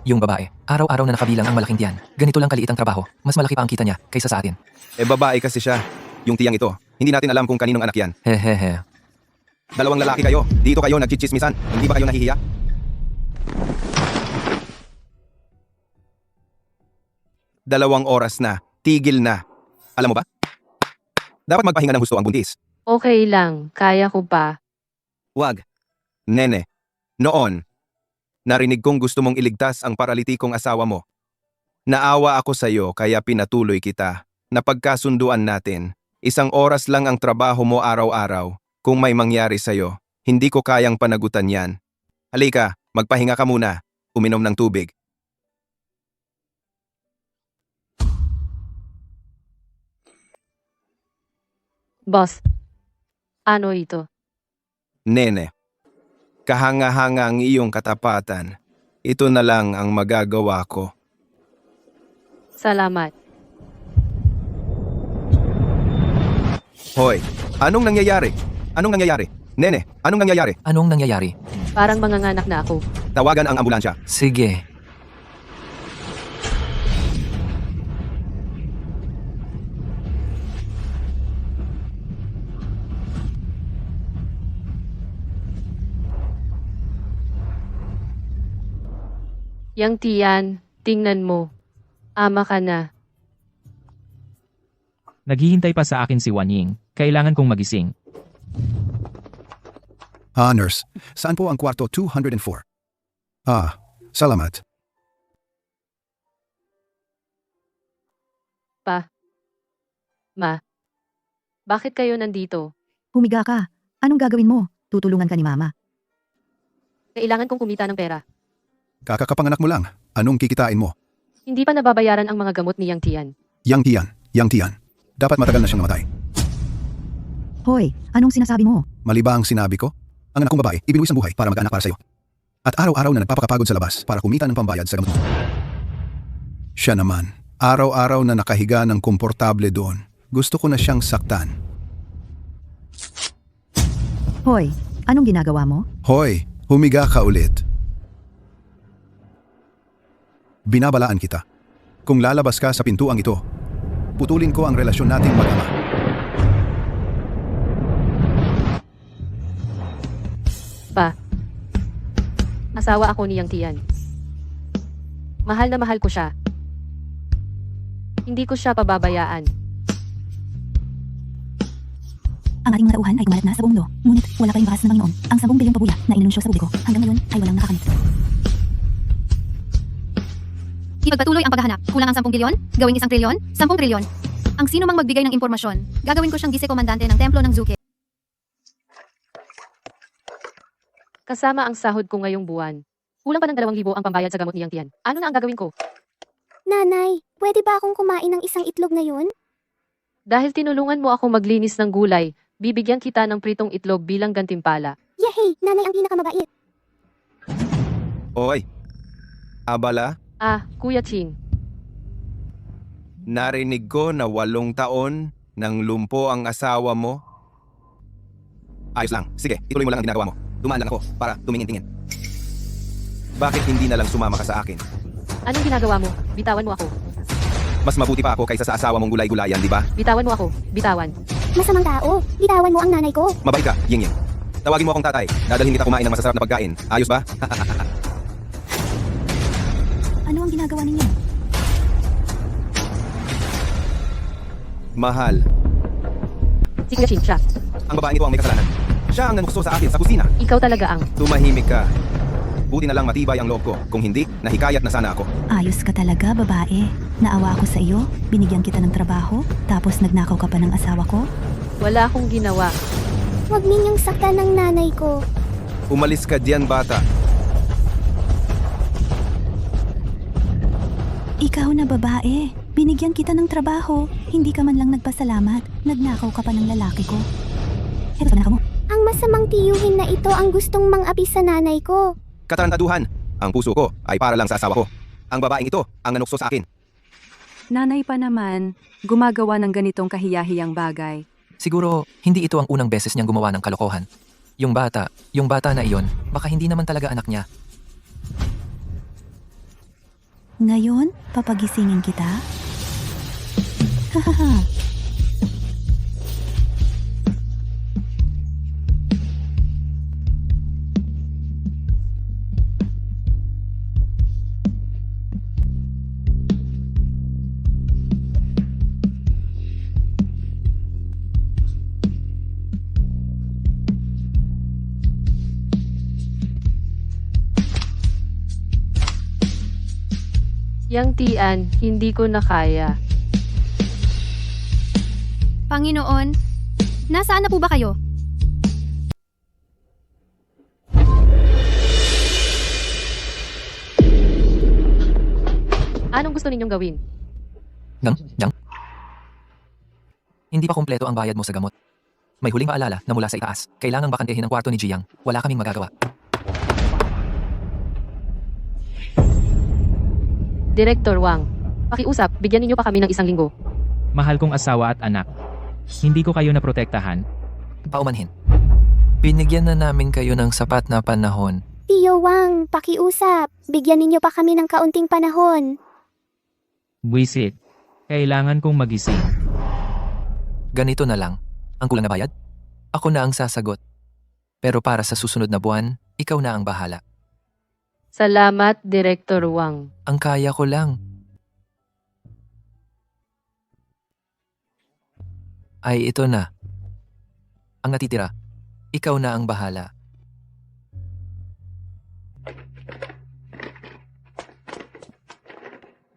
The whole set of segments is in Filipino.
Yung babae, araw-araw na nakabilang ang malaking tiyan. Ganito lang kaliit ang trabaho, mas malaki pa ang kita niya kaysa sa atin. Babae kasi siya. Yung tiyang ito. Hindi natin alam kung kaninong anak yan. Hehehe. Dalawang lalaki kayo. Dito kayo nagchichismisan. Hindi ba kayo nahihiya? Dalawang oras na. Tigil na. Alam mo ba? Dapat magpahinga ng husto ang buntis. Okay lang, kaya ko pa. Wag. Nene. Noon. Narinig kong gusto mong iligtas ang paralitikong asawa mo. Naawa ako sa iyo kaya pinatuloy kita. Napagkasunduan natin. 1 oras lang ang trabaho mo araw-araw. Kung may mangyari sa iyo, hindi ko kayang panagutan yan. Halika, magpahinga ka muna. Uminom ng tubig. Boss, ano ito? Nene. Kahanga-hanga ang iyong katapatan. Ito na lang ang magagawa ko. Salamat. Hoy, anong nangyayari? Anong nangyayari? Nene, anong nangyayari? Anong nangyayari? Parang manganganak na ako. Tawagan ang ambulansya. Sige. Yang tiyan, tingnan mo. Ama ka na. Naghihintay pa sa akin si Wan Ying. Kailangan kong magising. Nurse. Saan po ang kwarto 204? Salamat. Ma, bakit kayo nandito? Humiga ka. Anong gagawin mo? Tutulungan ka ni Mama. Kailangan kong kumita ng pera. Kakakapanganak mo lang. Anong kikitain mo? Hindi pa nababayaran ang mga gamot ni Yang Tian. Yang tiyan. Dapat matagal na siyang namatay. Hoy, anong sinasabi mo? Mali ba ang sinabi ko? Ang anak kong babae, ibinuwis ang buhay para mag-anak para sa'yo. At araw-araw na nagpapakapagod sa labas para kumita ng pambayad sa gamot mo. Siya naman, araw-araw na nakahiga ng komportable doon. Gusto ko na siyang saktan. Hoy, anong ginagawa mo? Hoy, humiga ka ulit. Binabalaan kita. Kung lalabas ka sa pintuang ito, putulin ko ang relasyon nating mag-ama. Asawa ako ni Yang Tian. Mahal na mahal ko siya. Hindi ko siya pababayaan. Ang ating mga tauhan ay kumalat na sa buong mundo. Ngunit wala pa ring bahas ng Panginoon. Ang 10 bilyong pabuya na inanunsyo sa publiko hanggang ngayon ay walang nakakamit. Ipagpatuloy ang paghahanap. Kulang ang 10 bilyon, gawing 1 trilyon, 10 trilyon. Ang sino mang magbigay ng impormasyon, gagawin ko siyang vice-komandante ng templo ng Zuke. Kasama ang sahod ko ngayong buwan. Kulang pa ng 2,000 ang pambayad sa gamot ni Yang Tian. Ano na ang gagawin ko? Nanay, pwede ba akong kumain ng isang itlog ngayon? Dahil tinulungan mo ako maglinis ng gulay, bibigyan kita ng pritong itlog bilang gantimpala. Yehey, nanay ang pinakamabait. Oy. Abala, Kuya Ching. narinig ko na 8 taon nang lumpo ang asawa mo. Ayos lang. Sige, ituloy mo lang ang ginagawa mo. Dumaan lang ako para tumingin-tingin. Bakit hindi na lang sumama ka sa akin? Anong ginagawa mo? Bitawan mo ako. Mas mabuti pa ako kaysa sa asawa mong gulay-gulayan, di ba? Bitawan mo ako. Bitawan. Masamang tao, bitawan mo ang nanay ko. Mabait ka, Ying Ying. Tawagin mo akong tatay. Dadalhin kita kumain ng masasarap na pagkain. Ayos ba? Ano ang ginagawa ninyo? Mahal. Si Kuya Ching siya. Ang babaeng ito ang may kasalanan. Siya ang nanukso sa akin sa kusina. Ikaw talaga ang... Tumahimik ka. Buti na lang matibay ang loob ko. Kung hindi, nahikayat na sana ako. Ayos ka talaga, babae. Naawa ako sa iyo, binigyan kita ng trabaho, tapos nagnakaw ka pa ng asawa ko. Wala akong ginawa. Huwag ninyong saktan ng nanay ko. Umalis ka diyan, bata. Ikaw na babae, binigyan kita ng trabaho, hindi ka man lang nagpasalamat, nagnakaw ka pa ng lalaki ko. Eto na mo. Ang masamang tiyuhin na ito ang gustong mang-api sa nanay ko. Katarantaduhan. Ang puso ko ay para lang sa asawa ko. Ang babaeng ito ang nanukso sa akin. Nanay pa naman, gumagawa ng ganitong kahiyahiyang bagay. Siguro, hindi ito ang unang beses niyang gumawa ng kalokohan. Yung bata na iyon, baka hindi naman talaga anak niya. Ngayon, papagisingin kita? Hahaha. Yang Tian, hindi ko na kaya. Panginoon, nasaan na po ba kayo? Anong gusto ninyong gawin? Yang? Hindi pa kumpleto ang bayad mo sa gamot. May huling paalala na mula sa itaas. Kailangang bakantehin ang kwarto ni Jiang. Wala kaming magagawa. Director Wang, pakiusap, bigyan ninyo pa kami ng 1 linggo. Mahal kong asawa at anak. Hindi ko kayo naprotektahan. Paumanhin. Binigyan na namin kayo ng sapat na panahon. Tio Wang, pakiusap. Bigyan ninyo pa kami ng kaunting panahon. Buisit. Kailangan kong magising. Ganito na lang. Ang kulang na bayad? Ako na ang sasagot. Pero para sa susunod na buwan, ikaw na ang bahala. Salamat, Director Wang. Ang kaya ko lang ay ito na. Ang natitira, ikaw na ang bahala.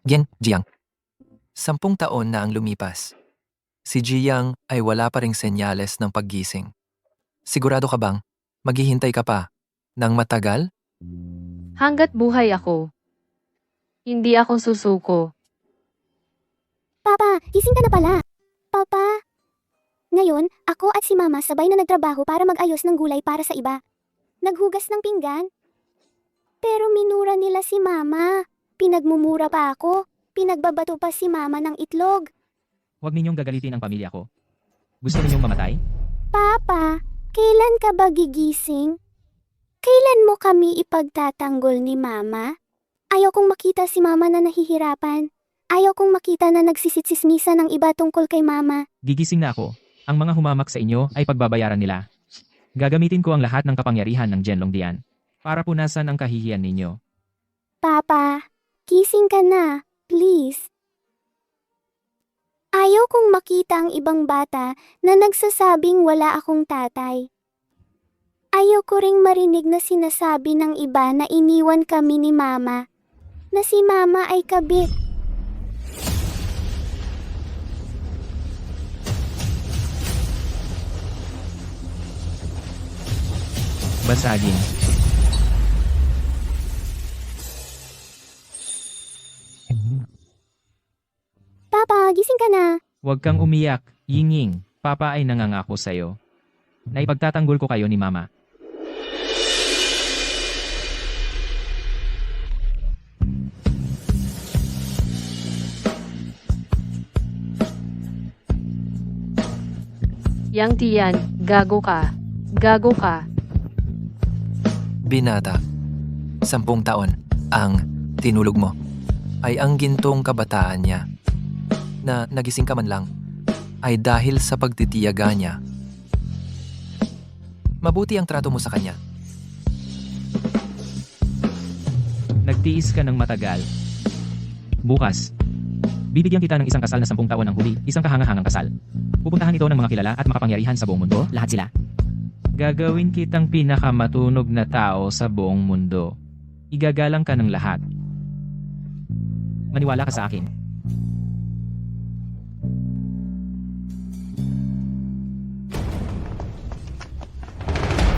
Jiang. 10 taon na ang lumipas. Si Jiang ay wala pa ring senyales ng paggising. Sigurado ka bang maghihintay ka pa ng matagal? Hanggat buhay ako, hindi ako susuko. Papa, gising ka na pala. Papa. Ngayon, ako at si Mama sabay na nagtrabaho para mag-ayos ng gulay para sa iba. Naghugas ng pinggan. Pero minura nila si Mama. Pinagmumura pa ako. Pinagbabato pa si Mama ng itlog. Huwag ninyong gagalitin ang pamilya ko. Gusto ninyong mamatay? Papa, kailan ka ba gigising? Kailan mo kami ipagtatanggol ni Mama? Ayaw kong makita si Mama na nahihirapan. Ayaw kong makita na nagsisitsismisa ng iba tungkol kay Mama. Gigising na ako. Ang mga humamak sa inyo ay pagbabayaran nila. Gagamitin ko ang lahat ng kapangyarihan ng Genlong Dian para punasan ang kahihiyan ninyo. Papa, gising ka na, please. Ayaw kong makita ang ibang bata na nagsasabing wala akong tatay. Ayaw ko ring marinig na sinasabi ng iba na iniwan kami ni Mama, na si Mama ay kabit. Basagin. Papa, gising ka na. Huwag kang umiyak, Yingying. Papa ay nangangako sa'yo. Na ipagtatanggol ko kayo ni Mama. Yang Tian, gago ka. Gago ka. Binata, 10 taon ang tinulog mo ay ang gintong kabataan niya na nagising ka man lang ay dahil sa pagtitiyaga niya. Mabuti ang trato mo sa kanya. Nagtiis ka ng matagal. Bukas, bibigyan kita ng isang kasal na 10 taon ng huli, isang kahangahangang kasal. Pupuntahan ito ng mga kilala at makapangyarihan sa buong mundo, lahat sila. Gagawin kitang pinakamatunog na tao sa buong mundo. Igagalang ka ng lahat. Maniwala ka sa akin.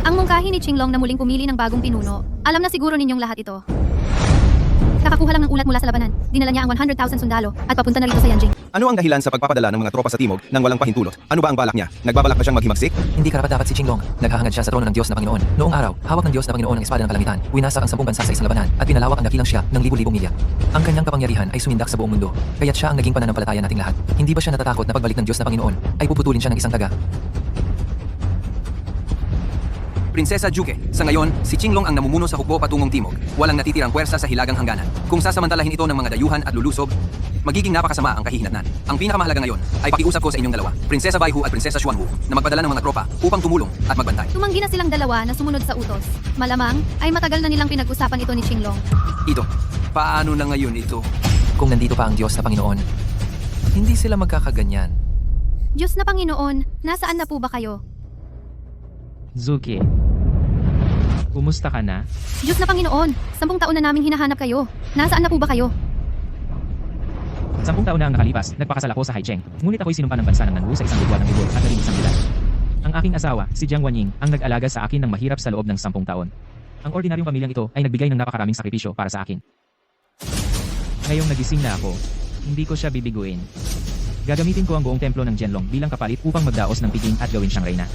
Ang mungkahi ni Qinglong na muling pumili ng bagong pinuno, alam na siguro ninyong lahat ito. Kakakuha lang ng ulat mula sa labanan. Dinala niya ang 100,000 sundalo at papunta na rito sa Yanjing. Ano ang dahilan sa pagpapadala ng mga tropa sa timog nang walang pahintulot? Ano ba ang balak niya? Nagbabalak ba siyang maghimagsik? Hindi karapat-dapat si Qinglong. Naghahangad siya sa trono ng Diyos na Panginoon. Noong araw, hawak ng Diyos na Panginoon ang espada ng kalangitan. Winasak ang 10 bansa sa isang labanan at pinalawak ang dakilang siya ng libu-libong milya. Ang kanyang kapangyarihan ay sumindak sa buong mundo. Kaya't siya ang naging pananampalataya nating lahat. Hindi ba siya natatakot na pagbalik ng Diyos na Panginoon ay puputulin siya ng isang taga? Prinsesa Juke, sa ngayon, si Qinglong ang namumuno sa hukbo patungong timog. Walang natitirang puwersa sa hilagang hangganan. Kung sasamantalahin ito ng mga dayuhan at lulusob, magiging napakasama ang kahihinatnan. Ang pinakamahalaga ngayon ay pakiusap ko sa inyong dalawa, Prinsesa Baihu at Prinsesa Xuanwu, na magpadala ng mga tropa upang tumulong at magbantay. Tumanggi na silang dalawa na sumunod sa utos. Malamang ay matagal na nilang pinag-usapan ito ni Qinglong. Ito, paano na ngayon ito? Kung nandito pa ang Diyos na Panginoon, hindi sila magkakaganyan. Diyos na Panginoon, nasaan na po ba kayo? Zuki. Kumusta ka na? Diyos na Panginoon, 10 taon na naming hinahanap kayo. Nasaan na po ba kayo? 10 taon na ang nakalipas, nagpakasal ako sa Haicheng. Ngunit ako'y sinumpa ng bansa ng Nanwu sa isang bigwang libol at 11 bilang. Ang aking asawa, si Jiang Wanying, ang nag-alaga sa akin ng mahirap sa loob ng 10 taon. Ang ordinaryong pamilyang ito ay nagbigay ng napakaraming sakripisyo para sa akin. Ngayong nagising na ako, hindi ko siya bibiguin. Gagamitin ko ang buong templo ng Jianlong bilang kapalit upang magdaos ng piging at gawin siyang reyna.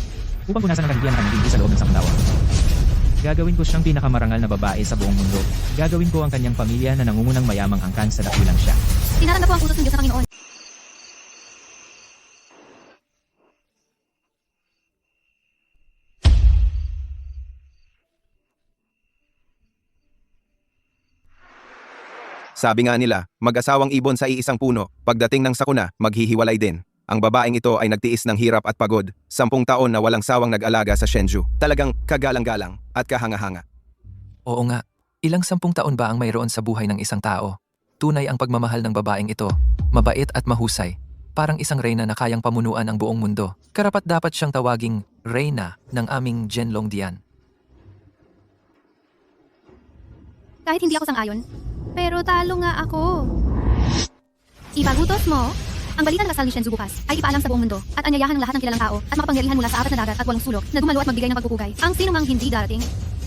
Upang punasan ang kahihiyan ng kanyang sa loob ng 10 taon. Gagawin ko siyang pinakamarangal na babae sa buong mundo. Gagawin ko ang kanyang pamilya na nangungunang mayamang angkan sa dakilang siya. Tinatanda po ang utos ng Diyos na Panginoon. Sabi nga nila, mag-asawang ibon sa iisang puno, pagdating ng sakuna, maghihiwalay din. Ang babaeng ito ay nagtiis ng hirap at pagod, 10 taon na walang sawang nag-alaga sa Shenzhou. Talagang kagalang-galang at kahanga-hanga. Oo nga, ilang 10 taon ba ang mayroon sa buhay ng isang tao? Tunay ang pagmamahal ng babaeng ito, mabait at mahusay. Parang isang reyna na kayang pamunuan ang buong mundo. Karapat-dapat siyang tawaging reyna ng aming Jianlong Dian. Kahit hindi ako sang-ayon, pero talo nga ako. Ipagutos mo, ang balita ng kasal ni Shenzhou bukas ay ipaalam sa buong mundo at anyayahan ng lahat ng kilalang tao at makapangyarihan mula sa 4 na dagat at 8 sulok na dumalo at magbigay ng pagpupugay. Ang sino mang hindi darating,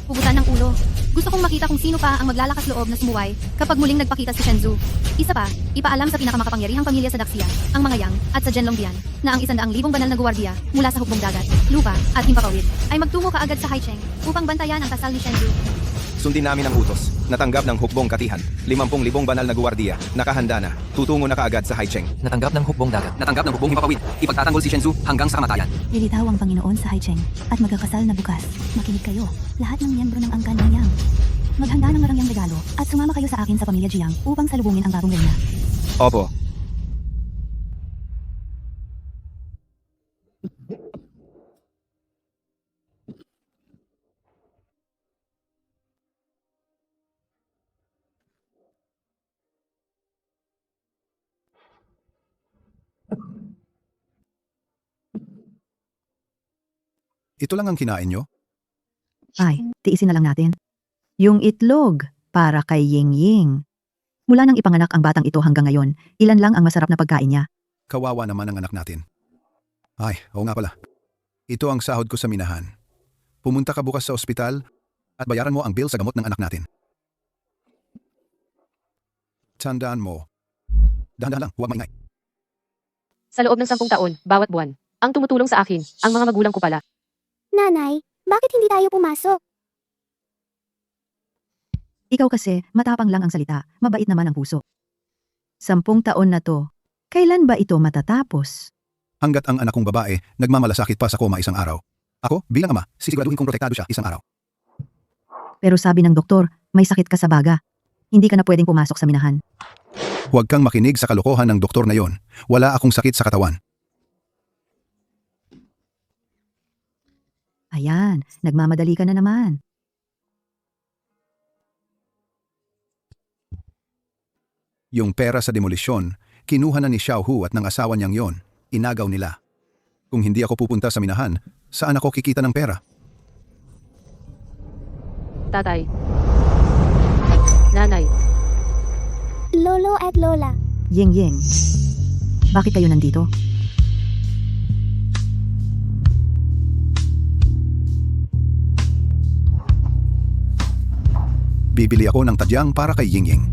pugutan ng ulo. Gusto kong makita kung sino pa ang maglalakas loob na sumuway kapag muling nagpakita si Shenzhou. Isa pa, ipaalam sa pinakamakapangyarihang pamilya sa Daxia, ang mga Yang at sa Jianlong Dian, na ang 100,000 banal na guwardiya mula sa hukbong dagat, lupa at himpapawid ay magtungo kaagad sa Haicheng upang bantayan ang kasal ni Shenzhou. Sundin namin ang utos. Natanggap ng hukbong katihan. 50,000 banal na guwardiya. Nakahanda na. Tutungo na kaagad sa Haicheng. Natanggap ng hukbong dagat, natanggap ng hukbong himpapawid. Ipagtatanggol si Shenzhou hanggang sa kamatayan. Lilitaw ang Panginoon sa Haicheng at magkakasal na bukas. Makinig kayo, lahat ng miyembro ng angkan ng Yang. Maghanda ng marangyang regalo at sumama kayo sa akin sa pamilya Jiang upang salubungin ang bagong reyna. Opo. Ito lang ang kinain nyo? Ay, tiisin na lang natin. Yung itlog, para kay Ying Ying. Mula nang ipanganak ang batang ito hanggang ngayon, ilan lang ang masarap na pagkain niya. Kawawa naman ang anak natin. Ay, oo nga pala. Ito ang sahod ko sa minahan. Pumunta ka bukas sa ospital at bayaran mo ang bill sa gamot ng anak natin. Tandaan mo. Dahan-dahan lang, huwag maingay. Sa loob ng 10 taon, bawat buwan, ang tumutulong sa akin, ang mga magulang ko pala. Nanay, bakit hindi tayo pumasok? Ikaw kasi, matapang lang ang salita, mabait naman ang puso. 10 taon na to, kailan ba ito matatapos? Hanggat ang anak kong babae nagmamalasakit pa sa koma isang araw. Ako, bilang ama, sisiguraduhin kong protektado siya isang araw. Pero sabi ng doktor, may sakit ka sa baga. Hindi ka na pwedeng pumasok sa minahan. Huwag kang makinig sa kalokohan ng doktor na yon. Wala akong sakit sa katawan. Ayan, nagmamadali ka na naman. Yung pera sa demolisyon, kinuha na ni Xiaohu at ng asawa niyang yon. Inagaw nila. Kung hindi ako pupunta sa minahan, saan ako kikita ng pera? Tatay. Nanay. Lolo at Lola. Ying Ying, bakit kayo nandito? Bibili ako ng tadyang para kay Ying Ying.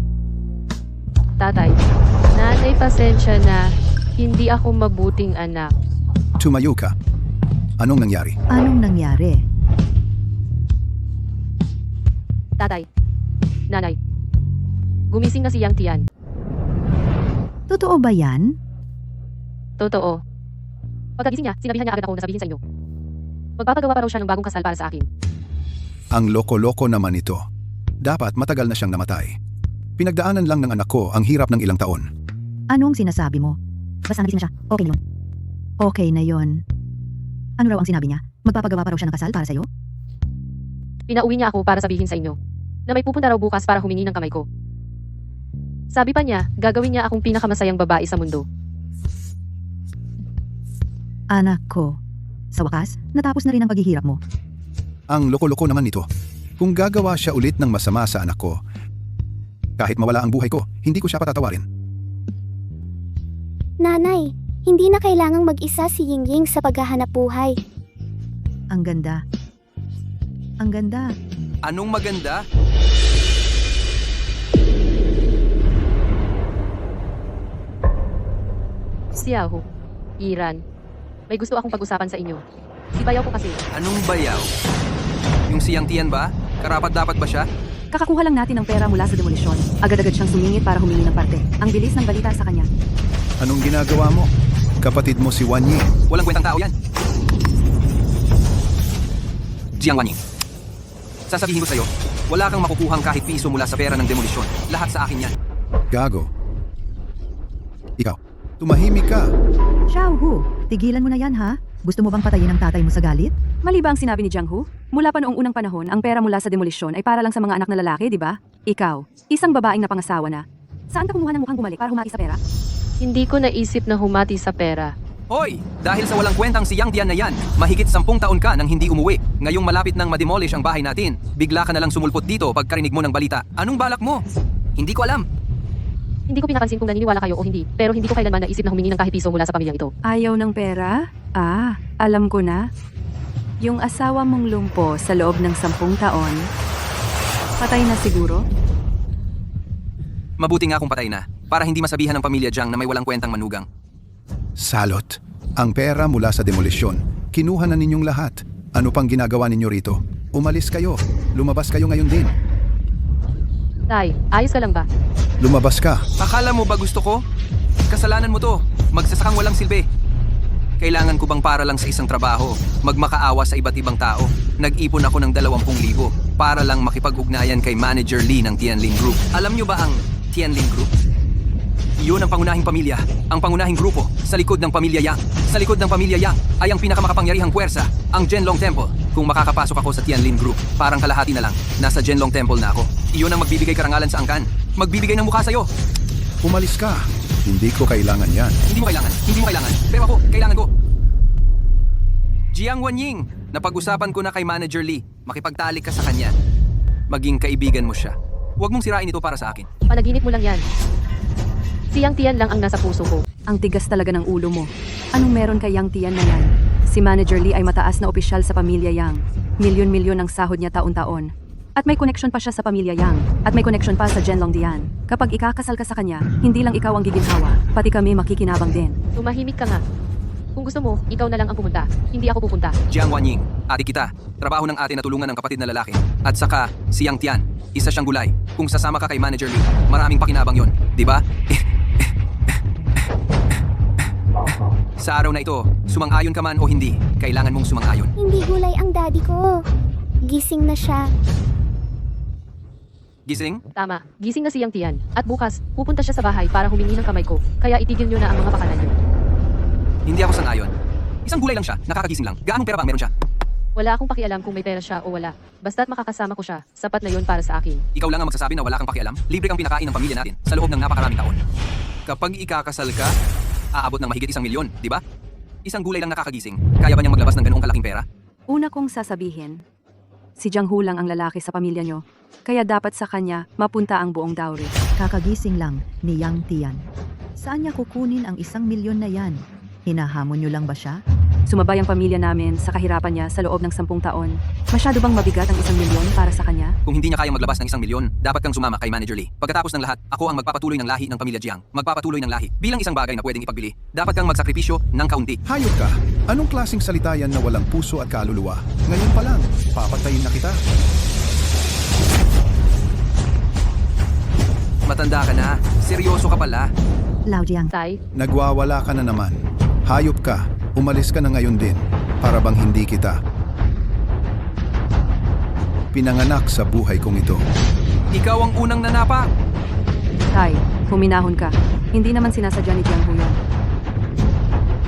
Tatay. Nanay, pasensya na. Hindi ako mabuting anak. Tumayo ka. Anong nangyari? Anong nangyari? Tatay. Nanay. Gumising na si Yang Tian. Totoo ba yan? Totoo. Pagkagising niya, sinabihan niya agad ako na sabihin sa inyo. Magpapagawa pa raw siya ng bagong kasal para sa akin. Ang loko-loko naman ito. Dapat matagal na siyang namatay. Pinagdaanan lang ng anak ko ang hirap ng ilang taon. Anong sinasabi mo? Basta nagising na siya. Okay na yun. Okay na yun. Ano raw ang sinabi niya? Magpapagawa pa raw siya ng kasal para sa'yo? Pinauwi niya ako para sabihin sa inyo na may pupunta raw bukas para humingi ng kamay ko. Sabi pa niya, gagawin niya akong pinakamasayang babae sa mundo. Anak ko. Sa wakas, natapos na rin ang paghihirap mo. Ang loko-loko naman nito. Kung gagawa siya ulit ng masama sa anak ko, kahit mawala ang buhay ko, hindi ko siya patatawarin. Nanay, hindi na kailangang mag-isa si Yingying sa paghahanap buhay. Ang ganda. Ang ganda. Anong maganda? Xiao, Iran, may gusto akong pag-usapan sa inyo. Ibayaw ko kasi. Anong bayaw? Yung siyang tiyan ba? Karapat dapat ba siya? Kakakuha lang natin ng pera mula sa demolisyon. Agad-agad siyang sumingit para humingi ng parte. Ang bilis ng balita sa kanya. Anong ginagawa mo? Kapatid mo si Wan Yi. Walang kwentang tao yan. Jiang Wanying. Sasabihin ko sa'yo, wala kang makukuhang kahit piso mula sa pera ng demolisyon. Lahat sa akin yan. Gago. Ikaw, tumahimik ka. Xiao Hu, tigilan mo na yan ha? Gusto mo bang patayin ang tatay mo sa galit? Mali ba ang sinabi ni Jiang Hu? Mula pa noong unang panahon, ang pera mula sa demolisyon ay para lang sa mga anak na lalaki, di ba? Ikaw, isang babaeng napangasawa na. Saan ka kumuha ng mukhang bumalik para humati sa pera? Hindi ko naisip na humati sa pera. Hoy! Dahil sa walang kwentang siyang tiyan na yan, mahigit 10 taon ka nang hindi umuwi. Ngayong malapit nang ma-demolish ang bahay natin, bigla ka na lang sumulpot dito pagkarinig mo ng balita. Anong balak mo? Hindi ko alam. Hindi ko pinapansin kung naniniwala kayo o hindi, pero hindi ko kailanman naisip na humingi ng kahit piso mula sa pamilyang ito. Ayaw ng pera? Ah, alam ko na. Yung asawa mong lumpo sa loob ng 10 taon, patay na siguro? Mabuti nga kung patay na, para hindi masabihan ng pamilya Jiang na may walang kwentang manugang. Salot. Ang pera mula sa demolisyon. Kinuha na ninyong lahat. Ano pang ginagawa ninyo rito? Umalis kayo. Lumabas kayo ngayon din. Tay, ayos ka lang ba? Lumabas ka. Akala mo ba gusto ko? Kasalanan mo to. Magsasakang walang silbi. Kailangan ko bang para lang sa isang trabaho, magmakaawa sa iba't ibang tao? Nag-ipon ako ng 20,000 para lang makipag-ugnayan kay Manager Lee ng Tianlin Group. Alam nyo ba ang Tianlin Group? Iyon ang pangunahing pamilya, ang pangunahing grupo sa likod ng pamilya Yang. Sa likod ng pamilya Yang ay ang pinakamakapangyarihang puwersa, ang Zhenlong Temple. Kung makakapasok ako sa Tianlin Group, parang kalahati na lang, nasa Zhenlong Temple na ako. Iyon ang magbibigay karangalan sa angkan, magbibigay ng mukha sa'yo. Umalis ka. Hindi ko kailangan yan. Hindi mo kailangan. Pero ako, kailangan ko. Jiang Wanying, napag-usapan ko na kay Manager Lee, makipagtalik ka sa kanya. Maging kaibigan mo siya. Huwag mong sirain ito para sa akin. Panaginip mo lang yan. Siyang tiyan lang ang nasa puso ko. Ang tigas talaga ng ulo mo. Anong meron kay Yang Tian na yan? Si Manager Lee ay mataas na opisyal sa pamilya Yang. Milyon-milyon ang sahod niya taon-taon. At may koneksyon pa siya sa pamilya Yang. At may koneksyon pa sa Zhenlong Dian. Kapag ikakasal ka sa kanya, hindi lang ikaw ang giginhawa, pati kami makikinabang din. Tumahimik ka nga. Kung gusto mo, ikaw na lang ang pumunta. Hindi ako pupunta. Jiang Wanying, ate kita. Trabaho ng ate na tulungan ng kapatid na lalaki. At saka, si Yang Tian, isa siyang gulay. Kung sasama ka kay Manager Lee, maraming pakinabang yon, di ba? Sa araw na ito, sumang-ayon ka man o hindi, kailangan mong sumang-ayon. Hindi gulay ang daddy ko. Gising na siya. Gising? Tama, gising na siyang tiyan. At bukas, pupunta siya sa bahay para humingi ng kamay ko. Kaya itigil niyo na ang mga pakanan niyo. Hindi ako sang-ayon. Isang gulay lang siya, nakakagising lang. Gaanong pera ba ang meron siya? Wala akong pakialam kung may pera siya o wala. Basta't makakasama ko siya, sapat na yon para sa akin. Ikaw lang ang magsasabi na wala kang pakialam. Libre kang pinakain ng pamilya natin sa loob ng napakaraming taon. Kapag ikakasal ka, aabot ng mahigit 1 milyon, di ba? Isang gulay lang nakakagising. Kaya ba niyang maglabas ng ganoong kalaking pera? Una kong sasabihin, si Jiang Hu lang ang lalaki sa pamilya nyo. Kaya dapat sa kanya mapunta ang buong dowry. Kakagising lang ni Yang Tian. Saan niya kukunin ang 1 milyon na yan? Hinahamon niyo lang ba siya? Sumabay ang pamilya namin sa kahirapan niya sa loob ng 10 taon. Masyado bang mabigat ang 1 milyon para sa kanya? Kung hindi niya kayang maglabas ng 1 milyon, dapat kang sumama kay Manager Lee. Pagkatapos ng lahat, ako ang magpapatuloy ng lahi ng pamilya Jiang. Magpapatuloy ng lahi. Bilang isang bagay na pwedeng ipagbili, dapat kang magsakripisyo ng kaunti. Hayop ka. Anong klaseng salita yan na walang puso at kaluluwa? Ngayon pa lang, papatayin na kita. Matanda ka na. Seryoso ka pala. Lao Jiang, Tay, Nagwawala ka na naman. Hayop ka. Umalis ka na ngayon din. Para bang hindi kita. ipinanganak sa buhay kong ito. Ikaw ang unang nanapa. Tai, huminahon ka. Hindi naman sinasadya ni Jiang Hu yan.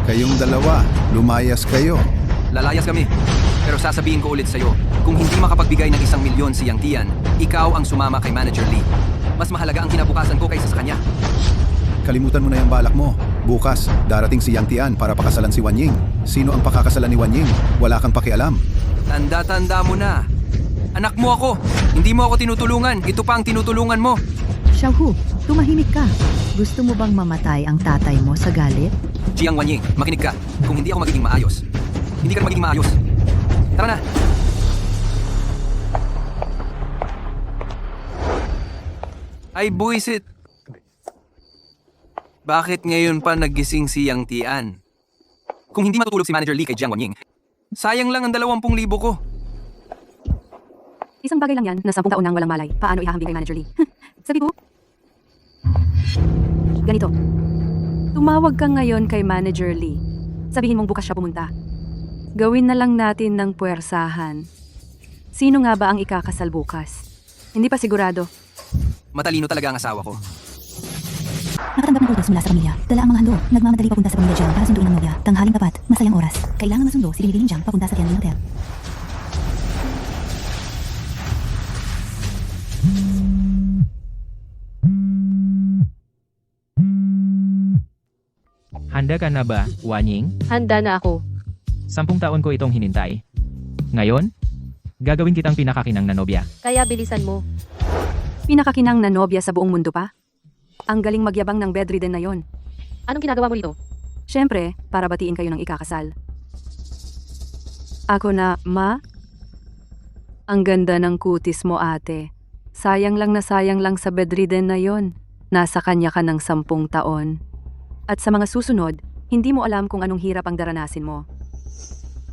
Kayong dalawa, lumayas kayo. Lalayas kami. Pero sasabihin ko ulit sa'yo, kung hindi makapagbigay ng 1 milyon si Yang Tian, ikaw ang sumama kay Manager Lee. Mas mahalaga ang kinabukasan ko kaysa sa kanya. Kalimutan mo na yung balak mo. Bukas, darating si Yang Tian para pakasalan si Wan Ying. Sino ang pakakasalan ni Wan Ying? Wala kang pakialam. Tanda-tanda mo na. Anak mo ako. Hindi mo ako tinutulungan. Ito pa ang tinutulungan mo. Xiaohu, tumahimik ka. Gusto mo bang mamatay ang tatay mo sa galit? Jiang Wanying, makinig ka. Kung hindi ako magiging maayos, hindi ka magiging maayos. Tara na. Ay, buisit. Bakit ngayon pa nagising si Yang Tian? Kung hindi matutulog si Manager Lee kay Jiang Wanying, sayang lang ang 20,000 ko. Isang bagay lang yan na 10 taon nang walang malay. Paano ihahambing kay Manager Lee? Sabi ko, ganito. Tumawag ka ngayon kay Manager Lee. Sabihin mong bukas siya pumunta. Gawin na lang natin ng puwersahan. Sino nga ba ang ikakasal bukas? Hindi pa sigurado. Matalino talaga ang asawa ko. Nakatanggap ng utos mula sa pamilya. Dala ang mga hando. Nagmamadali papunta sa pamilya Jiang para sunduin ang nobya. Tanghaling tapat, masayang oras. Kailangan masundo si Binibining Jiang papunta sa Tianjin Hotel. Handa ka na ba, Wanying? Handa na ako. 10 taon ko itong hinintay. Ngayon, gagawin kitang pinakakinang na nobya. Kaya bilisan mo. Pinakakinang na nobya sa buong mundo pa? Ang galing magyabang ng bedridden na yon. Anong ginagawa mo dito? Siyempre, para batiin kayo ng ikakasal. Ako na, Ma? Ang ganda ng kutis mo, ate. Sayang lang sa bedridden na yon. Nasa kanya ka ng 10 taon. At sa mga susunod, hindi mo alam kung anong hirap ang daranasin mo.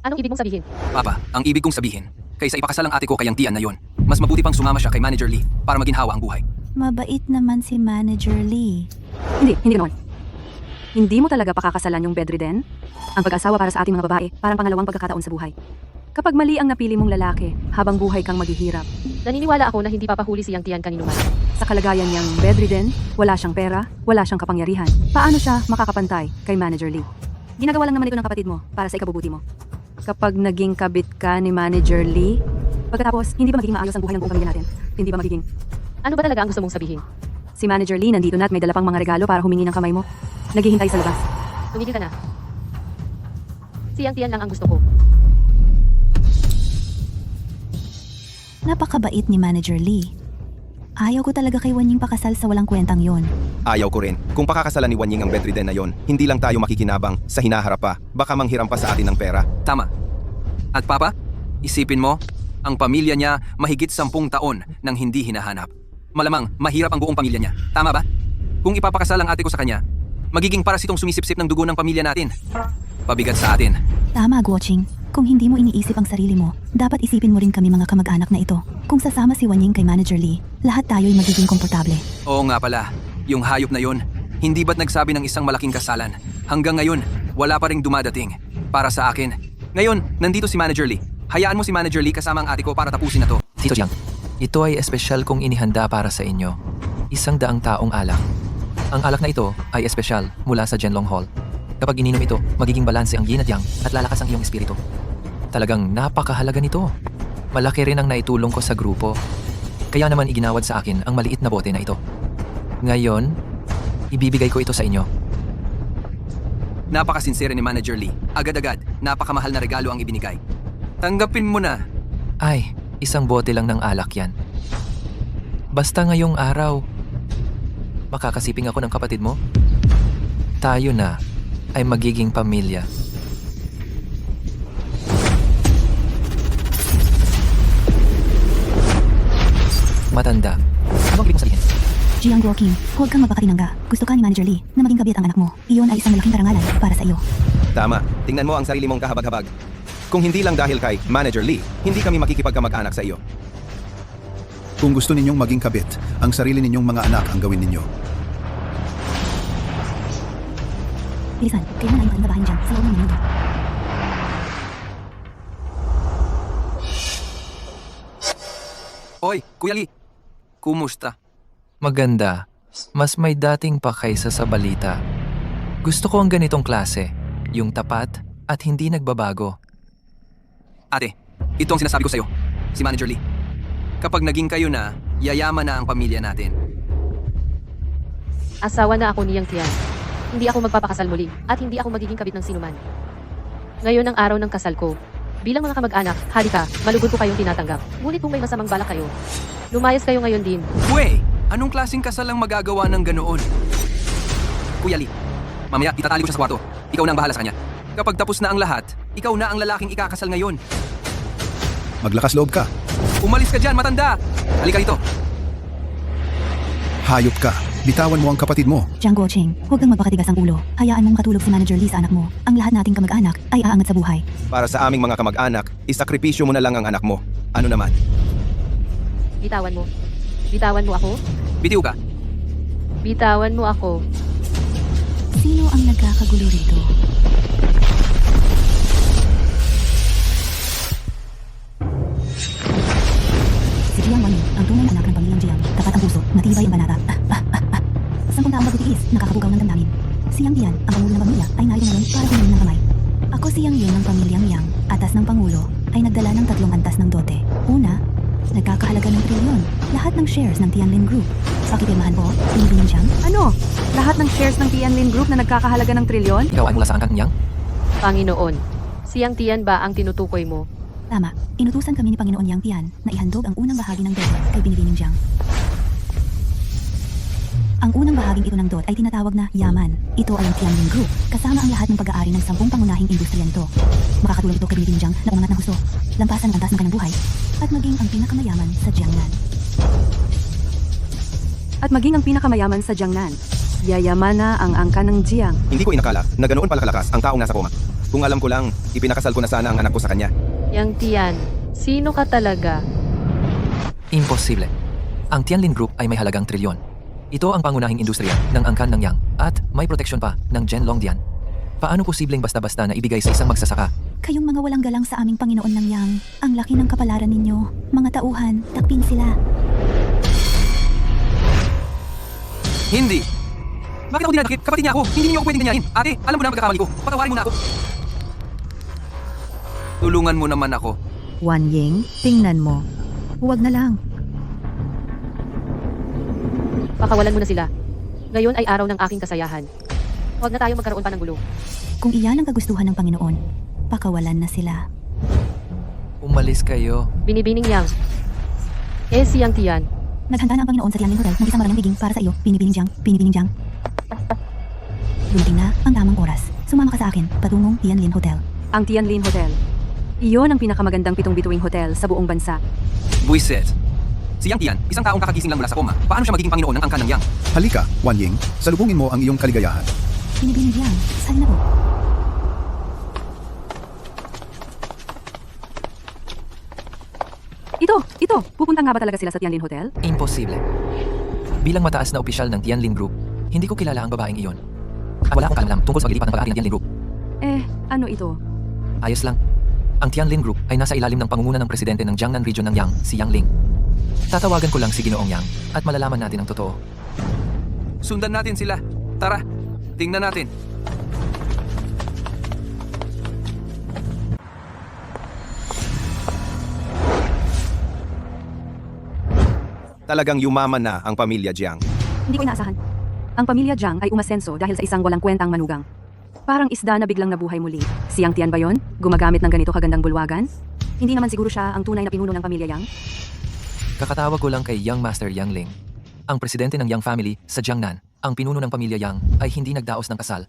Anong ibig mong sabihin? Papa, ang ibig kong sabihin, kaysa ipakasal ang ate ko kay Yang Tian na yon, mas mabuti pang sumama siya kay Manager Lee para maginhawa ang buhay. Mabait naman si Manager Lee. Hindi ganoon. Hindi mo talaga pakakasalan yung bedridden? Ang pag-asawa para sa ating mga babae, parang pangalawang pagkakataon sa buhay. Kapag mali ang napili mong lalaki, habang buhay kang maghihirap. Naniniwala ako na hindi papahuli si Yang Tian kanino man. Sa kalagayan niyang bedridden, wala siyang pera, wala siyang kapangyarihan. Paano siya makakapantay kay Manager Lee? Ginagawa lang naman ito ng kapatid mo para sa ikabubuti mo. Kapag naging kabit ka ni Manager Lee, pagkatapos, hindi ba magiging maayos ang buhay ng buong pamilya natin? Hindi ba magiging... Ano ba talaga ang gusto mong sabihin? Si Manager Lee nandito na at may dala pang mga regalo para humingi ng kamay mo. Naghihintay sa labas. Tumigil ka na. Si Yang Tian lang ang gusto ko. Napakabait ni Manager Lee. Ayaw ko talaga kay Wan Ying pakasal sa walang kwentang yon. Ayaw ko rin. Kung pakakasalan ni Wan Ying ang bedridden na yon, hindi lang tayo makikinabang sa hinaharap pa. Baka manghiram pa sa atin ng pera. Tama. At Papa, isipin mo, ang pamilya niya mahigit 10 taon nang hindi hinahanap. Malamang mahirap ang buong pamilya niya. Tama ba? Kung ipapakasal ang ate ko sa kanya, magiging para sitong sumisipsip ng dugo ng pamilya natin. Pabigat sa atin. Tama, Guoqing. Kung hindi mo iniisip ang sarili mo, dapat isipin mo rin kami mga kamag-anak na ito. Kung sasama si Wan Ying kay Manager Lee, lahat tayo'y magiging komportable. Oo nga pala, yung hayop na yon, hindi ba't nagsabi ng isang malaking kasalan? Hanggang ngayon, wala pa ring dumadating. Para sa akin. Ngayon, nandito si Manager Lee. Hayaan mo si Manager Lee kasama ang ate ko para tapusin na to. Tito Jiang, ito ay espesyal kong inihanda para sa inyo. 100 taong alak. Ang alak na ito ay espesyal mula sa Zhenlong Hall. Kapag ininom ito, magiging balanse ang yin at yang at lalakas ang iyong espiritu. Talagang napakahalaga nito. Malaki rin ang naitulong ko sa grupo. Kaya naman iginawad sa akin ang maliit na bote na ito. Ngayon, ibibigay ko ito sa inyo. Napakasinsere ni Manager Lee. Agad-agad, napakamahal na regalo ang ibinigay. Tanggapin mo na. Ay, isang bote lang ng alak yan. Basta ngayong araw, makakasiping ako ng kapatid mo. Tayo na ay magiging pamilya. Matanda. Ano ang ibig mong sabihin? Jiang Guoqing, huwag kang magpakatinangga. Gusto ka ni Manager Lee na maging kabit ang anak mo. Iyon ay isang malaking karangalan para sa iyo. Tama. Tingnan mo ang sarili mong kahabag-habag. Kung hindi lang dahil kay Manager Lee, hindi kami makikipagkamag-anak sa iyo. Kung gusto ninyong maging kabit, ang sarili ninyong mga anak ang gawin ninyo. Bilisan, kailangan natin trabahin dyan sa loob ng minuto. Oy, Kuya Lee. Kumusta? Maganda. Mas may dating pa kaysa sa balita. Gusto ko ang ganitong klase. Yung tapat at hindi nagbabago. Ate, ito ang sinasabi ko sa'yo. Si Manager Lee. Kapag naging kayo na, yayaman na ang pamilya natin. Asawa na ako ni Yang Tian. Hindi ako magpapakasal muli at hindi ako magiging kabit ng sinuman. Ngayon ang araw ng kasal ko. Bilang mga kamag-anak, halika, malugod ko kayong tinatanggap. Ngunit kung may masamang balak kayo, lumayas kayo ngayon din. Weh, anong klaseng kasal ang magagawa ng ganoon? Kuya Lee, mamaya itatali ko siya sa kwarto. Ikaw na ang bahala sa kanya. Kapag tapos na ang lahat, ikaw na ang lalaking ikakasal ngayon. Maglakas loob ka. Umalis ka dyan, matanda! Halika rito. Hayop ka. Bitawan mo ang kapatid mo. Jiang Guoqing, huwag kang magpakatigas ang ulo. Hayaan mong makatulog si Manager Lee sa anak mo. Ang lahat nating kamag-anak ay aangat sa buhay. Para sa aming mga kamag-anak, isakripisyo mo na lang ang anak mo. Ano naman? Bitawan mo. Bitawan mo ako? Bitiw ka. Bitawan mo ako. Sino ang nagkakagulo rito? Si Jiang Wanyin, ang tunay na anak ng pamilyang Jiang. Tapat ang puso, matibay ang banata. 10 taong pagtitiis, nakakabugaw ng damdamin. Si Yang Tian, ang pangulo ng pamilya, ay narito ngayon para kunin ng kamay. Ako si Yang Ying ng pamilyang Yang, atas ng pangulo, ay nagdala ng 3 antas ng dote. Una, nagkakahalaga ng trilyon. Lahat ng shares ng Tianlin Group. Pakipirmahan po, Binibining Jiang. Ano? Lahat ng shares ng Tianlin Group na nagkakahalaga ng trilyon? Ikaw ay mula sa angkan Yang? Panginoon, si Yang Tian ba ang tinutukoy mo? Tama, inutusan kami ni Panginoon Yang Tian na ihandog ang unang bahagi ng dote kay Binibining Jiang. Ang unang bahaging ito ng DOT ay tinatawag na yaman. Ito ay ang Tianlin Group, kasama ang lahat ng pag-aari ng 10 pangunahing industriya nito. Makakatulong ito kay Binibining Jiang na umangat ng husto, lampasan ang antas ng kanyang buhay, at maging ang pinakamayaman sa Jiangnan. At maging ang pinakamayaman sa Jiangnan. Yayaman na ang angka ng Jiang. Hindi ko inakala na ganoon pala kalakas ang taong nasa koma. Kung alam ko lang, ipinakasal ko na sana ang anak ko sa kanya. Yang Tian, sino ka talaga? Imposible. Ang Tianlin Group ay may halagang trilyon. Ito ang pangunahing industriya ng angkan ng Yang at may proteksyon pa ng Zhenlongdian. Paano posibleng basta-basta na ibigay sa isang magsasaka? Kayong mga walang galang sa aming Panginoon ng Yang, ang laki ng kapalaran ninyo. Mga tauhan, takpin sila. Hindi! Bakit ako dinadakip? Kapatid niya ako! Hindi niyo ako pwedeng ganyanin! Ate, alam mo na ang pagkakamali ko! Patawarin mo na ako! Tulungan mo naman ako. Wan Ying, tingnan mo. Huwag na lang. Pakawalan mo na sila. Ngayon ay araw ng aking kasayahan. Huwag na tayo magkaroon pa ng gulo. Kung iyan ang kagustuhan ng Panginoon, pakawalan na sila. Umalis kayo. Binibining Yang. Si Yang Tian. Naghanda na ang Panginoon sa Tianlin Hotel ng isang marangyang biging para sa iyo, Binibining Jiang, Binibining Jiang. Dumating na ang tamang oras. Sumama ka sa akin, patungong Tianlin Hotel. Ang Tianlin Hotel. Iyon ang pinakamagandang pitong-bituing hotel sa buong bansa. Buisit. Si Yang Tian, isang taong kakagising lang mula sa koma. Paano siya magiging Panginoon ng angkan ng Yang? Halika, Wan Ying. Salubungin mo ang iyong kaligayahan. Binibining Jiang, saan na po? Ito! Pupunta nga ba talaga sila sa Tianlin Hotel? Imposible. Bilang mataas na opisyal ng Tianlin Group, hindi ko kilala ang babaeng iyon. At wala akong kaalam tungkol sa paglilipat ng pag-aari ng Tianlin Group. Ano ito? Ayos lang. Ang Tianlin Group ay nasa ilalim ng pangunguna ng presidente ng Jiangnan Region ng Yang, si Yang Ling. Tatawagan ko lang si Ginoong Yang at malalaman natin ang totoo. Sundan natin sila. Tara, tingnan natin. Talagang yumaman na ang pamilya Jiang. Hindi ko inaasahan. Ang pamilya Jiang ay umasenso dahil sa isang walang kwentang manugang. Parang isda na biglang nabuhay muli. Si Yang Tian ba yon? Gumagamit ng ganito kagandang bulwagan? Hindi naman siguro siya ang tunay na pinuno ng pamilya Yang? Kakatawag ko lang kay Young Master Yang Ling, ang presidente ng Yang family sa Jiangnan. Ang pinuno ng pamilya Yang ay hindi nagdaos ng kasal.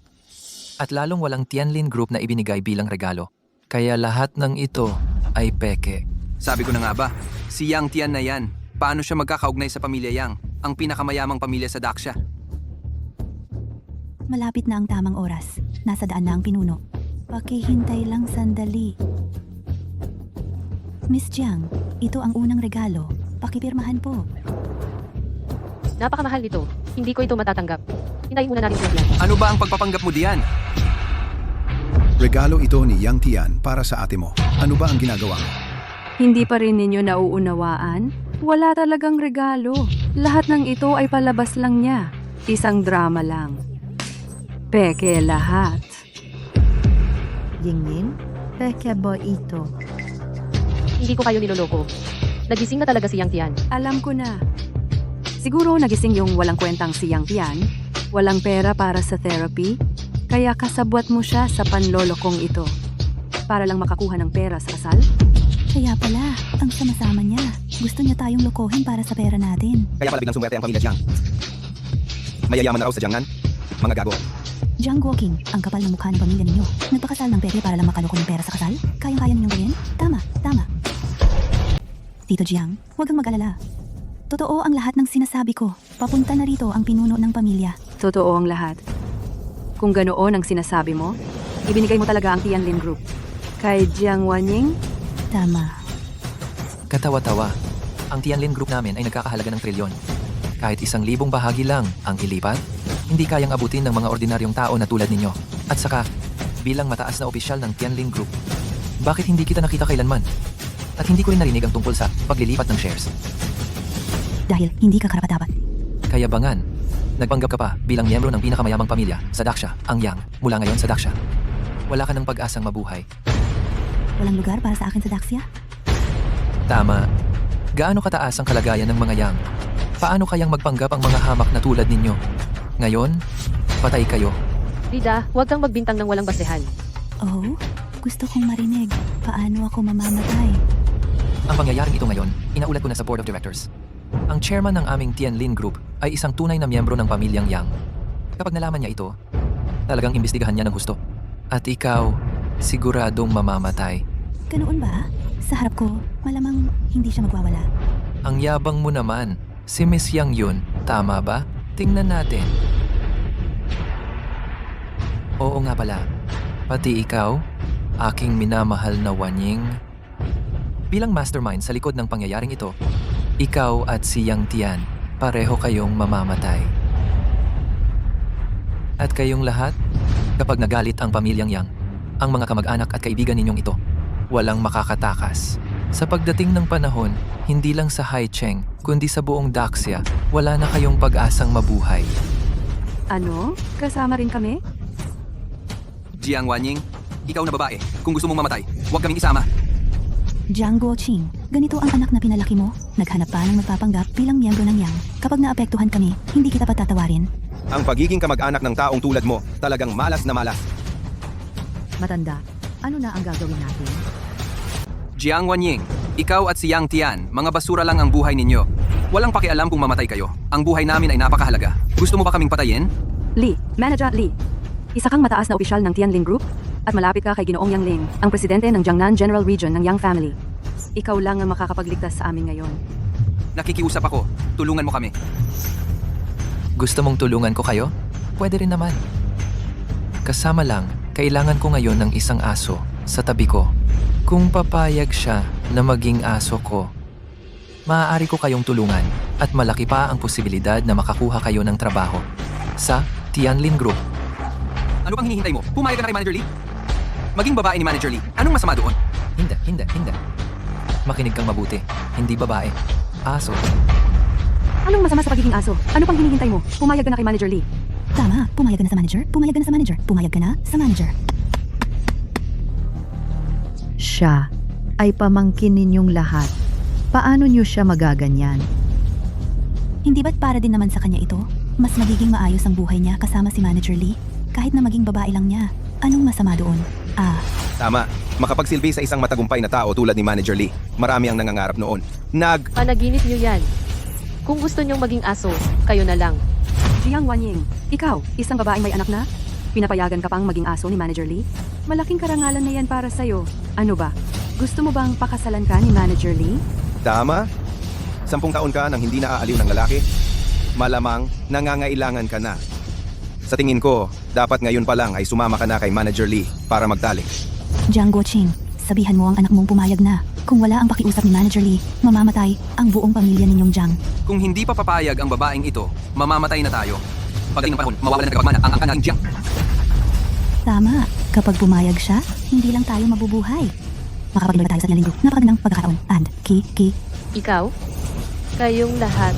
At lalong walang Tianlin Group na ibinigay bilang regalo. Kaya lahat ng ito ay peke. Sabi ko na nga ba, si Yang Tian na yan. Paano siya magkakaugnay sa pamilya Yang, ang pinakamayamang pamilya sa Daxia? Malapit na ang tamang oras. Nasa daan na ang pinuno. Pakihintay lang sandali. Miss Jiang, ito ang unang regalo. Pakipirmahan po. Napakamahal nito. Hindi ko ito matatanggap. Hintayin muna natin sila. Ano ba ang pagpapanggap mo diyan? Regalo ito ni Yang Tian para sa ate mo. Ano ba ang ginagawa mo? Hindi pa rin ninyo nauunawaan? Wala talagang regalo. Lahat ng ito ay palabas lang niya. Isang drama lang. Peke lahat. Yingying, peke ba ito? Hindi ko kayo niloloko. Nagising na talaga si Yang Tian. Alam ko na. Siguro nagising yung walang kwentang si Yang Tian. Walang pera para sa therapy. Kaya kasabwat mo siya sa panlolokong ito. Para lang makakuha ng pera sa kasal? Kaya pala, ang sama-sama niya. Gusto niya tayong lokohin para sa pera natin. Kaya pala biglang sumwerte ang pamilya Jiang. Mayayaman na raw sa Jiangnan. Mga gago. Jiang Guoqing, ang kapal ng mukha ng pamilya ninyo. Nagpakasal ng peke para lang makaloko ng pera sa kasal? Kayang-kaya ninyong gawin? Tama, tama. Tito Jiang, huwag kang mag-alala. Totoo ang lahat ng sinasabi ko. Papunta na rito ang pinuno ng pamilya. Totoo ang lahat. Kung ganoon ang sinasabi mo, ibinigay mo talaga ang Tianlin Group. Kay Jiang Wanying, Tama. Katawa-tawa. Ang Tianlin Group namin ay nagkakahalaga ng trilyon. Kahit 1,000 bahagi lang ang ilipat, hindi kayang abutin ng mga ordinaryong tao na tulad ninyo. At saka, bilang mataas na opisyal ng Tianlin Group, bakit hindi kita nakita kailanman? At hindi ko rin narinig ang tungkol sa paglilipat ng shares. Dahil hindi ka karapat-dapat. Kayabangan, nagpanggap ka pa bilang miyembro ng pinakamayamang pamilya sa Daxia, ang Yang, mula ngayon sa Daxia. Wala ka ng pag-asang mabuhay. Walang lugar para sa akin sa Daxia? Tama. Gaano kataas ang kalagayan ng mga Yang? Paano kayang magpanggap ang mga hamak na tulad ninyo? Ngayon, patay kayo. Rida, huwag kang magbintang ng walang basehan. Oh, gusto kong marinig. Paano ako mamamatay? Ang pangyayaring ito ngayon, inaulat ko na sa Board of Directors. Ang chairman ng aming Tianlin Group ay isang tunay na miyembro ng pamilyang Yang. Kapag nalaman niya ito, talagang imbestigahan niya ng husto. At ikaw, siguradong mamamatay. Ganoon ba? Sa harap ko, malamang hindi siya magwawala. Ang yabang mo naman. Si Miss Yang yun, tama ba? Tingnan natin. Oo nga pala. Pati ikaw, aking minamahal na Wanying. Bilang mastermind sa likod ng pangyayaring ito, ikaw at si Yang Tian, pareho kayong mamamatay. At kayong lahat, kapag nagalit ang pamilyang Yang, ang mga kamag-anak at kaibigan ninyong ito, walang makakatakas. Sa pagdating ng panahon, hindi lang sa Haicheng, kundi sa buong Daxia, wala na kayong pag-asang mabuhay. ano? Kasama rin kami? Jiang Wanying, ikaw na babae. Kung gusto mong mamatay, huwag kaming isama. Jiang Guoqing, ganito ang anak na pinalaki mo. Naghanap pa ng magpapanggap bilang miyembro ng Yang. Kapag naapektuhan kami, hindi kita patatawarin. Ang pagiging kamag-anak ng taong tulad mo, talagang malas na malas. Matanda, ano na ang gagawin natin? Jiang Wanying, ikaw at si Yang Tian, mga basura lang ang buhay ninyo. Walang pakialam kung mamatay kayo. Ang buhay namin ay napakahalaga. Gusto mo ba kaming patayin? Lee, Manager Lee. Isa kang mataas na opisyal ng Tianlin Group at malapit ka kay Ginoong Yang Ling, ang presidente ng Jiangnan General Region ng Yang Family. Ikaw lang ang makakapagligtas sa amin ngayon. Nakikiusap ako. Tulungan mo kami. Gusto mong tulungan ko kayo? Pwede rin naman. Kasama lang, kailangan ko ngayon ng isang aso sa tabi ko. Kung papayag siya na maging aso ko, maaari ko kayong tulungan at malaki pa ang posibilidad na makakuha kayo ng trabaho sa Tianlin Group. Ano pang hinihintay mo? Pumayag ka na kay Manager Lee? Maging babae ni Manager Lee, anong masama doon? Hindi. Makinig kang mabuti. Hindi babae. Aso. Anong masama sa pagiging aso? Ano pang hinihintay mo? Pumayag ka na kay Manager Lee. Tama, pumayag ka na sa manager, pumayag ka na sa manager, pumayag ka na sa manager. Siya ay pamangkin ninyong lahat. Paano niyo siya magaganyan? Hindi ba't para din naman sa kanya ito? Mas magiging maayos ang buhay niya kasama si Manager Lee? Kahit na maging babae lang niya. Anong masama doon? Tama. Makapagsilbi sa isang matagumpay na tao tulad ni Manager Lee. Marami ang nangangarap noon. Panaginip niyo yan. Kung gusto niyong maging aso, kayo na lang. Jiang Wanying, ikaw, isang babaeng may anak na? Pinapayagan ka pang maging aso ni Manager Lee? Malaking karangalan na yan para sa'yo. Ano ba? Gusto mo bang pakasalan ka ni Manager Lee? Tama? 10 taon ka nang hindi naaaliw ng lalaki? Malamang nangangailangan ka na. Sa tingin ko, dapat ngayon pa lang ay sumama ka na kay Manager Lee para magtalik. Jiang Guoqing, sabihan mo ang anak mong pumayag na. Kung wala ang pakiusap ni Manager Lee, mamamatay ang buong pamilya ninyong Jiang. Kung hindi pa papayag ang babaeng ito, mamamatay na tayo. Pagdating ng panahon, mawawalan ng kapagmana ang angkan ng Jiang. Tama, kapag pumayag siya, hindi lang tayo mabubuhay. Makapag-enroll tayo sa Tianlin Group. Napakagandang pagkakataon. And, Ki. Ikaw? Kayong lahat.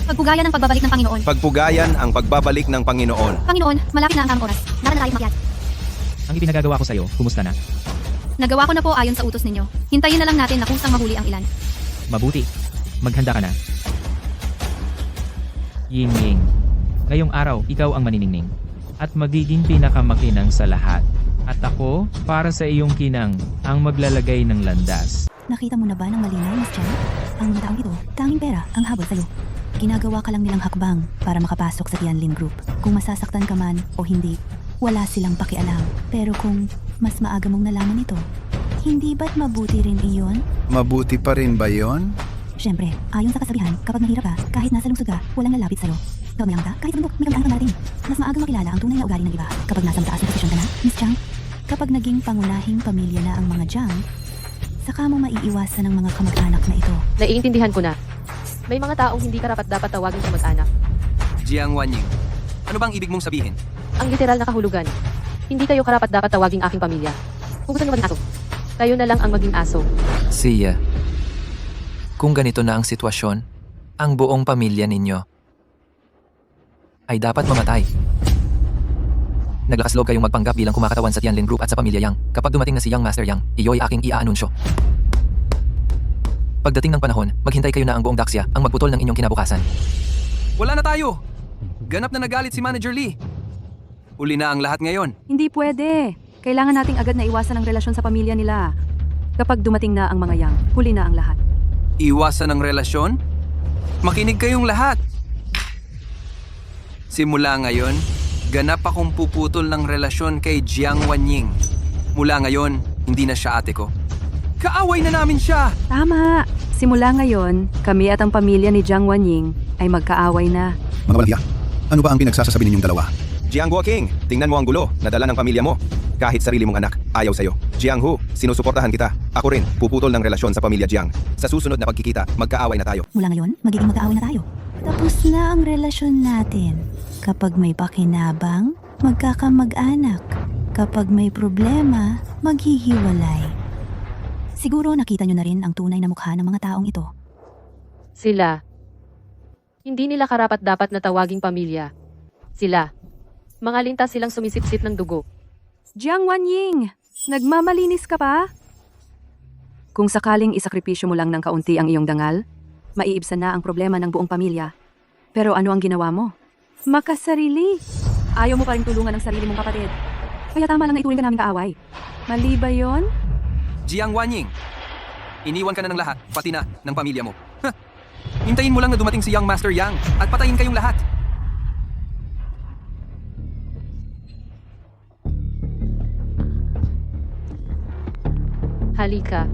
Pagpugayan ng pagbabalik ng Panginoon. Pagpugayan ang pagbabalik ng Panginoon. Panginoon, malapit na ang tamang oras. Dara na tayo makyat. Ang ipinagagawa ko sa'yo, kumusta na? Nagawa ko na po ayon sa utos ninyo. Hintayin na lang natin na kusang mahuli ang ilan. Mabuti. Maghanda ka na. Ying Ying. Ngayong araw, ikaw ang maniningning. At magiging pinakamakinang sa lahat. At ako, para sa iyong kinang, ang maglalagay ng landas. Nakita mo na ba ng malinaw, Miss Chan? Ang mga taong ito, tanging pera ang habol sa'yo. Ginagawa ka lang nilang hakbang para makapasok sa Tianlin Group. Kung masasaktan ka man o hindi, wala silang pakialam. Pero kung mas maaga mong nalaman ito, hindi ba't mabuti rin iyon? Mabuti pa rin ba yon? Siyempre, ayon sa kasabihan, kapag mahirap ka, kahit nasa lungsod ka, walang lalapit sa'yo. Ikaw lang ka, kahit bundok, may kamtaan ka natin. Mas maagang makilala ang tunay na ugali ng iba kapag nasa mataas na posisyon ka na, Miss Chang. Kapag naging pangunahing pamilya na ang mga Jiang, saka mo maiiwasan ang mga kamag-anak na ito. Naiintindihan ko na. May mga taong hindi karapat-dapat tawagin kamag-anak. Jiang Wanying, ano bang ibig mong sabihin? Ang literal na kahulugan. Hindi kayo karapat-dapat tawaging aking pamilya. Kung gusto niyo maging aso, kayo na lang ang maging aso. Siya. Kung ganito na ang sitwasyon, ang buong pamilya ninyo ay dapat mamatay. Naglakas loob kayong magpanggap bilang kumakatawan sa Tianlin Group at sa pamilya Yang. Kapag dumating na si Yang Master Yang, iyo'y aking iaanunsyo. Pagdating ng panahon, maghintay kayo na ang buong Daxia ang magputol ng inyong kinabukasan. Wala na tayo! Ganap na nagalit si Manager Lee. Uli na ang lahat ngayon. Hindi pwede. Kailangan nating agad na iwasan ang relasyon sa pamilya nila. Kapag dumating na ang mga Yang, huli na ang lahat. Iwasan ang relasyon? Makinig kayong lahat. Simula ngayon, ganap akong puputol ng relasyon kay Jiang Wanying. Mula ngayon, hindi na siya ate ko. Kaaway na namin siya! Tama! Simula ngayon, kami at ang pamilya ni Jiang Wanying ay magkaaway na. Mga walang hiya, ano ba ang pinagsasasabi ninyong dalawa? Jiang Guoqing, tingnan mo ang gulo na dala ng pamilya mo. Kahit sarili mong anak, ayaw sa'yo. Jiang Hu, sinusuportahan kita. Ako rin, puputol ng relasyon sa pamilya Jiang. Sa susunod na pagkikita, magkaaway na tayo. Mula ngayon, magiging magkaaway na tayo. Tapos na ang relasyon natin. Kapag may pakinabang, magkakamag-anak. Kapag may problema, maghihiwalay. Siguro nakita nyo na rin ang tunay na mukha ng mga taong ito. Sila. Hindi nila karapat-dapat na tawaging pamilya. Sila. Mga lintas silang sumisipsip ng dugo. Jiang Wanying, nagmamalinis ka pa? Kung sakaling isakripisyo mo lang ng kaunti ang iyong dangal, maiibsan na ang problema ng buong pamilya. Pero ano ang ginawa mo? Makasarili. Ayaw mo pa rin tulungan ang sarili mong kapatid. Kaya tama lang na ituring ka namin kaaway. Mali ba yon? Jiang Wanying, iniwan ka na ng lahat, pati na ng pamilya mo. Hintayin mo lang na dumating si Young Master Yang at patayin kayong lahat. Halika.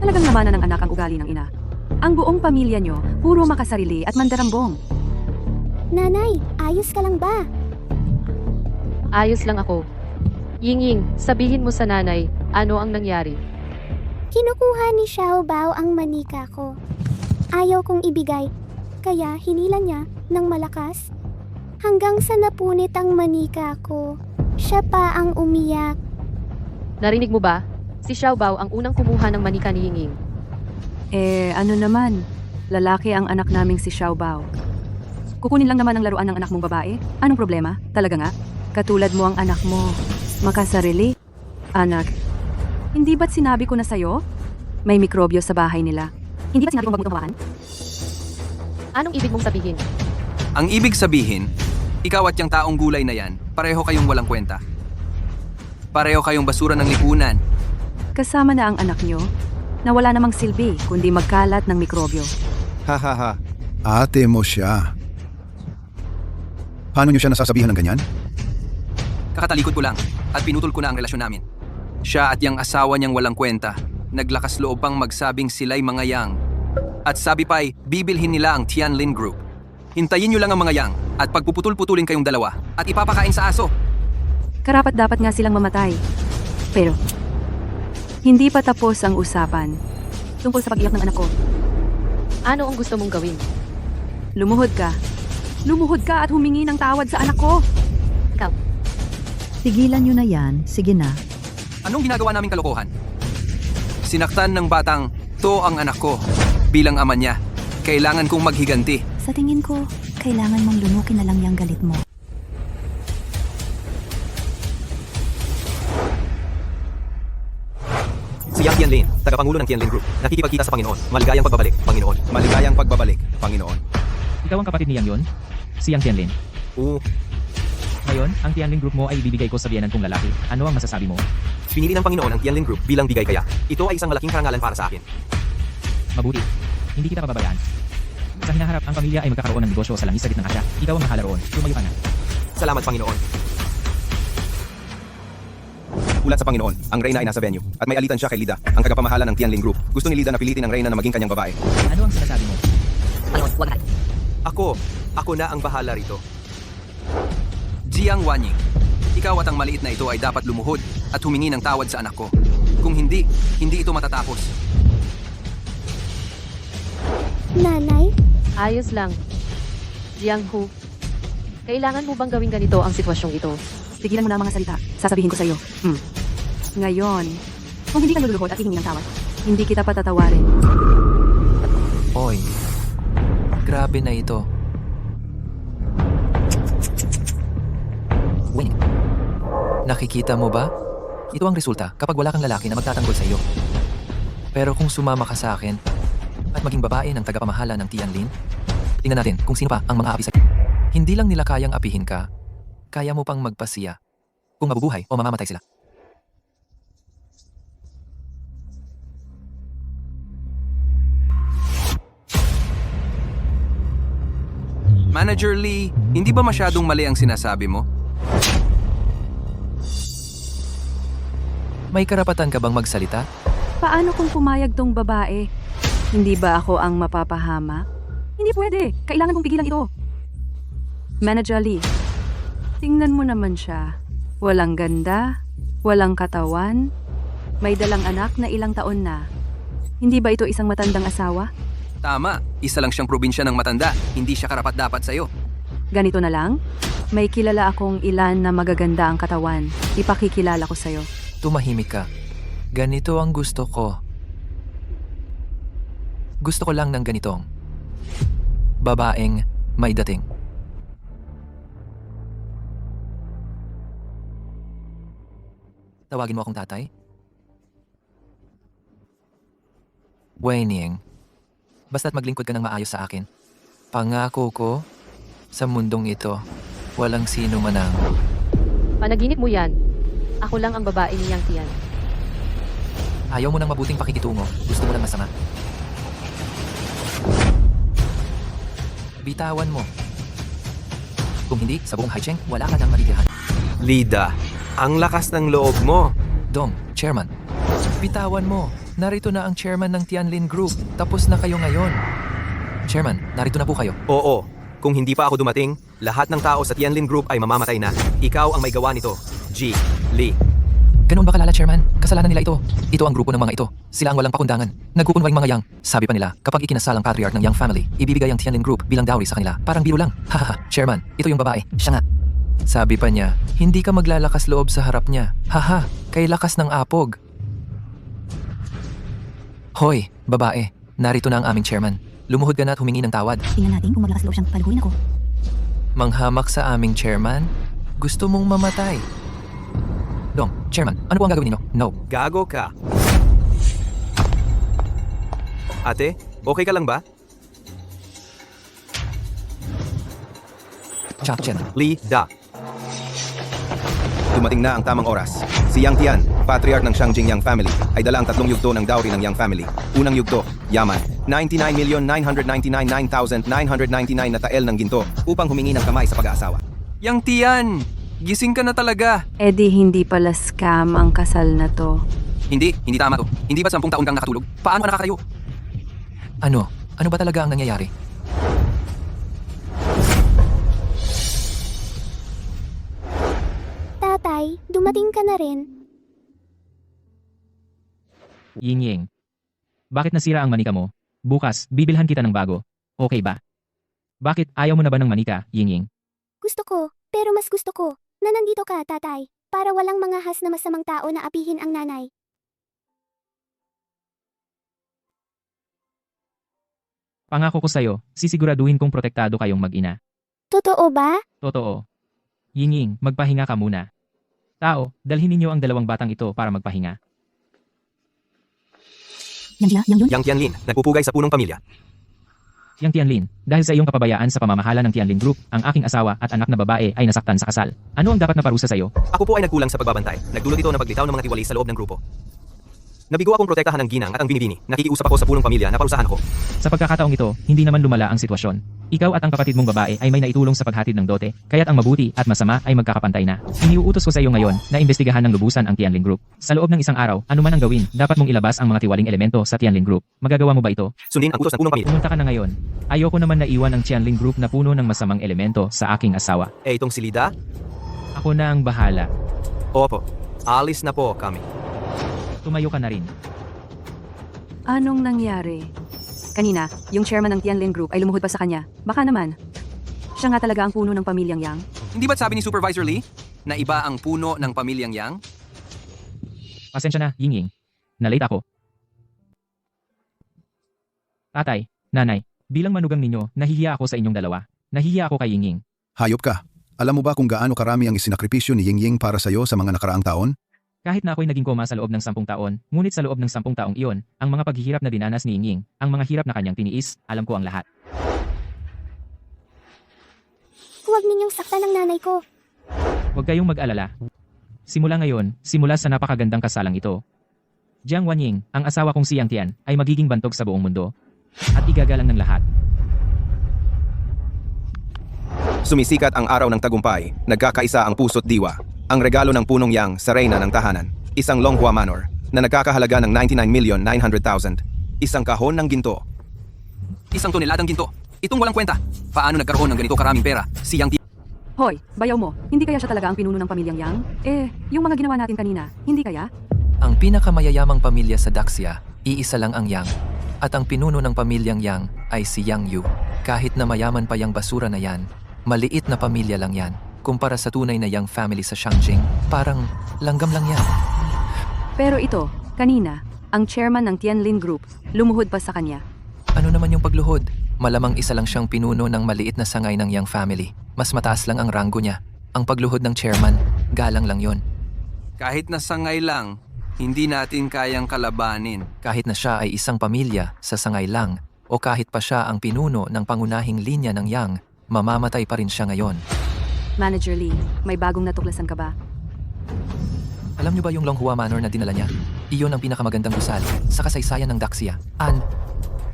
Talagang namanan ng anak ang ugali ng ina. Ang buong pamilya nyo, puro makasarili at mandarambong. Nanay, ayos ka lang ba? Ayos lang ako. Ying-Ying, sabihin mo sa nanay, ano ang nangyari? Kinukuha ni Xiao Bao ang manika ko. Ayaw kong ibigay, kaya hinila niya ng malakas. Hanggang sa napunit ang manika ko. Siya pa ang umiyak. Narinig mo ba? Si Xiao Bao ang unang kumuha ng manika ni Ying-Ying. Ano naman? Lalaki ang anak naming si Xiao Bao. Kukunin lang naman ang laruan ng anak mong babae? Anong problema? Talaga nga? Katulad mo ang anak mo. Makasarili? Anak, hindi ba't sinabi ko na sa'yo? May mikrobyo sa bahay nila. Hindi ba sinabi mong wag mo itong hawakan? Anong ibig mong sabihin? Ang ibig sabihin, ikaw at yung taong gulay na yan, pareho kayong walang kwenta. Pareho kayong basura ng lipunan. Kasama na ang anak nyo na wala namang silbi kundi magkalat ng mikrobyo. Hahaha. Ate mo siya. Paano niyo siya nasasabihan ng ganyan? Kakatalikod ko lang at pinutol ko na ang relasyon namin. Siya at yung asawa niyang walang kwenta, naglakas loob pang magsabing sila'y mga Yang. At sabi pa'y bibilhin nila ang Tianlin Group. Hintayin niyo lang ang mga Yang at pagpuputol-putulin kayong dalawa at ipapakain sa aso. Karapat dapat nga silang mamatay. Pero, hindi pa tapos ang usapan tungkol sa pag-iyak ng anak ko. Ano ang gusto mong gawin? Lumuhod ka. Lumuhod ka at humingi ng tawad sa anak ko. Ikaw. Tigilan nyo na yan, sige na. Anong ginagawa naming kalokohan? Sinaktan ng batang, to ang anak ko. Bilang ama niya, kailangan kong maghiganti. Sa tingin ko, kailangan mong lunukin na lang yung galit mo. Si Yang Tianlin, tagapangulo ng Tianlin Group, nakikipagkita sa Panginoon. Maligayang pagbabalik, Panginoon. Maligayang pagbabalik, Panginoon. Ikaw ang kapatid ni Yang yon? Si Yang Tianlin. Ngayon, ang Tianlin Group mo ay ibibigay ko sa biyenan kong lalaki. Ano ang masasabi mo? Pinili ng Panginoon ang Tianlin Group bilang bigay kaya. Ito ay isang malaking karangalan para sa akin. Mabuti. Hindi kita pababayaan. Sa hinaharap, ang pamilya ay magkakaroon ng negosyo sa langis sa gitnang Asya. Ikaw ang mahala roon. Tumayo ka na. Salamat, Panginoon. Ulat sa Panginoon, ang Reyna ay nasa venue, at may alitan siya kay Lida, ang tagapamahala ng Tianlin Group. Gusto ni Lida na pilitin ang Reyna na maging kanyang babae. Ano ang sinasabi mo? Ako na ang bahala rito. Jiang Wanying, ikaw at ang maliit na ito ay dapat lumuhod at humingi ng tawad sa anak ko. Kung hindi ito matatapos. Nanay? Ayos lang. Jiang Hu, kailangan mo bang gawin ganito ang sitwasyong ito? Tigilan mo na ang mga salita. Sasabihin ko sa'yo. Ngayon, kung hindi ka luluhod at hihingi ng tawad, hindi kita patatawarin. Oy, grabe na ito. Wing, nakikita mo ba? Ito ang resulta kapag wala kang lalaki na magtatanggol sa iyo. Pero kung sumama ka sa akin at maging babae ng tagapamahala ng Tianlin, tingnan natin kung sino pa ang mga api sa... Hindi lang nila kayang apihin ka, kaya mo pang magpasiya kung mabubuhay o mamamatay sila. Manager Lee, hindi ba masyadong mali ang sinasabi mo? May karapatan ka bang magsalita? Paano kung pumayag tong babae? Hindi ba ako ang mapapahama? Hindi pwede. Kailangan kong pigilan ito. Manager Lee, tingnan mo naman siya. Walang ganda, walang katawan, may dalang anak na ilang taon na. Hindi ba ito isang matandang asawa? Tama, isa lang siyang probinsya ng matanda. Hindi siya karapat-dapat sa'yo. Ganito na lang? May kilala akong ilan na magaganda ang katawan. Ipakikilala ko sa'yo. Tumahimik ka. Ganito ang gusto ko. Gusto ko lang ng ganitong babaeng may dating. Tawagin mo akong tatay? Wenying, basta't maglingkod ka ng maayos sa akin. Pangako ko, sa mundong ito, walang sino man ang... Panaginip mo yan. Ako lang ang babae ni Yang Tian. Ayaw mo ng mabuting pakikitungo, gusto mo lang masama. Bitawan mo. Kung hindi, sa buong Haicheng, wala ka nang matitirahan. Lida, ang lakas ng loob mo. Dong, Chairman. Bitawan mo. Narito na ang Chairman ng Tianlin Group. Tapos na kayo ngayon. Chairman, narito na po kayo. Oo, kung hindi pa ako dumating, lahat ng tao sa Tianlin Group ay mamamatay na. Ikaw ang may gawa nito, Ji Lee. Ganun ba kalala, Chairman? Kasalanan nila ito. Ito ang grupo ng mga ito. Sila ang walang pakundangan. Nagkukunwang mga Yang. Sabi pa nila, kapag ikinasal ang patriarch ng Yang family, ibibigay ang Tianlin Group bilang dowry sa kanila. Parang biro lang. Hahaha, Chairman, ito yung babae. Siya nga. Sabi pa niya, hindi ka maglalakas loob sa harap niya. Haha, kay lakas ng apog. Hoy, babae, narito na ang aming chairman. Lumuhod ka na at humingi ng tawad. Tingnan natin kung maglakas loob siyang paluhurin ako. Manghamak sa aming chairman? Gusto mong mamatay? Dong, chairman, ano po ang gagawin ninyo? No. Gago ka. Ate, okay ka lang ba? Chat, Chen. Lida. Dumating na ang tamang oras. Si Yang Tian, patriarch ng Shangjing Yang family, ay dala ang 3 yugto ng dowry ng Yang family. Unang yugto, yaman, 99,999,999 na tael ng ginto upang humingi ng kamay sa pag-aasawa. Yang Tian, gising ka na talaga. Di hindi pala scam ang kasal na to. Hindi tama to. Hindi ba 10 taon kang nakatulog? Paano ka nakatayo? Ano? Ano ba talaga ang nangyayari? Tatay, dumating ka na rin. Ying-Ying. Bakit nasira ang manika mo? Bukas, bibilhan kita ng bago. Okay ba? Bakit ayaw mo na ba ng manika, Ying-Ying? Gusto ko, pero mas gusto ko na nandito ka, tatay. para walang mga has na masamang tao na apihin ang nanay. Pangako ko sa'yo, sisiguraduhin kong protektado kayong mag-ina. Totoo ba? Totoo. Ying-ying, magpahinga ka muna. Tao, dalhin ninyo ang dalawang batang ito para magpahinga. Yang Jia, Yang Yun, Yang Tianlin, nagpupugay sa punong pamilya. Yang Tianlin, dahil sa iyong kapabayaan sa pamamahala ng Tianlin Group, ang aking asawa at anak na babae ay nasaktan sa kasal. Ano ang dapat na parusa sa'yo? Ako po ay nagkulang sa pagbabantay. Nagdulot ito na paglitaw ng mga tiwali sa loob ng grupo. Nabigo akong protektahan ng ginang at ang binibini. Nakikiusap ako sa punong pamilya na parusahan ako. Sa pagkakataong ito, hindi naman lumala ang sitwasyon. Ikaw at ang kapatid mong babae ay may naitulong sa paghatid ng dote, kaya't ang mabuti at masama ay magkakapantay na. Iniuutos ko sa iyo ngayon na imbestigahan ng lubusan ang Tianlin Group. Sa loob ng isang araw, anuman ang gawin, dapat mong ilabas ang mga tiwaling elemento sa Tianlin Group. Magagawa mo ba ito? Sundin ang utos ng punong pamilya. Pumunta ka na ngayon. Ayoko naman na iwan ang Tianlin Group na puno ng masamang elemento sa aking asawa. Itong si Lida? Ako na ang bahala. Opo. Alis na po kami. Tumayo ka na rin. Anong nangyari? Kanina, yung chairman ng Tianlin Group ay lumuhod pa sa kanya. Baka naman. Siya nga talaga ang puno ng pamilyang Yang. Hindi ba't sabi ni Supervisor Lee na iba ang puno ng pamilyang Yang? Pasensya na, Ying-ying. Na-late ako. Tatay, nanay, bilang manugang ninyo, nahihiya ako sa inyong dalawa. Nahihiya ako kay Ying-ying. Hayop ka. Alam mo ba kung gaano karami ang isinakripisyo ni Ying-ying para sa'yo sa mga nakaraang taon? Kahit na ako'y naging koma sa loob ng 10 taon, ngunit sa loob ng 10 taong iyon, ang mga paghihirap na dinanas ni Ying-ying, ang mga hirap na kanyang tiniis, alam ko ang lahat. Huwag ninyong saktan ng nanay ko. Huwag kayong mag-alala. Simula ngayon, simula sa napakagandang kasalang ito, Jiang Wanying, ang asawa kong si Yang Tian, ay magiging bantog sa buong mundo. At igagalang ng lahat. Sumisikat ang araw ng tagumpay, nagkakaisa ang puso't diwa. Ang regalo ng punong Yang sa reyna ng tahanan, isang Longhua Manor na nagkakahalaga ng 99,900,000. Isang kahon ng ginto. Isang toneladang ginto. Itong walang kwenta. Paano nagkaroon ng ganito karaming pera? Si Yang Hoy, bayaw mo. Hindi kaya siya talaga ang pinuno ng pamilyang Yang? Yung mga ginawa natin kanina, hindi kaya? Ang pinakamayayamang pamilya sa Daxia, iisa lang ang Yang. At ang pinuno ng pamilyang Yang ay si Yang Yu. Kahit na mayaman pa yang basura na yan, maliit na pamilya lang yan. Kumpara sa tunay na Yang family sa Shangjing, parang langgam lang yan. Pero ito, kanina, ang chairman ng Tianlin Group, lumuhod pa sa kanya. Ano naman yung pagluhod? Malamang isa lang siyang pinuno ng maliit na sangay ng Yang family. Mas mataas lang ang ranggo niya. Ang pagluhod ng chairman, galang lang yon. Kahit na sangay lang, hindi natin kayang kalabanin. Kahit na siya ay isang pamilya sa sangay lang, o kahit pa siya ang pinuno ng pangunahing linya ng Yang, mamamatay pa rin siya ngayon. Manager Lee, may bagong natuklasan ka ba? Alam niyo ba yung Longhua Manor na dinala niya? Iyon ang pinakamagandang gusali sa kasaysayan ng Daxia.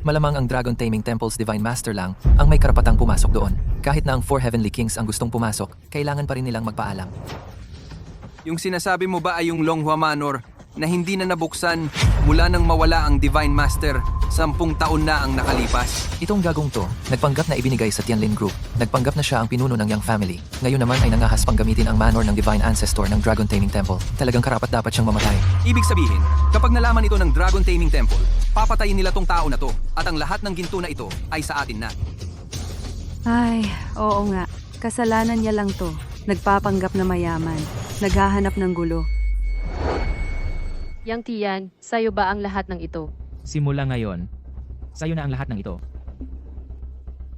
Malamang ang Dragon Taming Temple's Divine Master lang ang may karapatang pumasok doon. Kahit na ang 4 Heavenly Kings ang gustong pumasok, kailangan pa rin nilang magpaalam. Yung sinasabi mo ba ay yung Longhua Manor na hindi na nabuksan mula nang mawala ang Divine Master 10 taon na ang nakalipas? Itong gagong to, nagpanggap na ibinigay sa Tianlin Group. Nagpanggap na siya ang pinuno ng Yang family. Ngayon naman ay nangahas pang gamitin ang manor ng Divine Ancestor ng Dragon Taming Temple. Talagang karapat dapat siyang mamatay. Ibig sabihin, kapag nalaman ito ng Dragon Taming Temple, papatayin nila tong tao na to at ang lahat ng ginto na ito ay sa atin na. Ay, oo nga. Kasalanan niya lang to. Nagpapanggap na mayaman. Naghahanap ng gulo. Yang Tian, sa'yo ba ang lahat ng ito? Simula ngayon, sa'yo na ang lahat ng ito.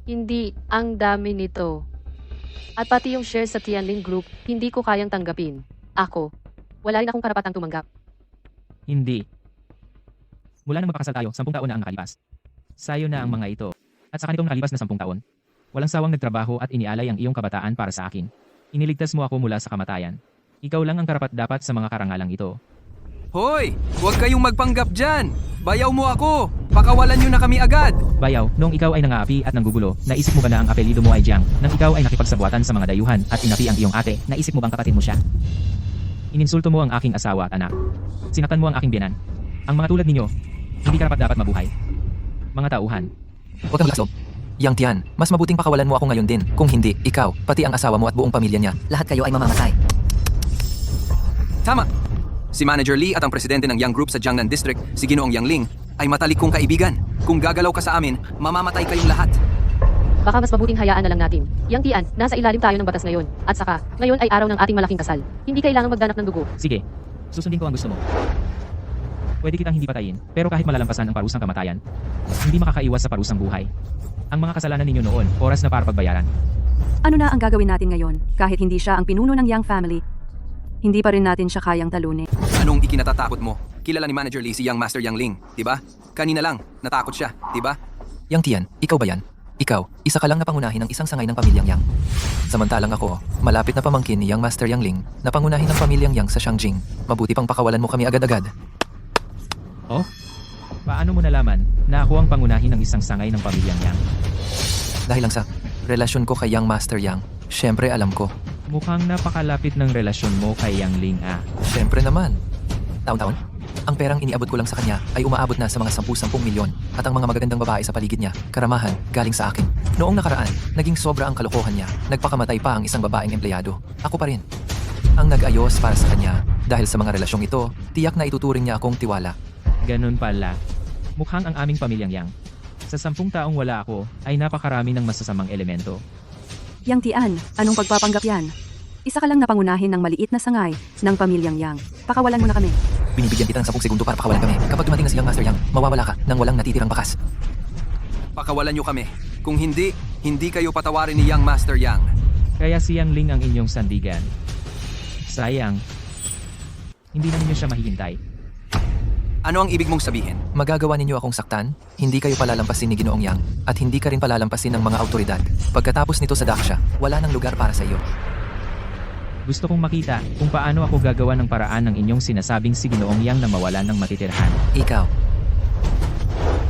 Hindi, ang dami nito. At pati yung share sa Tianlin Group, hindi ko kayang tanggapin. Ako, wala rin akong karapatang tumanggap. Hindi. Mula nang magpakasal tayo, 10 taon na ang nakalipas. Sa'yo na ang mga ito. At sa kanitong nakalipas na 10 taon, walang sawang nagtrabaho at inialay ang iyong kabataan para sa akin. Iniligtas mo ako mula sa kamatayan. Ikaw lang ang karapat-dapat sa mga karangalang ito. Hoy! Huwag kayong magpanggap dyan! Bayaw mo ako! Pakawalan nyo na kami agad! Bayaw, noong ikaw ay nangaapi at nanggugulo, naisip mo ba na ang apelido mo ay Jiang? Nang ikaw ay nakipagsabuatan sa mga dayuhan at inapi ang iyong ate, naisip mo bang kapatid mo siya? Ininsulto mo ang aking asawa at anak. Sinaktan mo ang aking biyanan. Ang mga tulad ninyo, hindi karapat-dapat mabuhay. Mga tauhan. Huwag kang lasob. Yang Tian, mas mabuting pakawalan mo ako ngayon din. Kung hindi, ikaw, pati ang asawa mo at buong pamilya niya, lahat kayo ay mamamatay. Tama! Si Manager Lee at ang presidente ng Yang Group sa Jiangnan District, si Ginoong Yang Ling, ay matalik kong kaibigan. Kung gagalaw ka sa amin, mamamatay kayong lahat. Baka mas mabuting hayaan na lang natin. Yang Tian, nasa ilalim tayo ng batas ngayon. At saka, ngayon ay araw ng ating malaking kasal. Hindi kailangang magganap ng dugo. Sige, susundin ko ang gusto mo. Pwede kitang hindi patayin, pero kahit malalampasan ang parusang kamatayan, hindi makakaiwas sa parusang buhay. Ang mga kasalanan ninyo noon, oras na para pagbayaran. Ano na ang gagawin natin ngayon? Kahit hindi siya ang pinuno ng Yang family, hindi pa rin natin siya kayang talunin. Anong ikinatatakot mo? Kilala ni Manager Lee si Young Master Yang Ling, di ba? Kanina lang, natakot siya, di ba? Yang Tian, ikaw ba yan? Ikaw, isa ka lang na pangunahin ng isang sangay ng pamilyang Yang. Samantalang ako, malapit na pamangkin ni Young Master Yang Ling na pangunahin ng pamilyang Yang sa Shangjing. Mabuti pang pakawalan mo kami agad-agad. Oh? Paano mo nalaman na ako ang pangunahin ng isang sangay ng pamilyang Yang? Dahil lang sa relasyon ko kay Young Master Yang, syempre alam ko. Mukhang napakalapit ng relasyon mo kay Yang Ling ah. Syempre naman. Taon-taon, ang perang iniabot ko lang sa kanya ay umaabot na sa mga 10-10 milyon at ang mga magagandang babae sa paligid niya, karamahan, galing sa akin. Noong nakaraan, naging sobra ang kalokohan niya. Nagpakamatay pa ang isang babaeng empleyado. Ako pa rin. Ang nag-ayos para sa kanya. Dahil sa mga relasyong ito, tiyak na ituturing niya akong tiwala. Ganun pala. Mukhang ang aming pamilyang Yang. Sa 10 taong wala ako, ay napakarami ng masasamang elemento. Yang Tian, anong pagpapanggap yan? Isa ka lang na pangunahin ng maliit na sangay ng pamilyang Yang. Pakawalan mo na kami. Binibigyan kita ng 10 segundo para pakawalan kami. Kapag dumating na si Young Master Yang, mawawala ka nang walang natitirang bakas. Pakawalan niyo kami. Kung hindi, hindi kayo patawarin ni Young Master Yang. Kaya si Yang Ling ang inyong sandigan. Sayang. Hindi na ninyo siya mahihintay. Ano ang ibig mong sabihin? Magagawa ninyo akong saktan? Hindi kayo palalampasin ni Ginoong Yang at hindi ka rin palalampasin ng mga autoridad. Pagkatapos nito sa Daksha, wala nang lugar para sa iyo. Gusto kong makita kung paano ako gagawa ng paraan ng inyong sinasabing si Ginoong Yang na mawalan ng matitirhan. Ikaw,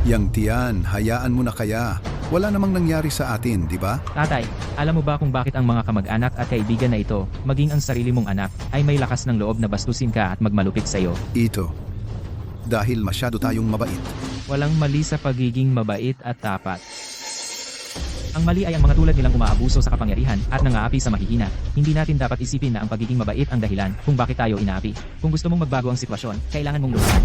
Yang Tian, hayaan mo na kaya. Wala namang nangyari sa atin, di ba? Tatay, alam mo ba kung bakit ang mga kamag-anak at kaibigan na ito, maging ang sarili mong anak, ay may lakas ng loob na bastusin ka at magmalupit sa iyo? Ito. Dahil masyado tayong mabait. Walang mali sa pagiging mabait at tapat. Ang mali ay ang mga tulad nilang umaabuso sa kapangyarihan at nangaapi sa mahihina. Hindi natin dapat isipin na ang pagiging mabait ang dahilan kung bakit tayo inaapi. Kung gusto mong magbago ang sitwasyon, kailangan mong lumaban.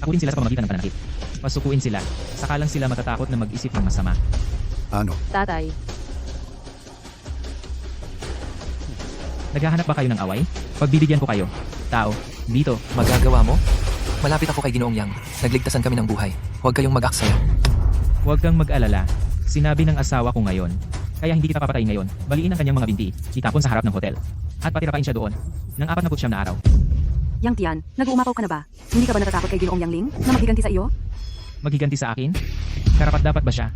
Akutin sila sa pamamagitan ng pananakit. Pasukuin sila. Saka lang sila matatakot na mag-isip ng masama. Ano? Tatay, Naghahanap ba kayo ng away? Pagbibigyan ko kayo. Tao, dito. magagawa mo? Malapit ako kay Ginoong Yang. Nagligtasan kami ng buhay. Huwag kayong mag-aksaya. Huwag kang mag-alala. Sinabi ng asawa ko ngayon. Kaya hindi kita papatayin ngayon. Baliin ang kanyang mga binti. Itapon sa harap ng hotel. At patirapain siya doon. Nang 49 na araw. Yang Tian, nag-uumapaw ka na ba? Hindi ka ba natatakot kay Ginoong Yang Ling na maghiganti sa iyo? Maghiganti sa akin? Karapat dapat ba siya?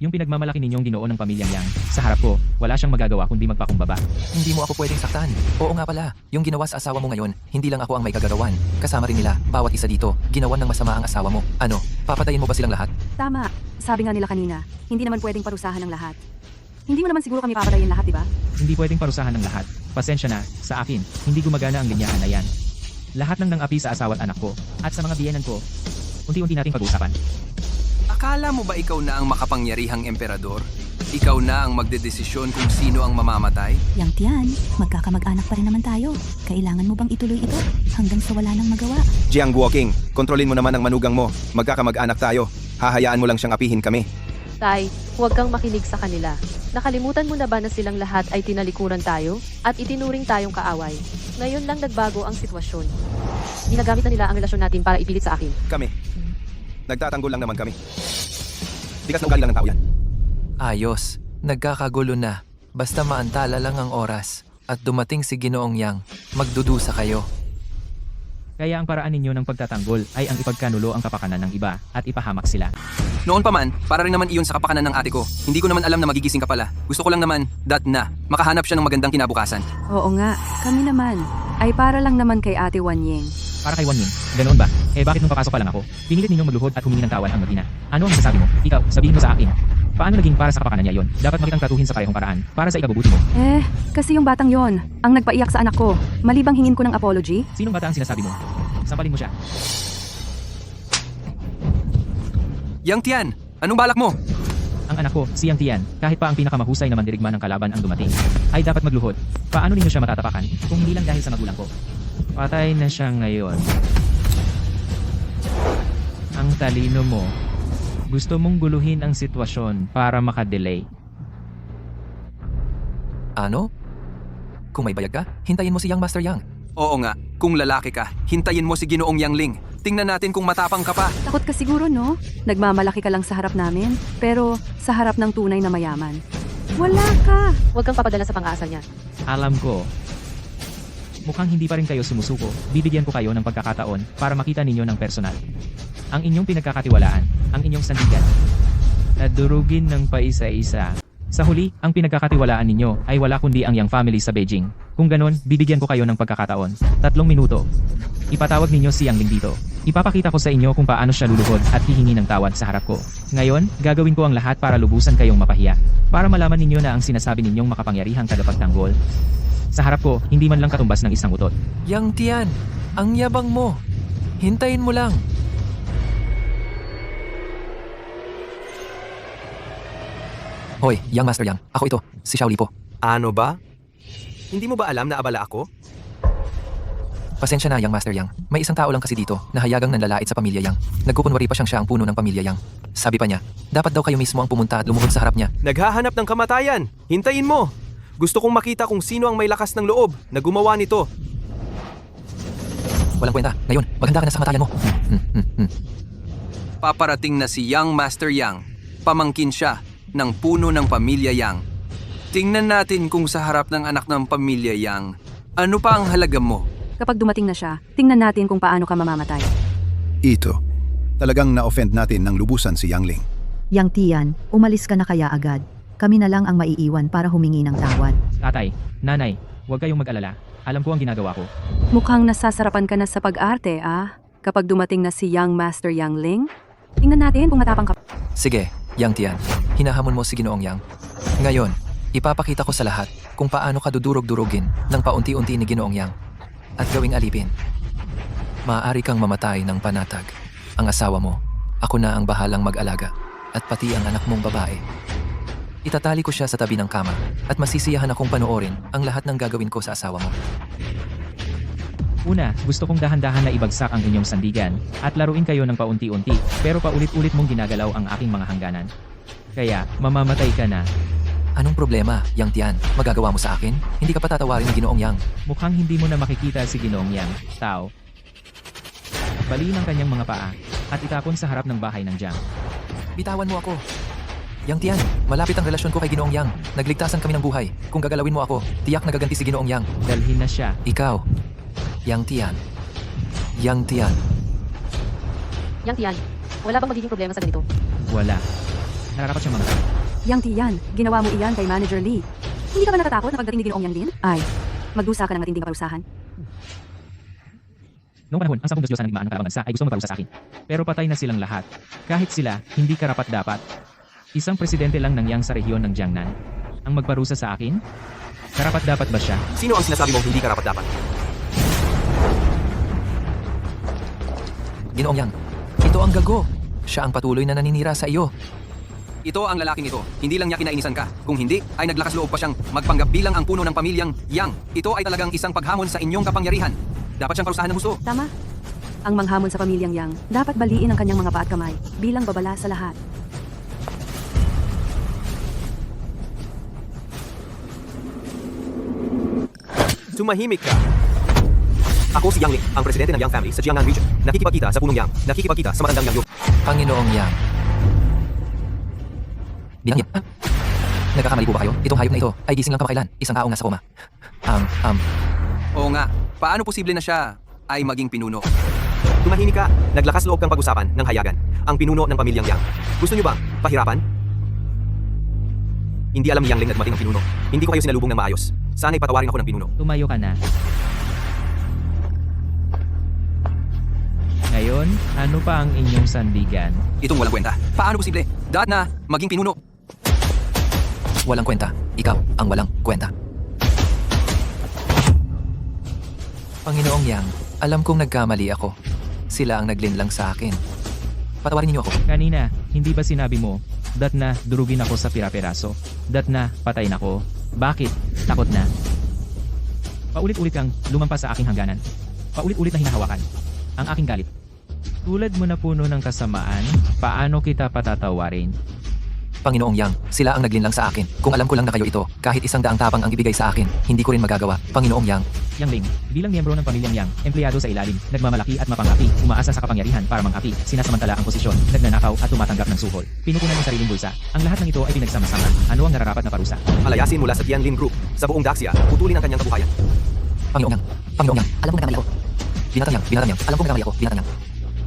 Yung pinagmamalaki ninyong Ginoo ng pamilyang Yang, sa harap ko, wala siyang magagawa kundi magpakumbaba. Hindi mo ako pwedeng saktan. Oo nga pala, yung ginawa sa asawa mo ngayon, hindi lang ako ang may kagagawan. Kasama rin nila, bawat isa dito, ginawan ng masama ang asawa mo. Ano, papatayin mo ba silang lahat? Tama. Sabi nga nila kanina, hindi naman pwedeng parusahan ng lahat. Hindi mo naman siguro kami papatayin lahat, di ba? Hindi pwedeng parusahan ng lahat. Pasensya na, sa akin, hindi gumagana ang linyahan na yan. Lahat ng nang-api sa asawa at anak ko, at sa mga biyenan ko, unti-unti nating pag-uusapan. Akala mo ba ikaw na ang makapangyarihang emperador? Ikaw na ang magdedesisyon kung sino ang mamamatay? Yang Tian, magkakamag-anak pa rin naman tayo. Kailangan mo bang ituloy ito hanggang sa wala nang magawa? Jiang Guoking, kontrolin mo naman ang manugang mo. Magkakamag-anak tayo. Hahayaan mo lang siyang apihin kami. Tay, huwag kang makinig sa kanila. Nakalimutan mo na ba na silang lahat ay tinalikuran tayo at itinuring tayong kaaway? Ngayon lang nagbago ang sitwasyon. Ginagamit na nila ang relasyon natin para ipilit sa akin. Kami. Nagtatanggol lang naman kami. Tigas na ugali lang ng tao yan. Ayos, nagkakagulo na. Basta maantala lang ang oras at dumating si Ginoong Yang, magdudusa kayo. Kaya ang paraan ninyo ng pagtatanggol ay ang ipagkanulo ang kapakanan ng iba at ipahamak sila. Noon pa man, para rin naman iyon sa kapakanan ng ate ko. Hindi ko naman alam na magigising ka pala. Gusto ko lang naman, makahanap siya ng magandang kinabukasan. Oo nga, kami naman. Ay para lang naman kay Ate Wanying. Para kay Wanyin, ganoon ba? Eh bakit nung papasok pa lang ako, pinilit ninyong magluhod at humingi ng tawan ang mag-ina? Ano ang masasabi mo? Ikaw, sabihin mo sa akin. Paano naging para sa kapakanan niya yon? Dapat makitang tratuhin sa parehong paraan, para sa ikabubuti mo. Kasi yung batang yon, ang nagpaiyak sa anak ko. Malibang hingin ko ng apology? Sinong bata ang sinasabi mo? Sampalin mo siya. Yang Tian, anong balak mo? Ang anak ko, si Yang Tian, kahit pa ang pinakamahusay na mandirigma ng kalaban ang dumating, ay dapat magluhod. Paano ninyo siya matatapakan kung hindi lang dahil sa magulang ko? Patay na siya ngayon. Ang talino mo. Gusto mong guluhin ang sitwasyon para makadelay. Ano? Kung may bayag ka, hintayin mo si Yang Master Yang. Oo nga, kung lalaki ka, hintayin mo si Ginoong Yangling. Tingnan natin kung matapang ka pa. Takot ka siguro, no? Nagmamalaki ka lang sa harap namin, pero sa harap ng tunay na mayaman. Wala ka! Huwag kang papadala sa pang-aasal niya. Alam ko. Mukhang hindi pa rin kayo sumusuko. Bibigyan ko kayo ng pagkakataon para makita ninyo ng personal. Ang inyong pinagkakatiwalaan, ang inyong sandigan. Nadurugin ng paisa-isa. Sa huli, ang pinagkakatiwalaan ninyo ay wala kundi ang Yang family sa Beijing. Kung ganon, bibigyan ko kayo ng pagkakataon. 3 minuto. Ipatawag ninyo si Yang Ling dito. Ipapakita ko sa inyo kung paano siya luluhod at hihingi ng tawad sa harap ko. Ngayon, gagawin ko ang lahat para lubusan kayong mapahiya. Para malaman ninyo na ang sinasabi ninyong makapangyarihang tagapagtanggol. Sa harap ko, hindi man lang katumbas ng isang utot. Yang Tian, ang yabang mo. Hintayin mo lang. Hoy, Yang Master Yang. Ako ito, si Xiao Li po. Ano ba? Hindi mo ba alam na abala ako? Pasensya na, Yang Master Yang. May isang tao lang kasi dito na hayagang nanlalait sa pamilya Yang. Nagkukunwari pa siyang siya ang puno ng pamilya Yang. Sabi pa niya, dapat daw kayo mismo ang pumunta at lumuhod sa harap niya. Naghahanap ng kamatayan. Hintayin mo. Gusto kong makita kung sino ang may lakas ng loob na gumawa nito. Walang kwenta. Ngayon, maghanda ka na sa kamatayan mo. Paparating na si Yang Master Yang. Pamangkin siya ng puno ng pamilya Yang. Tingnan natin kung sa harap ng anak ng pamilya Yang, ano pa ang halaga mo? Kapag dumating na siya, tingnan natin kung paano ka mamamatay. Ito, talagang na-offend natin ng lubusan si Yangling. Yang Tian, umalis ka na kaya agad. Kami na lang ang maiiwan para humingi ng tawad. Tatay, nanay, huwag kayong mag-alala. Alam ko ang ginagawa ko. Mukhang nasasarapan ka na sa pag-arte, ah? Kapag dumating na si Young Master Yang Ling, tingnan natin kung matapang ka. Sige, Yang Tian. Hinahamon mo si Ginoong Yang. Ngayon, ipapakita ko sa lahat kung paano ka dudurog-durugin ng paunti-unti ni Ginoong Yang at gawing alipin. Maaari kang mamatay ng panatag. Ang asawa mo, ako na ang bahalang mag-alaga at pati ang anak mong babae. Itatali ko siya sa tabi ng kama at masisiyahan akong panoorin ang lahat ng gagawin ko sa asawa mo. Una, gusto kong dahan-dahan na ibagsak ang inyong sandigan at laruin kayo ng paunti-unti pero paulit-ulit mong ginagalaw ang aking mga hangganan. Kaya, mamamatay ka na. Anong problema, Yang Tian? Magagawa mo sa akin? Hindi ka pa tatawarin ni Ginoong Yang. Mukhang hindi mo na makikita si Ginoong Yang, Tao. Baliin ang kanyang mga paa at itapon sa harap ng bahay ng Jiang. Bitawan mo ako. Yang Tian, malapit ang relasyon ko kay Ginoong Yang. Nagligtasan kami ng buhay. Kung gagalawin mo ako, tiyak na gaganti si Ginoong Yang. Dalhin na siya. Ikaw, Yang Tian. Yang Tian. Yang Tian, wala bang magiging problema sa ganito? Wala. Nararapat siyang mamatay. Yang Tian, ginawa mo iyan kay Manager Lee. Hindi ka ba natatakot na pagdating ni Ginoong Yang din? Ay, magdusa ka ng matinding kaparusahan. Noong panahon, ang 10 Diyos ng igmaan ng karabangansa ay gusto magparusa sa akin. Pero patay na silang lahat. Kahit sila, hindi karapat-dapat. Isang presidente lang ng Yang sa rehiyon ng Jiangnan. Ang magparusa sa akin? Karapat-dapat ba siya? Sino ang sinasabi mong hindi karapat-dapat? Ginoong Yang, ito ang gago. Siya ang patuloy na naninira sa iyo. Ito ang lalaking ito. Hindi lang niya kinainisan ka. Kung hindi, ay naglakas loob pa siyang magpanggap bilang ang puno ng pamilyang Yang. Ito ay talagang isang paghamon sa inyong kapangyarihan. Dapat siyang parusahan ng husto. Tama. Ang manghamon sa pamilyang Yang, dapat baliin ang kanyang mga paa at kamay bilang babala sa lahat. Tumahimik ka. Ako si Yang Ling, ang presidente ng Yang family sa Jiangnan region. Nakikipagkita sa punong Yang. Nakikipagkita sa matandang Yang Yu. Panginoong Yang. Bilang niya. Nagkakamali po ba kayo? Itong hayop na ito ay gising lang kamakailan. Isang taong nasa koma. Oo nga. Paano posible na siya ay maging pinuno? Tumahimik ka. Naglakas loob kang pag-usapan ng hayagan. Ang pinuno ng pamilyang Yang. Gusto niyo ba pahirapan? Hindi alam ni Yang Ling na dumating ang pinuno. Hindi ko kayo sinalubong ng maayos. Sana'y patawarin ako ng pinuno. Tumayo ka na. Ngayon, ano pa ang inyong sandigan? Itong walang kwenta. Paano posible? Dapat na maging pinuno. Walang kwenta. Ikaw ang walang kwenta. Panginoong Yang, alam kong nagkamali ako. Sila ang naglinlang sa akin. Patawarin niyo ako. Kanina, hindi ba sinabi mo, dat na durugin ako sa pira-piraso? Dat na patay na ko? Bakit? Takot na? Paulit-ulit kang lumampas sa aking hangganan. Paulit-ulit na hinahawakan ang aking galit. Tulad mo na puno ng kasamaan, paano kita patatawarin? Panginoong Yang, sila ang naglinlang sa akin. Kung alam ko lang na kayo ito, kahit 100 tapang ang ibigay sa akin, hindi ko rin magagawa. Panginoong Yang, Yang Ling, bilang miyembro ng pamilyang Yang, empleyado sa ilalim, nagmamalaki at mapangapi, umaasa sa kapangyarihan para mangapi, sinasamantala ang posisyon, nagnanakaw at tumatanggap ng suhol, pinupunan ng sariling bulsa. Ang lahat ng ito ay pinagsama-sama. Ano ang nararapat na parusa? Palayasin mula sa Tianlin Group, sa buong Daxia, putulin ang kanyang kabuhayan. Panginoong Yang, Panginoong Yang, alam ko nagkamali ako. Binatang Yang, alam ko nagkamali ako, Binatang Yang.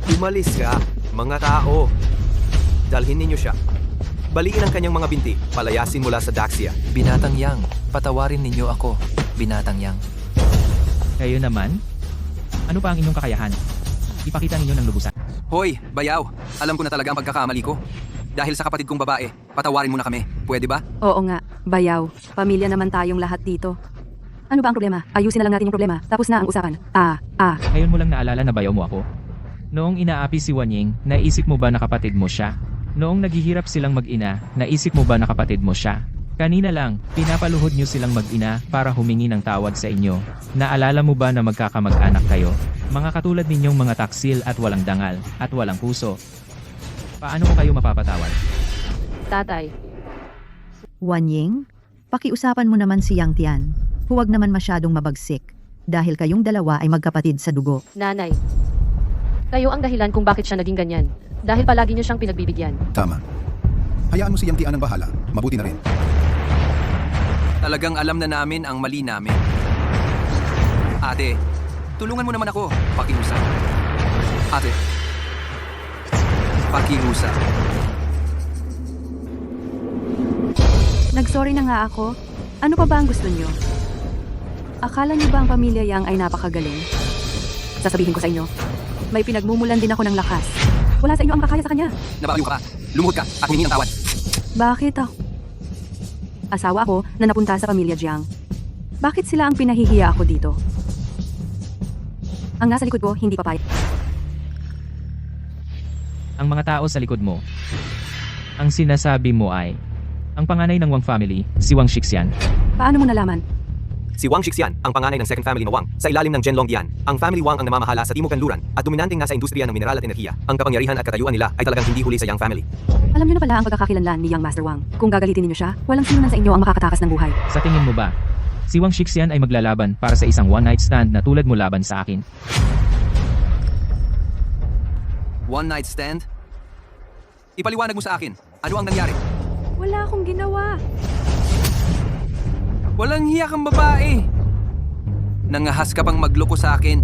Umalis ka, mga tao. Dalhin ninyo siya. Baliin ang kanyang mga binti, palayasin mula sa Daxia. Binatang Yang, patawarin ninyo ako. Binatang Yang. Kayo naman? Ano pa ang inyong kakayahan? Ipakita ninyo ng lubusan. Hoy, bayaw, alam ko na talaga ang pagkakamali ko. Dahil sa kapatid kong babae, patawarin mo na kami. Pwede ba? Oo nga, bayaw. Pamilya naman tayong lahat dito. Ano ba ang problema? Ayusin na lang natin yung problema. Tapos na ang usapan. Ngayon mo lang naalala na bayaw mo ako? Noong inaapi si Wanying, naisip mo ba na kapatid mo siya? Noong naghihirap silang mag-ina, naisip mo ba na kapatid mo siya? Kanina lang, pinapaluhod niyo silang mag-ina para humingi ng tawad sa inyo. Naalala mo ba na magkakamag-anak kayo? Mga katulad ninyong mga taksil at walang dangal, at walang puso. Paano ko kayo mapapatawad? Tatay, Wanying, pakiusapan mo naman si Yang Tian. Huwag naman masyadong mabagsik. Dahil kayong dalawa ay magkapatid sa dugo. nanay. Kayo ang dahilan kung bakit siya naging ganyan. Dahil palagi niyo siyang pinagbibigyan. Tama. Hayaan mo si Yang Tian ang bahala. Mabuti na rin. Talagang alam na namin ang mali namin. Ate, tulungan mo naman ako. Pakiusap. Ate. Pakiusap. Nagsorry na nga ako. Ano pa ba ang gusto nyo? Akala niyo ba ang pamilya Yang ay napakagaling? Sasabihin ko sa inyo, may pinagmumulan din ako ng lakas. Wala sa inyo ang kakaya sa kanya. Nabaliw ka pa. Lumuhod ka at humingi ng tawad. Bakit ako? Asawa ako na napunta sa pamilya Jiang. Bakit sila ang pinahihiya ako dito? Ang nasa likod ko, hindi papayag. Ang mga tao sa likod mo. Ang sinasabi mo ay, ang panganay ng Wang family, si Wang Shixian. Paano mo nalaman? Si Wang Shixian, ang panganay ng second family na Wang, sa ilalim ng Zhenlong Dian. Ang family Wang ang namamahala sa Timog Kanluran at dominanteng nasa industriya ng mineral at enerhiya. Ang kapangyarihan at katayuan nila ay talagang hindi huli sa Yang family. Alam niyo na pala ang pagkakakilanlan ni Yang Master Wang. Kung gagalitin niyo siya, walang sino man sa inyo ang makakatakas ng buhay. Sa tingin mo ba, si Wang Shixian ay maglalaban para sa isang one-night stand na tulad mo laban sa akin? One night stand? Ipaliwanag mo sa akin. Ano ang nangyari? Wala akong ginawa. Walang hiya kang babae. Nangahas ka pang magloko sa akin.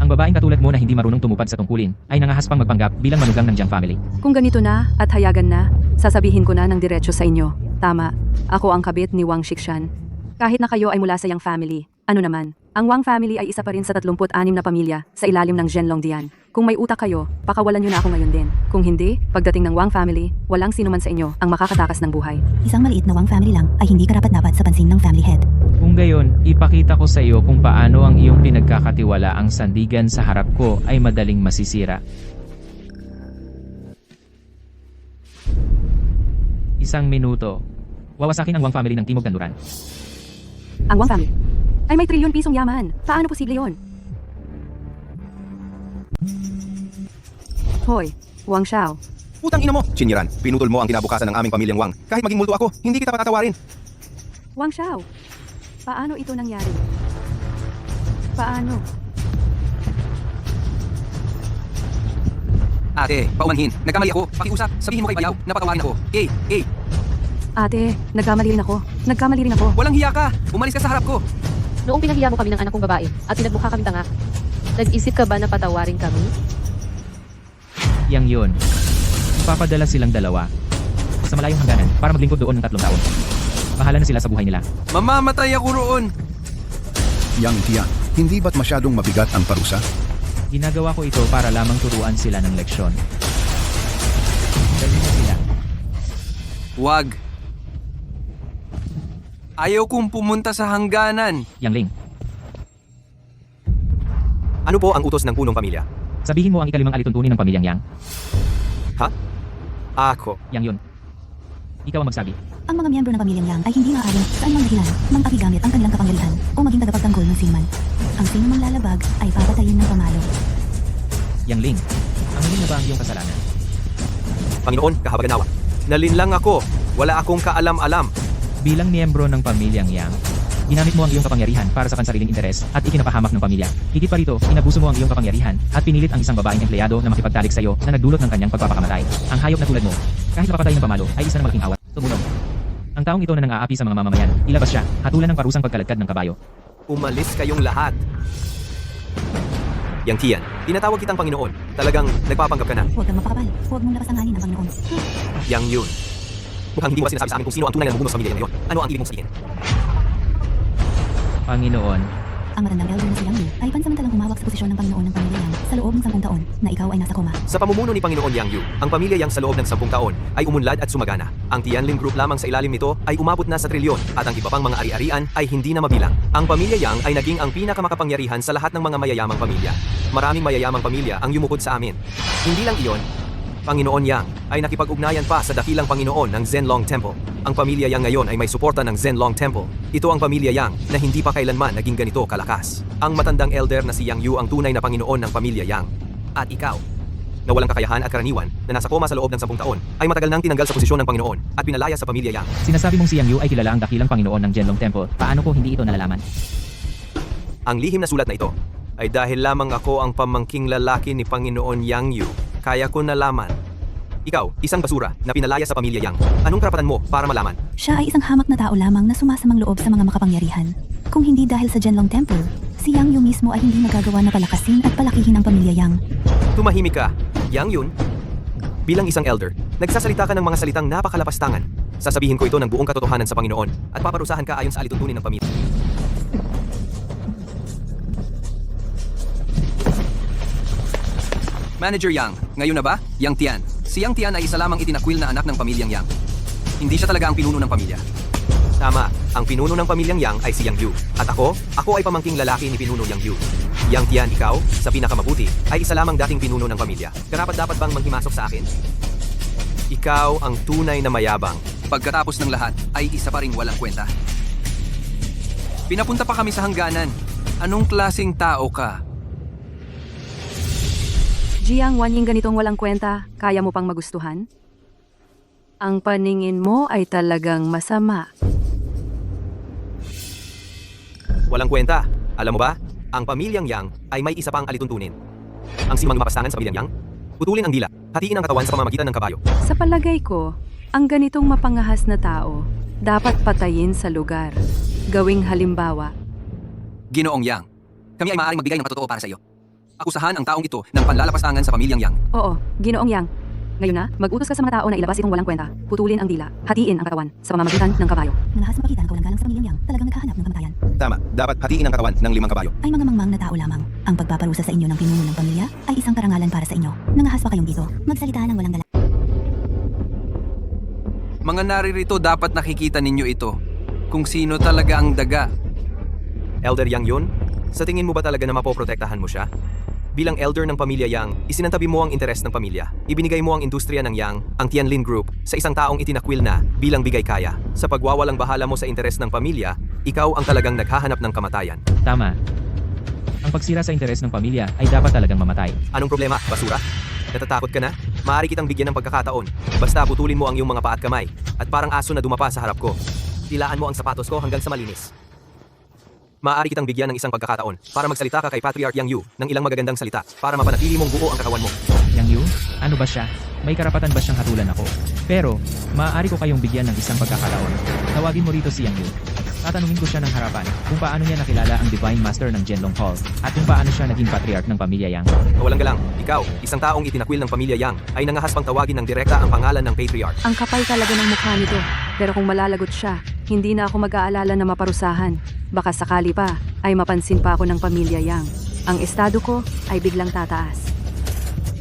Ang babaeng katulad mo na hindi marunong tumupad sa tungkulin, ay nangahas pang magpanggap bilang manugang ng Jiang family. Kung ganito na at hayagan na, sasabihin ko na ng diretso sa inyo. Tama, ako ang kabit ni Wang Shixian. Kahit na kayo ay mula sa Yang family, ano naman, ang Wang family ay isa pa rin sa 36 na pamilya sa ilalim ng Zhenlong Dian. Kung may utak kayo, pakawalan nyo na ako ngayon din. Kung hindi, pagdating ng Wang family, walang sino man sa inyo ang makakatakas ng buhay. Isang maliit na Wang family lang ay hindi karapat-dapat sa pansin ng family head. Kung gayon, ipakita ko sa iyo kung paano ang iyong pinagkakatiwalaang sandigan sa harap ko ay madaling masisira. Isang minuto. Wawasakin ang Wang family ng Timog Kanluran. Ang Wang family ay may trilyon pisong yaman. Paano posible yon? Hoy, Wang Xiao. Putang ina mo! Chinyiran, pinutol mo ang kinabukasan ng aming pamilyang Wang. Kahit maging multo ako, hindi kita patatawarin. Wang Xiao, paano ito nangyari? Paano? Ate, paumanhin. Nagkamali ako. Pakiusap. Sabihin mo kay bayaw na patawarin ako. Ate, nagkamali rin ako. Nagkamali rin ako. Walang hiya ka. Umalis ka sa harap ko. Noong pinahiya mo kami ng anak kong babae at pinagmukha kami tanga, nag-isip ka ba na patawarin kami? Yang yun. Papadala silang dalawa sa malayong hangganan para maglingkod doon ng 3 taon. Bahala na sila sa buhay nila. Mamamatay ako roon. Yang Tian, hindi ba't masyadong mabigat ang parusa? Ginagawa ko ito para lamang turuan sila ng leksyon. Dali na sila. Wag. Ayaw kong pumunta sa hangganan. Yang Ling, Ano po ang utos ng punong pamilya? sabihin mo ang ikalimang alituntunin ng pamilyang Yang. Ako. Yang yun. Ikaw ang magsabi. Ang mga miyembro ng pamilyang Yang ay hindi maaaring saan mang dahilan mang-apigamit ang kanilang kapangyarihan o maging tagapagtanggol ng sinuman. Ang sinumang lalabag ay papatayin ng pamalo. Yang Ling, Anuhin mo ba ang iyong kasalanan? Panginoon, kahabaganawa. Nalinlang ako. Wala akong kaalam-alam. Bilang miyembro ng pamilyang Yang, ginamit mo ang iyong kapangyarihan para sa kansariling interes at ikinapahamak ng pamilya. Higit pa rito, inabuso mo ang iyong kapangyarihan at pinilit ang isang babaeng empleyado na makipagtalik sa iyo na nagdulot ng kanyang pagpapakamatay. Ang hayop na tulad mo, kahit mapapatay ng pamalo, ay isa ng malaking awat. Tumulong. Ang taong ito na nang-aapi sa mga mamamayan, ilabas siya, hatulan ng parusang pagkaladkad ng kabayo. Umalis kayong lahat. Yang Tian, tinatawag kitang Panginoon. Talagang nagpapanggap ka na. Huwag kang mapakapal. Huwag mong lapasanganin ang Panginoon. Yang Yun. Mukhang hindi mo sinasabi sa amin kung sino ang tunay na namumuno sa pamilya ngayon. Ano ang ibig mong sabihin? Panginoon, Ang matandang elder na si Yang Yu ay pansamantalang humawak sa posisyon ng Panginoon ng pamilya Yang sa loob ng 10 taon na ikaw ay nasa koma. Sa pamumuno ni Panginoon Yang Yu, ang pamilya Yang sa loob ng 10 taon ay umunlad at sumagana. Ang Tianlin Group lamang sa ilalim nito ay umabot na sa trilyon at ang iba pang mga ari-arian ay hindi na mabilang. Ang pamilya Yang ay naging ang pinakamakapangyarihan sa lahat ng mga mayayamang pamilya. Maraming mayayamang pamilya ang yumukod sa amin. Hindi lang iyon, Panginoon Yang ay nakipag-ugnayan pa sa dakilang Panginoon ng Zhenlong Temple. Ang pamilya Yang ngayon ay may suporta ng Zhenlong Temple. Ito ang pamilya Yang na hindi pa kailanman naging ganito kalakas. Ang matandang elder na si Yang Yu ang tunay na Panginoon ng pamilya Yang. At ikaw, na walang kakayahan at karaniwan, na nasa koma sa loob ng 10 taon, ay matagal nang tinanggal sa posisyon ng Panginoon at pinalaya sa pamilya Yang. sinasabi mong si Yang Yu ay kilala ang dakilang Panginoon ng Zhenlong Temple. Paano ko hindi ito nalalaman? Ang lihim na sulat na ito ay dahil lamang ako ang pamangking lalaki ni Panginoon Yang Yu. Kaya ko nalaman. Ikaw, isang basura na pinalaya sa pamilya Yang. Anong karapatan mo para malaman? Siya ay isang hamak na tao lamang na sumasamang loob sa mga makapangyarihan. Kung hindi dahil sa Zhenlong Temple, si Yang Yu mismo ay hindi magagawa na palakasin at palakihin ang pamilya Yang. Tumahimik ka, Yang Yun. Bilang isang elder, nagsasalita ka ng mga salitang napakalapastangan. Sasabihin ko ito ng buong katotohanan sa Panginoon at paparusahan ka ayon sa alituntunin ng pamilya. Manager Yang, ngayon na ba? Yang Tian. Si Yang Tian ay isa lamang itinakwil na anak ng pamilyang Yang. Hindi siya talaga ang pinuno ng pamilya. Tama, ang pinuno ng pamilyang Yang ay si Yang Yu. At ako ay pamangking lalaki ni pinuno Yang Yu. Yang Tian, ikaw, sa pinakamabuti, ay isa lamang dating pinuno ng pamilya. Karapat-dapat bang manghimasok sa akin? Ikaw ang tunay na mayabang. Pagkatapos ng lahat, ay isa pa ring walang kwenta. Pinapunta pa kami sa hangganan. Anong klaseng tao ka? Jiang Wanying ganitong walang kwenta, kaya mo pang magustuhan? Ang paningin mo ay talagang masama. Walang kwenta. Alam mo ba, ang pamilyang Yang ay may isa pang alituntunin. Ang simang mapastangan sa pamilyang Yang, putulin ang dila, hatiin ang katawan sa pamamagitan ng kabayo. Sa palagay ko, ang ganitong mapangahas na tao, dapat patayin sa lugar. Gawing halimbawa. Ginoong Yang, kami ay maaaring magbigay ng patotoo para sa iyo. Akusahan ang taong ito ng panlalapastangan sa pamilyang Yang. Oo, Ginoong Yang. Ngayon na, mag-utos ka sa mga tao na ilabas itong walang kwenta, putulin ang dila, hatiin ang katawan sa pamamagitan ng kabayo. Nangahas makita ang kawalang-galang sa pamilyang Yang, talagang naghahanap ng kamatayan. Tama, dapat hatiin ang katawan ng 5 kabayo. Ay mga mangmang na tao lamang. Ang pagpaparusa sa inyo ng pinuno ng pamilya ay isang karangalan para sa inyo. Nangahas pa kayong dito. Magsalita ng walang gala. Mga naririto, dapat nakikita ninyo ito. Kung sino talaga ang daga. Elder Yang Yun, sa tingin mo ba talaga na mapoprotektahan mo siya? Bilang elder ng pamilya Yang, isinantabi mo ang interes ng pamilya. Ibinigay mo ang industriya ng Yang, ang Tianlin Group, sa isang taong itinakwil na bilang bigay kaya. Sa pagwawalang bahala mo sa interes ng pamilya, ikaw ang talagang naghahanap ng kamatayan. Tama. Ang pagsira sa interes ng pamilya ay dapat talagang mamatay. Anong problema, basura? Natatakot ka na? Maaari kitang bigyan ng pagkakataon. Basta putulin mo ang iyong mga paa at kamay. At parang aso na dumapa sa harap ko. Tilaan mo ang sapatos ko hanggang sa malinis. Maaari kitang bigyan ng isang pagkakataon para magsalita ka kay Patriarch Yang Yu ng ilang magagandang salita para mapanatili mong buo ang katawan mo. Yang Yu, ano ba siya? May karapatan ba siyang hatulan ako? Pero, maaari ko kayong bigyan ng isang pagkakataon. Tawagin mo rito si Yang Yu. Tatanungin ko siya ng harapan kung paano niya nakilala ang Divine Master ng Zhenlong Hall at kung paano siya naging patriarch ng pamilya Yang. Walang galang, ikaw, isang taong itinakwil ng pamilya Yang, ay nangahas pang tawagin ng direkta ang pangalan ng Patriarch. Ang kapal talaga ng mukha nito. Pero kung malalagot siya, hindi na ako mag-aalala na maparusahan. Baka sakali pa, ay mapansin pa ako ng pamilya Yang. Ang estado ko ay biglang tataas.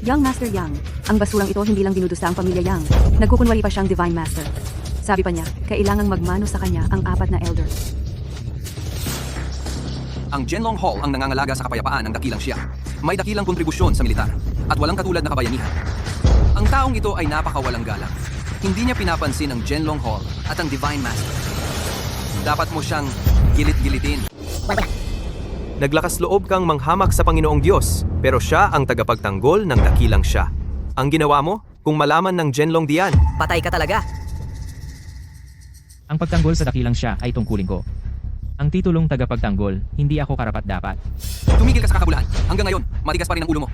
Young Master Yang, ang basurang ito hindi lang dinudusa ang pamilya Yang. Nagkukunwari pa siyang Divine Master. Sabi pa niya, kailangang magmano sa kanya ang 4 na elder. Ang Zhenlong Hall ang nangangalaga sa kapayapaan ng dakilang siya. May dakilang kontribusyon sa militar at walang katulad na kabayanihan. Ang taong ito ay napakawalang galang. Hindi niya pinapansin ang Zhenlong Hall at ang Divine Master. Dapat mo siyang gilit-gilitin. Naglakas loob kang manghamak sa Panginoong Diyos, pero siya ang tagapagtanggol ng dakilang siya. Ang ginawa mo, kung malaman ng Genlong Dian, Patay ka talaga. Ang pagtanggol sa dakilang siya ay tungkulin ko. Ang titulong tagapagtanggol, hindi ako karapat-dapat. Tumigil ka sa kakabulahan. Hanggang ngayon, matigas pa rin ang ulo mo.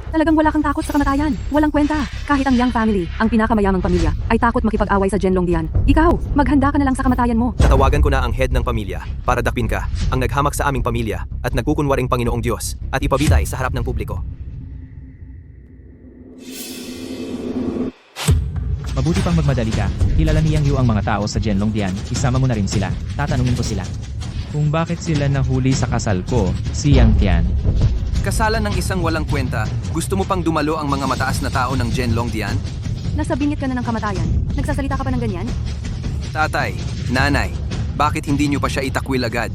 Talagang wala kang takot sa kamatayan. Walang kwenta. Kahit ang Yang family, ang pinakamayamang pamilya, ay takot makipag-away sa Genlong Dian. Ikaw, maghanda ka na lang sa kamatayan mo. tatawagan ko na ang head ng pamilya para dakpin ka, ang naghamak sa aming pamilya at nagkukunwaring Panginoong Diyos at ipabitay sa harap ng publiko. Mabuti pang magmadali ka. Kilala ni Yang Yu ang mga tao sa Genlong Dian. Isama mo na rin sila. Tatanungin ko sila kung bakit sila nahuli sa kasal ko, si Yang Tian. Kasalan ng isang walang kwenta, gusto mo pang dumalo ang mga mataas na tao ng Genlong Dian? Nasa bingit ka na ng kamatayan. Nagsasalita ka pa ng ganyan? Tatay, nanay, bakit hindi niyo pa siya itakwil agad?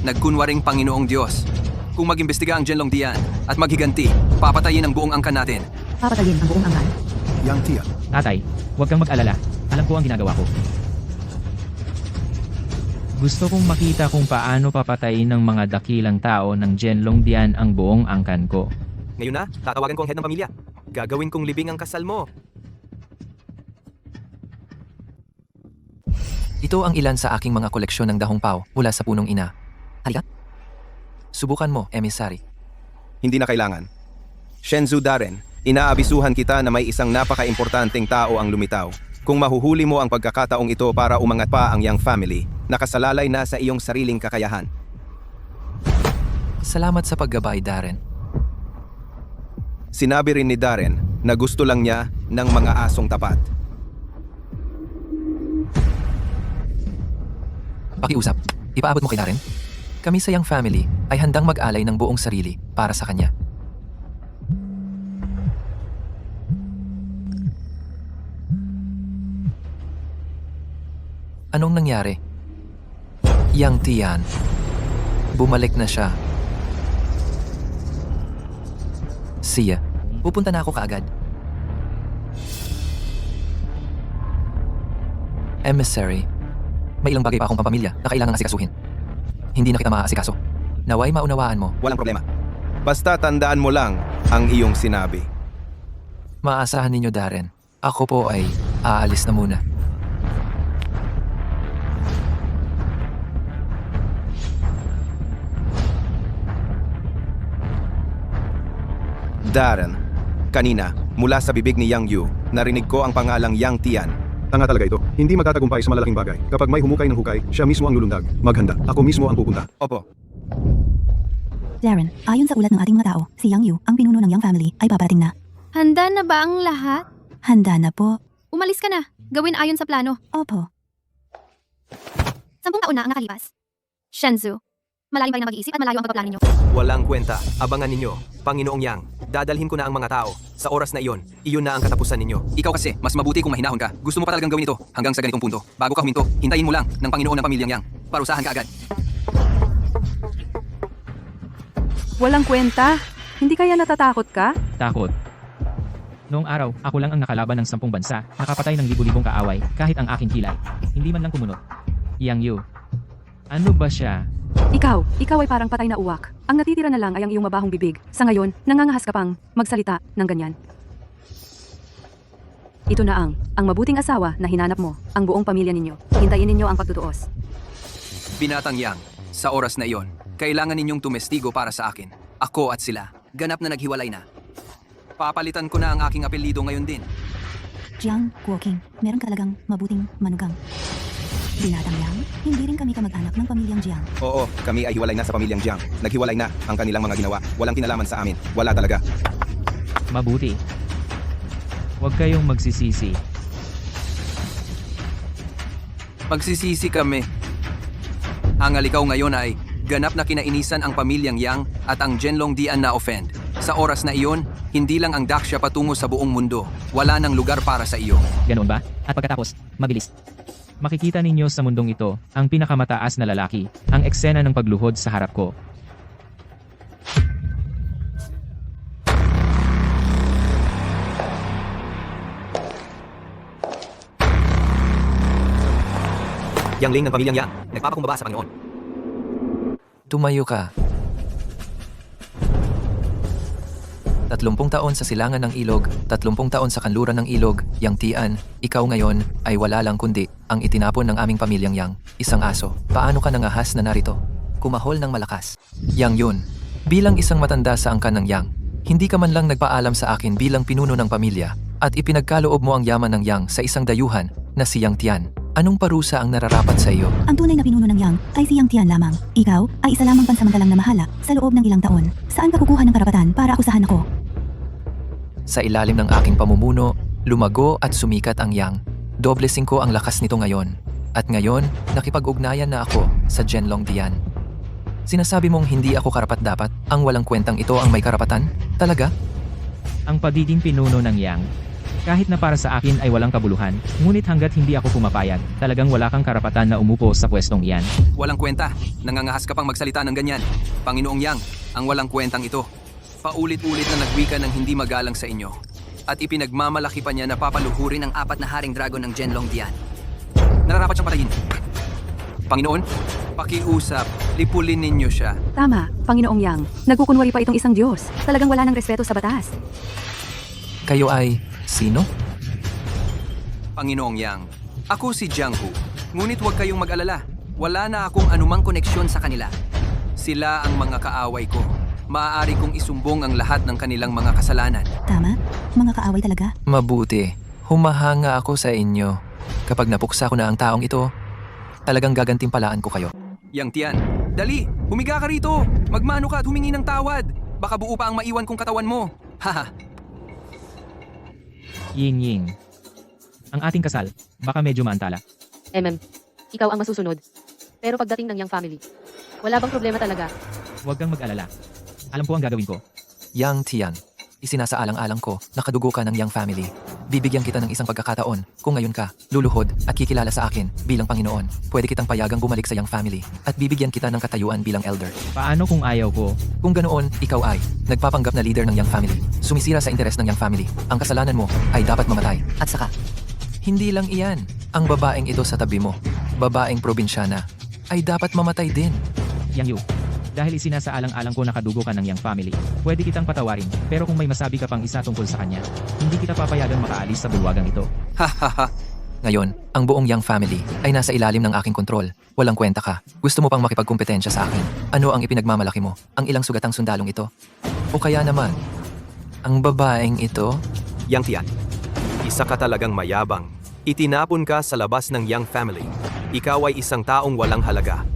Nagkunwaring Panginoong Diyos. Kung mag-imbestiga ang Genlong Dian at maghiganti, papatayin ang buong angkan natin. Papatayin ang buong angkan. Yang Tian, Tatay, huwag kang mag-alala. Alam ko ang ginagawa ko. Gusto kong makita kung paano papatayin ng mga dakilang tao ng Genlong Dian ang buong angkan ko. Ngayon na, tatawagan ko ang head ng pamilya. Gagawin kong libing ang kasal mo. Ito ang ilan sa aking mga koleksyon ng dahong pao mula sa punong ina. Halika. Subukan mo, emissary. Hindi na kailangan. Shenzhou Darren, inaabisuhan kita na may isang napaka-importanteng tao ang lumitaw. Kung mahuhuli mo ang pagkakataong ito para umangat pa ang Yang family, nakasalalay na sa iyong sariling kakayahan. Salamat sa paggabay, Darren. Sinabi rin ni Darren na gusto lang niya ng mga asong tapat. Pakiusap, ipaabot mo kay Darren? Kami sa Yang family ay handang mag-alay ng buong sarili para sa kanya. Anong nangyari? Yang Tian. Bumalik na siya. Siya. Pupunta na ako kaagad. Emissary. May ilang bagay pa akong pampamilya na kailangang asikasuhin. Hindi na kita maaasikaso. Naway maunawaan mo. Walang problema. Basta tandaan mo lang ang iyong sinabi. Maasahan ninyo, Darren. Ako po ay aalis na muna. Darren, kanina, mula sa bibig ni Yang Yu, narinig ko ang pangalang Yang Tian. tanga talaga ito. Hindi magtatagumpay sa malalaking bagay. Kapag may humukay ng hukay, siya mismo ang lulundag. Maghanda. Ako mismo ang pupunta. Opo, Darren, ayon sa ulat ng ating mga tao, si Yang Yu, ang pinuno ng Yang family, ay paparating na. Handa na ba ang lahat? Handa na po. Umalis ka na. Gawin ayon sa plano. Opo. 10 taon na ang nakalipas. Shenzhou. Malalim pa rin ang mag-iisip at malayo ang pagpaplano niyo. walang kwenta. Abangan ninyo, Panginoong Yang. Dadalhin ko na ang mga tao. Sa oras na iyon na ang katapusan ninyo. Ikaw kasi, mas mabuti kung mahinahon ka. Gusto mo pa talagang gawin ito hanggang sa ganitong punto. Bago ka huminto, hintayin mo lang ng Panginoon ng pamilyang Yang. Parusahan ka agad. Walang kwenta. Hindi kaya natatakot ka? Takot. Noong araw, ako lang ang nakalaban ng 10 bansa, nakapatay ng libu-libong kaaway, kahit ang aking kilay. Hindi man lang kumunot. Yang Yu. Ano ba siya? Ikaw ay parang patay na uwak. Ang natitira na lang ay ang iyong mabahong bibig. Sa ngayon, nangangahas ka pang magsalita ng ganyan. Ito na ang mabuting asawa na hinanap mo, ang buong pamilya ninyo. Hintayin ninyo ang pagtutuos. Binatang Yang, sa oras na iyon, kailangan ninyong tumestigo para sa akin. Ako at sila, ganap na naghiwalay na. Papalitan ko na ang aking apelyido ngayon din. Jiang Guoqing, meron ka talagang mabuting manugang. Binatang Yang, hindi rin kami kamag-anak ng pamilyang Jiang. Oo, kami ay hiwalay na sa pamilyang Jiang. Naghiwalay na ang kanilang mga ginawa. Walang kinalaman sa amin. Wala talaga. Mabuti. Huwag kayong magsisisi. Magsisisi kami. Ang alikaw ngayon ay ganap na kinainisan ang pamilyang Yang at ang Genlong Dian na offend. Sa oras na iyon, hindi lang ang Daxia patungo sa buong mundo. Wala nang lugar para sa iyo. Ganoon ba? At pagkatapos, mabilis. Makikita ninyo sa mundong ito, ang pinakamataas na lalaki, ang eksena ng pagluhod sa harap ko. Yang Ling ng pamilyang Yang, nagpapakumbaba sa Panginoon. Tumayo ka. 30 taon sa silangan ng ilog, 30 taon sa kanluran ng ilog, Yang Tian, ikaw ngayon ay wala lang kundi ang itinapon ng aming pamilyang Yang, isang aso. Paano ka nangahas na narito? Kumahol ng malakas. Yang yun. Bilang isang matanda sa angkan ng Yang, hindi ka man lang nagpaalam sa akin bilang pinuno ng pamilya at ipinagkaloob mo ang yaman ng Yang sa isang dayuhan na si Yang Tian. Anong parusa ang nararapat sa iyo? Ang tunay na pinuno ng Yang ay si Yang Tian lamang. Ikaw ay isa lamang pansamantalang namahala sa loob ng ilang taon. Saan ka kukuha ng karapatan para akusahan ako? Sa ilalim ng aking pamumuno, lumago at sumikat ang Yang. 5 ang lakas nito ngayon. At ngayon, nakipag-ugnayan na ako sa Zhenlong Dian. Sinasabi mong hindi ako karapat-dapat, ang walang kwentang ito ang may karapatan? Talaga? Ang pagiging pinuno ng Yang, kahit na para sa akin ay walang kabuluhan, ngunit hanggat hindi ako pumapayag, talagang wala kang karapatan na umupo sa pwestong iyan. Walang kwenta. Nangangahas ka pang magsalita ng ganyan. Panginoong Yang, ang walang kwentang ito. Paulit-ulit na nagwika ng hindi magalang sa inyo. At ipinagmamalaki pa niya na papaluhurin ang 4 na haring dragon ng Zhenlong Dian. Nararapat siyang patayin. Panginoon, pakiusap, lipulin ninyo siya. Tama, Panginoong Yang. Nagkukunwari pa itong isang Diyos. Talagang wala ng respeto sa batas. Kayo ay sino? Panginoong Yang, ako si Jiang Hu. Ngunit huwag kayong mag-alala. Wala na akong anumang koneksyon sa kanila. Sila ang mga kaaway ko. Maaari kong isumbong ang lahat ng kanilang mga kasalanan. Tama? Mga kaaway talaga? Mabuti. Humahanga ako sa inyo. Kapag napuksa ko na ang taong ito, talagang gagantimpalaan ko kayo. Yang Tian, dali! Humiga ka rito! Magmano ka at humingi ng tawad! Baka buo pa ang maiwan kong katawan mo. Haha! Ying Ying. Ang ating kasal, baka medyo maantala. Ikaw ang masusunod. Pero pagdating ng Yang family, wala bang problema talaga? Huwag kang mag-alala. Alam ko ang gagawin ko. Yang Tian, isinasaalang-alang ko na kadugo ka ng Yang family. Bibigyan kita ng isang pagkakataon kung ngayon ka, luluhod at kikilala sa akin bilang Panginoon. Pwede kitang payagang bumalik sa Yang family at bibigyan kita ng katayuan bilang elder. Paano kung ayaw ko? Kung ganoon, ikaw ay nagpapanggap na leader ng Yang family. Sumisira sa interes ng Yang family. Ang kasalanan mo ay dapat mamatay. At saka, hindi lang iyan. Ang babaeng ito sa tabi mo, babaeng probinsyana, ay dapat mamatay din. Yang Yu. Dahil isinasaalang-alang ko na kadugo ka ng Yang family, pwede kitang patawarin, pero kung may masabi ka pang isa tungkol sa kanya, hindi kita papayagang makaalis sa bulwagang ito. Hahaha! Ngayon, ang buong Yang family ay nasa ilalim ng aking kontrol. Walang kwenta ka. Gusto mo pang makipagkumpetensya sa akin. Ano ang ipinagmamalaki mo? Ang ilang sugatang sundalong ito? O kaya naman, ang babaeng ito? Yang Tian, isa ka talagang mayabang. Itinapon ka sa labas ng Yang family. Ikaw ay isang taong walang halaga.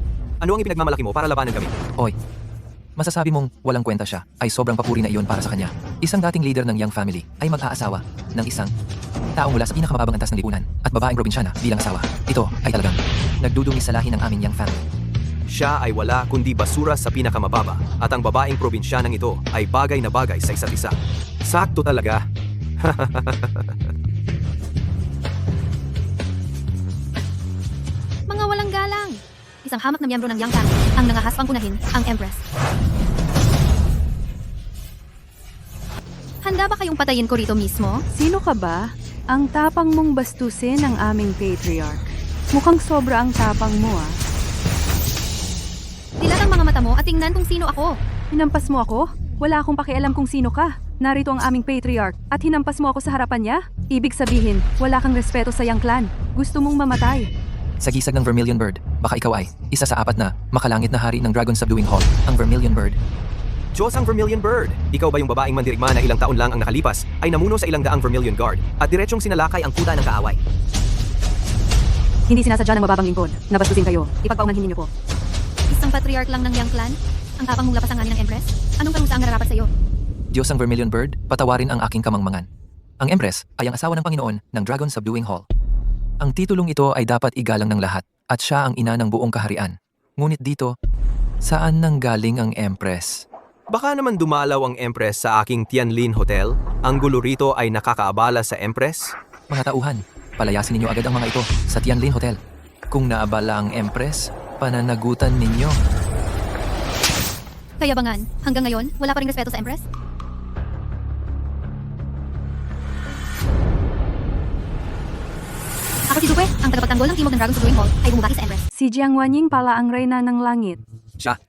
Ano ang ipinagmamalaki mo para labanan kami? Oy, masasabi mong walang kwenta siya ay sobrang papuri na iyon para sa kanya. Isang dating leader ng Yang family ay mag-aasawa ng isang taong mula sa pinakamababang antas ng lipunan at babaeng probinsyana bilang asawa. Ito ay talagang nagdudumi sa lahi ng aming Yang family. Siya ay wala kundi basura sa pinakamababa at ang babaeng probinsyanang ito ay bagay na bagay sa isa't isa. Sakto talaga. Mga walang galang. Isang hamak na miyembro ng Yang family ang nangahas pang punahin ang Empress. Handa ba kayong patayin ko rito mismo? Sino ka ba? Ang tapang mong bastusin ang aming patriarch. Mukhang sobra ang tapang mo ah. Dilat ang mga mata mo at tingnan kung sino ako. Hinampas mo ako? Wala akong pakialam kung sino ka. Narito ang aming patriarch at hinampas mo ako sa harapan niya? Ibig sabihin, wala kang respeto sa Yang clan. Gusto mong mamatay. Sa gisag ng Vermilion Bird, baka ikaw ay isa sa 4 na makalangit na hari ng Dragon Subduing Hall, ang Vermilion Bird. Diyos ang Vermilion Bird! Ikaw ba yung babaeng mandirigma na ilang taon lang ang nakalipas ay namuno sa ilang daang Vermilion Guard at diretsyong sinalakay ang kuta ng kaaway? Hindi sinasadya ng mababang lingkod. Nabastusin kayo. Ipagpaunanhin niyo po. Isang patriarch lang ng Yang clan? Ang tapang mong lapasanganin ng Empress? Anong parusa ang nararapat sa iyo? Diyos ang Vermilion Bird, patawarin ang aking kamangmangan. Ang Empress ay ang asawa ng Panginoon ng Dragon Subduing Hall. Ang titulong ito ay dapat igalang ng lahat at siya ang ina ng buong kaharian. Ngunit dito, saan nanggaling ang Empress? Baka naman dumalaw ang Empress sa aking Tianlin Hotel? Ang gulo rito ay nakakaabala sa Empress? Mga tauhan, palayasin ninyo agad ang mga ito sa Tianlin Hotel. Kung naabala ang Empress, pananagutan ninyo. Kayabangan, hanggang ngayon, wala pa ring respeto sa Empress? Ako si Zukwe, ang tagapagtanggol ng timog ng Dragon Subduing Hall ay bumubati sa Empress. Si Jiang Wanying pala ang reyna ng langit. Siya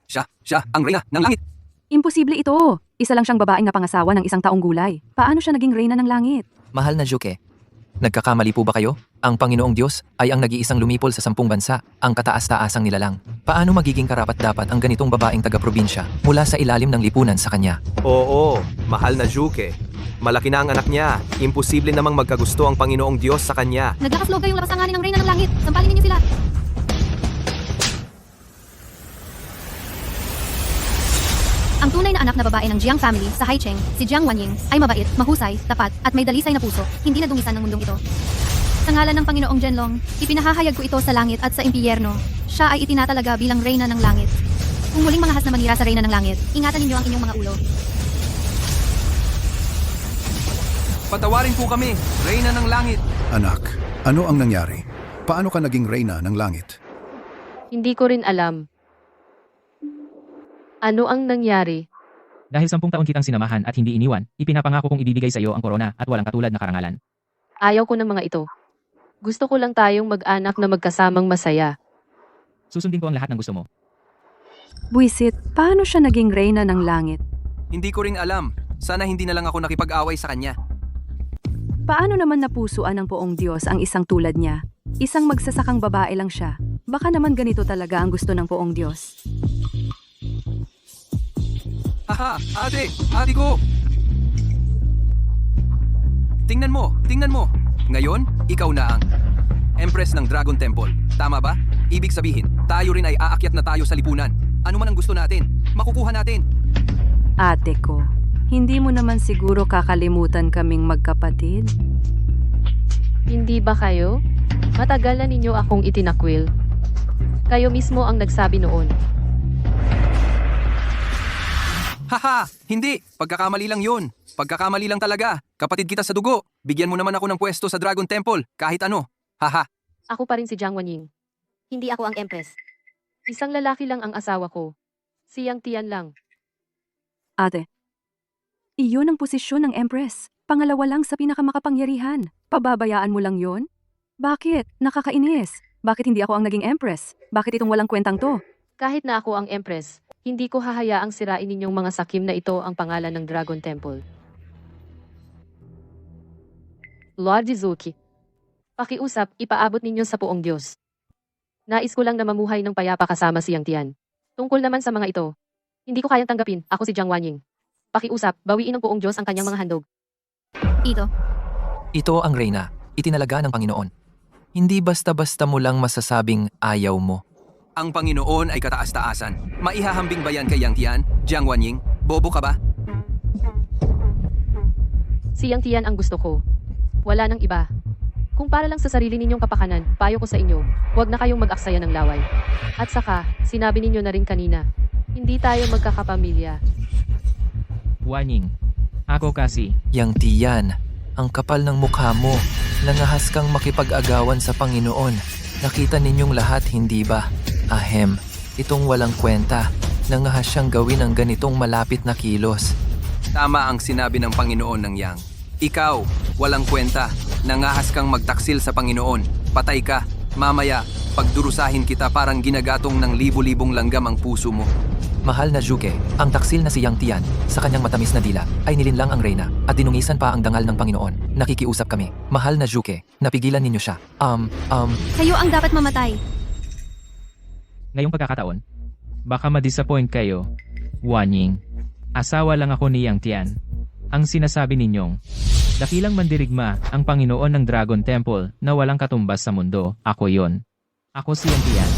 ang reyna ng langit! Imposible ito. Isa lang siyang babaeng napangasawa ng isang taong gulay. Paano siya naging reyna ng langit? Mahal na Juke, nagkakamali po ba kayo? Ang Panginoong Diyos ay ang nag-iisang lumipol sa 10 bansa, ang kataas-taasang nilalang. Paano magiging karapat-dapat ang ganitong babaeng taga-probinsya mula sa ilalim ng lipunan sa kanya? Oo, mahal na Juke. Malaki na ang anak niya. Imposible namang magkagusto ang Panginoong Diyos sa kanya. Naglakas loob kayong lapasanganin ng reyna ng langit. Sampalin ninyo sila. Ang tunay na anak na babae ng Jiang family sa Haicheng, si Jiang Wanying, ay mabait, mahusay, tapat, at may dalisay na puso, hindi nadungisan ng mundong ito. Sa ngalan ng Panginoong Zhenlong, ipinahahayag ko ito sa langit at sa impyerno. Siya ay itinatalaga bilang reyna ng langit. Kung muling manghas na manira sa reyna ng langit, ingatan ninyo ang inyong mga ulo. Patawarin po kami, Reyna ng Langit. Anak, ano ang nangyari? Paano ka naging reyna ng langit? Hindi ko rin alam. Ano ang nangyari? Dahil 10 taon kitang sinamahan at hindi iniwan, ipinapangako kong ibibigay sa iyo ang korona at walang katulad na karangalan. Ayaw ko ng mga ito. Gusto ko lang tayong mag-anak na magkasamang masaya. Susundin ko ang lahat ng gusto mo. Buisit, paano siya naging reyna ng langit? Hindi ko rin alam. Sana hindi na lang ako nakipag-away sa kanya. Paano naman napusuan ng poong Diyos ang isang tulad niya? Isang magsasakang babae lang siya. Baka naman ganito talaga ang gusto ng poong Diyos. Haha, ate ko! Tingnan mo. Ngayon, ikaw na ang Empress ng Dragon Temple. Tama ba? Ibig sabihin, tayo rin ay aakyat na tayo sa lipunan. Ano man ang gusto natin, makukuha natin. Ate ko, hindi mo naman siguro kakalimutan kaming magkapatid? Hindi ba kayo? Matagal na ninyo akong itinakwil. Kayo mismo ang nagsabi noon. Haha, hindi. Pagkakamali lang yun. Pagkakamali lang talaga. Kapatid kita sa dugo. Bigyan mo naman ako ng pwesto sa Dragon Temple. Kahit ano. Haha. Ako pa rin si Jiang Wanying. Hindi ako ang Empress. Isang lalaki lang ang asawa ko. Si Yang Tian lang. Ate, iyon ang posisyon ng Empress. Pangalawa lang sa pinakamakapangyarihan. Pababayaan mo lang yon? Bakit? Nakakainis. Bakit hindi ako ang naging Empress? Bakit itong walang kwentang to? Kahit na ako ang Empress, hindi ko hahayaang sirain ninyong mga sakim na ito ang pangalan ng Dragon Temple. Lord Izuki, pakiusap, ipaabot ninyo sa poong Diyos. Nais ko lang na mamuhay ng payapa kasama si Yang Tian. Tungkol naman sa mga ito, hindi ko kayang tanggapin, ako si Jiang Wanying. Pakiusap, bawiin ng poong Diyos ang kanyang mga handog. Ito ang reyna, itinalaga ng Panginoon. Hindi basta-basta mo lang masasabing ayaw mo. Ang Panginoon ay kataas-taasan. Maihahambing ba yan kay Yang Tian? Jiang Wanying? Bobo ka ba? Si Yang Tian ang gusto ko. Wala nang iba. Kung para lang sa sarili ninyong kapakanan, payo ko sa inyo, huwag na kayong mag-aksaya ng laway. At saka, sinabi ninyo na rin kanina, hindi tayo magkakapamilya. Wanying, ako kasi, Yang Tian, ang kapal ng mukha mo. Nangahas kang makipag-agawan sa Panginoon. Nakita ninyong lahat, hindi ba? Ahem, itong walang kwenta. Nangahas siyang gawin ang ganitong malapit na kilos. Tama ang sinabi ng Panginoon ng Yang. Ikaw, walang kwenta. Nangahas kang magtaksil sa Panginoon. Patay ka. Mamaya, pagdurusahin kita parang ginagatong ng libo-libong langgam ang puso mo. Mahal na Juke, ang taksil na si Yang Tian, sa kanyang matamis na dila, ay nilinlang ang reyna at dinungisan pa ang dangal ng Panginoon. Nakikiusap kami. Mahal na Juke, napigilan ninyo siya. Kayo ang dapat mamatay. ngayong pagkakataon, baka ma-disappoint kayo. Wanying, asawa lang ako ni Yang Tian. Ang sinasabi ninyong, dakilang mandirigma ang Panginoon ng Dragon Temple na walang katumbas sa mundo, ako yon. Ako si Yang Tian.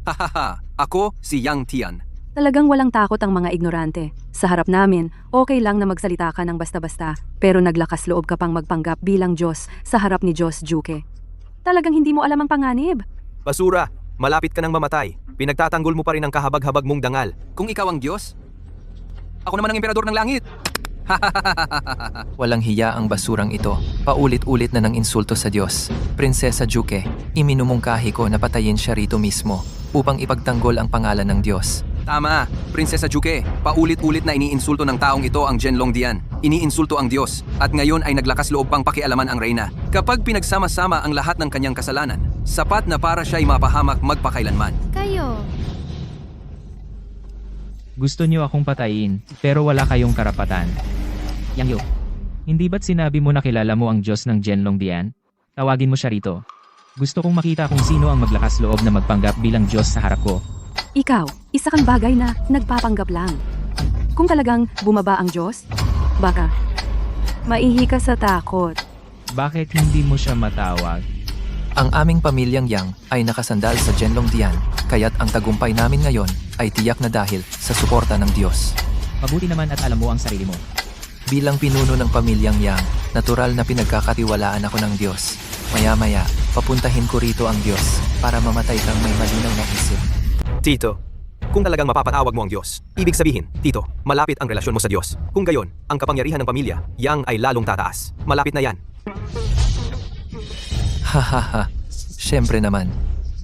Hahaha, ako si Yang Tian. Talagang walang takot ang mga ignorante. Sa harap namin, okay lang na magsalita ka ng basta-basta, pero naglakas loob ka pang magpanggap bilang Diyos sa harap ni Diyos Juke. Talagang hindi mo alam ang panganib. Basura, malapit ka nang mamatay. Pinagtatanggol mo pa rin ang kahabag-habag mong dangal. Kung ikaw ang Diyos, ako naman ang emperador ng langit. Walang hiya ang basurang ito. Paulit-ulit na ng insulto sa Diyos. Prinsesa Juke, iminumungkahi ko na patayin siya rito mismo upang ipagtanggol ang pangalan ng Diyos. Tama, Prinsesa Juke. Paulit-ulit na iniinsulto ng taong ito ang Zhenlong Dian. Iniinsulto ang Diyos. At ngayon ay naglakas loob pang pakialaman ang reyna. Kapag pinagsama-sama ang lahat ng kanyang kasalanan, sapat na para siya ay mapahamak magpakailanman. Kayo. Gusto niyo akong patayin, pero wala kayong karapatan. Yang Yu, hindi ba't sinabi mo na kilala mo ang Diyos ng Genlong Dian? Tawagin mo siya rito. Gusto kong makita kung sino ang maglakas loob na magpanggap bilang Diyos sa harap ko. Ikaw, isa kang bagay na nagpapanggap lang. Kung talagang bumaba ang Diyos, baka maihi ka sa takot. Bakit hindi mo siya matawag? Ang aming pamilyang Yang ay nakasandal sa Genlong Dian, kaya't ang tagumpay namin ngayon ay tiyak na dahil sa suporta ng Diyos. Mabuti naman at alam mo ang sarili mo. Bilang pinuno ng pamilyang Yang, natural na pinagkakatiwalaan ako ng Diyos. Maya-maya, papuntahin ko rito ang Diyos para mamatay kang may malinaw na isip. Tito, kung talagang mapapatawag mo ang Diyos, ibig sabihin, Tito, malapit ang relasyon mo sa Diyos. Kung gayon, ang kapangyarihan ng pamilya, Yang ay lalong tataas. Malapit na yan. Hahaha, syempre naman.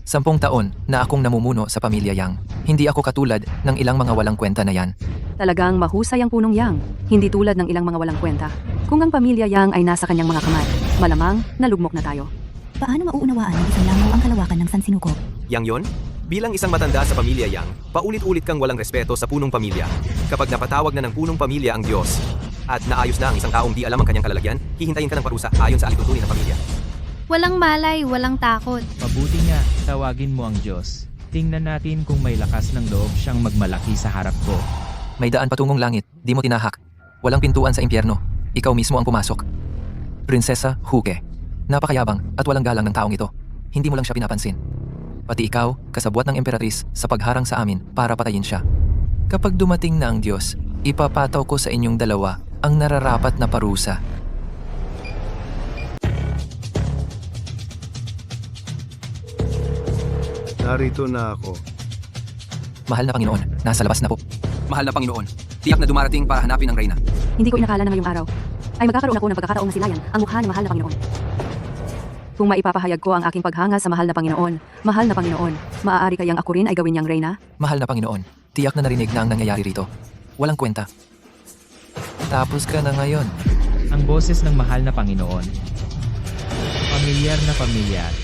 10 taon na akong namumuno sa pamilya Yang. Hindi ako katulad ng ilang mga walang kwenta na yan. Talagang mahusay ang punong Yang, hindi tulad ng ilang mga walang kwenta. Kung ang pamilya Yang ay nasa kanyang mga kamay, malamang nalugmok na tayo. Paano mauunawaan ng isang langaw ang kalawakan ng San Sinuko? Yang yon? Bilang isang matanda sa pamilya Yang, paulit-ulit kang walang respeto sa punong pamilya. Kapag napatawag na ng punong pamilya ang Diyos, at naayos na ang isang taong di alam ang kanyang kalalagyan, hihintayin ka ng parusa ayon sa alituntunin ng pamilya. Walang malay, walang takot. Mabuti nga, tawagin mo ang Diyos. Tingnan natin kung may lakas ng loob siyang magmalaki sa harap ko. May daan patungong langit, di mo tinahak. Walang pintuan sa impyerno. Ikaw mismo ang pumasok. Prinsesa Huke. Napakayabang at walang galang ng taong ito. Hindi mo lang siya pinapansin. Pati ikaw, kasabwat ng emperatris sa pagharang sa amin para patayin siya. Kapag dumating na ang Diyos, ipapataw ko sa inyong dalawa ang nararapat na parusa. Narito na ako. Mahal na Panginoon, nasa labas na po. Mahal na Panginoon, tiyak na dumarating para hanapin ang reyna. Hindi ko inakala na ngayong araw ay magkakaroon ako ng pagkakataong masilayan ang mukha ni mahal na Panginoon. Kung maipapahayag ko ang aking paghanga sa mahal na Panginoon, maaari kayang ako rin ay gawin niyang reyna? Mahal na Panginoon, tiyak na narinig na ang nangyayari rito. Walang kwenta. Tapos ka na ngayon. Ang boses ng mahal na Panginoon. Pamilyar na pamilyar.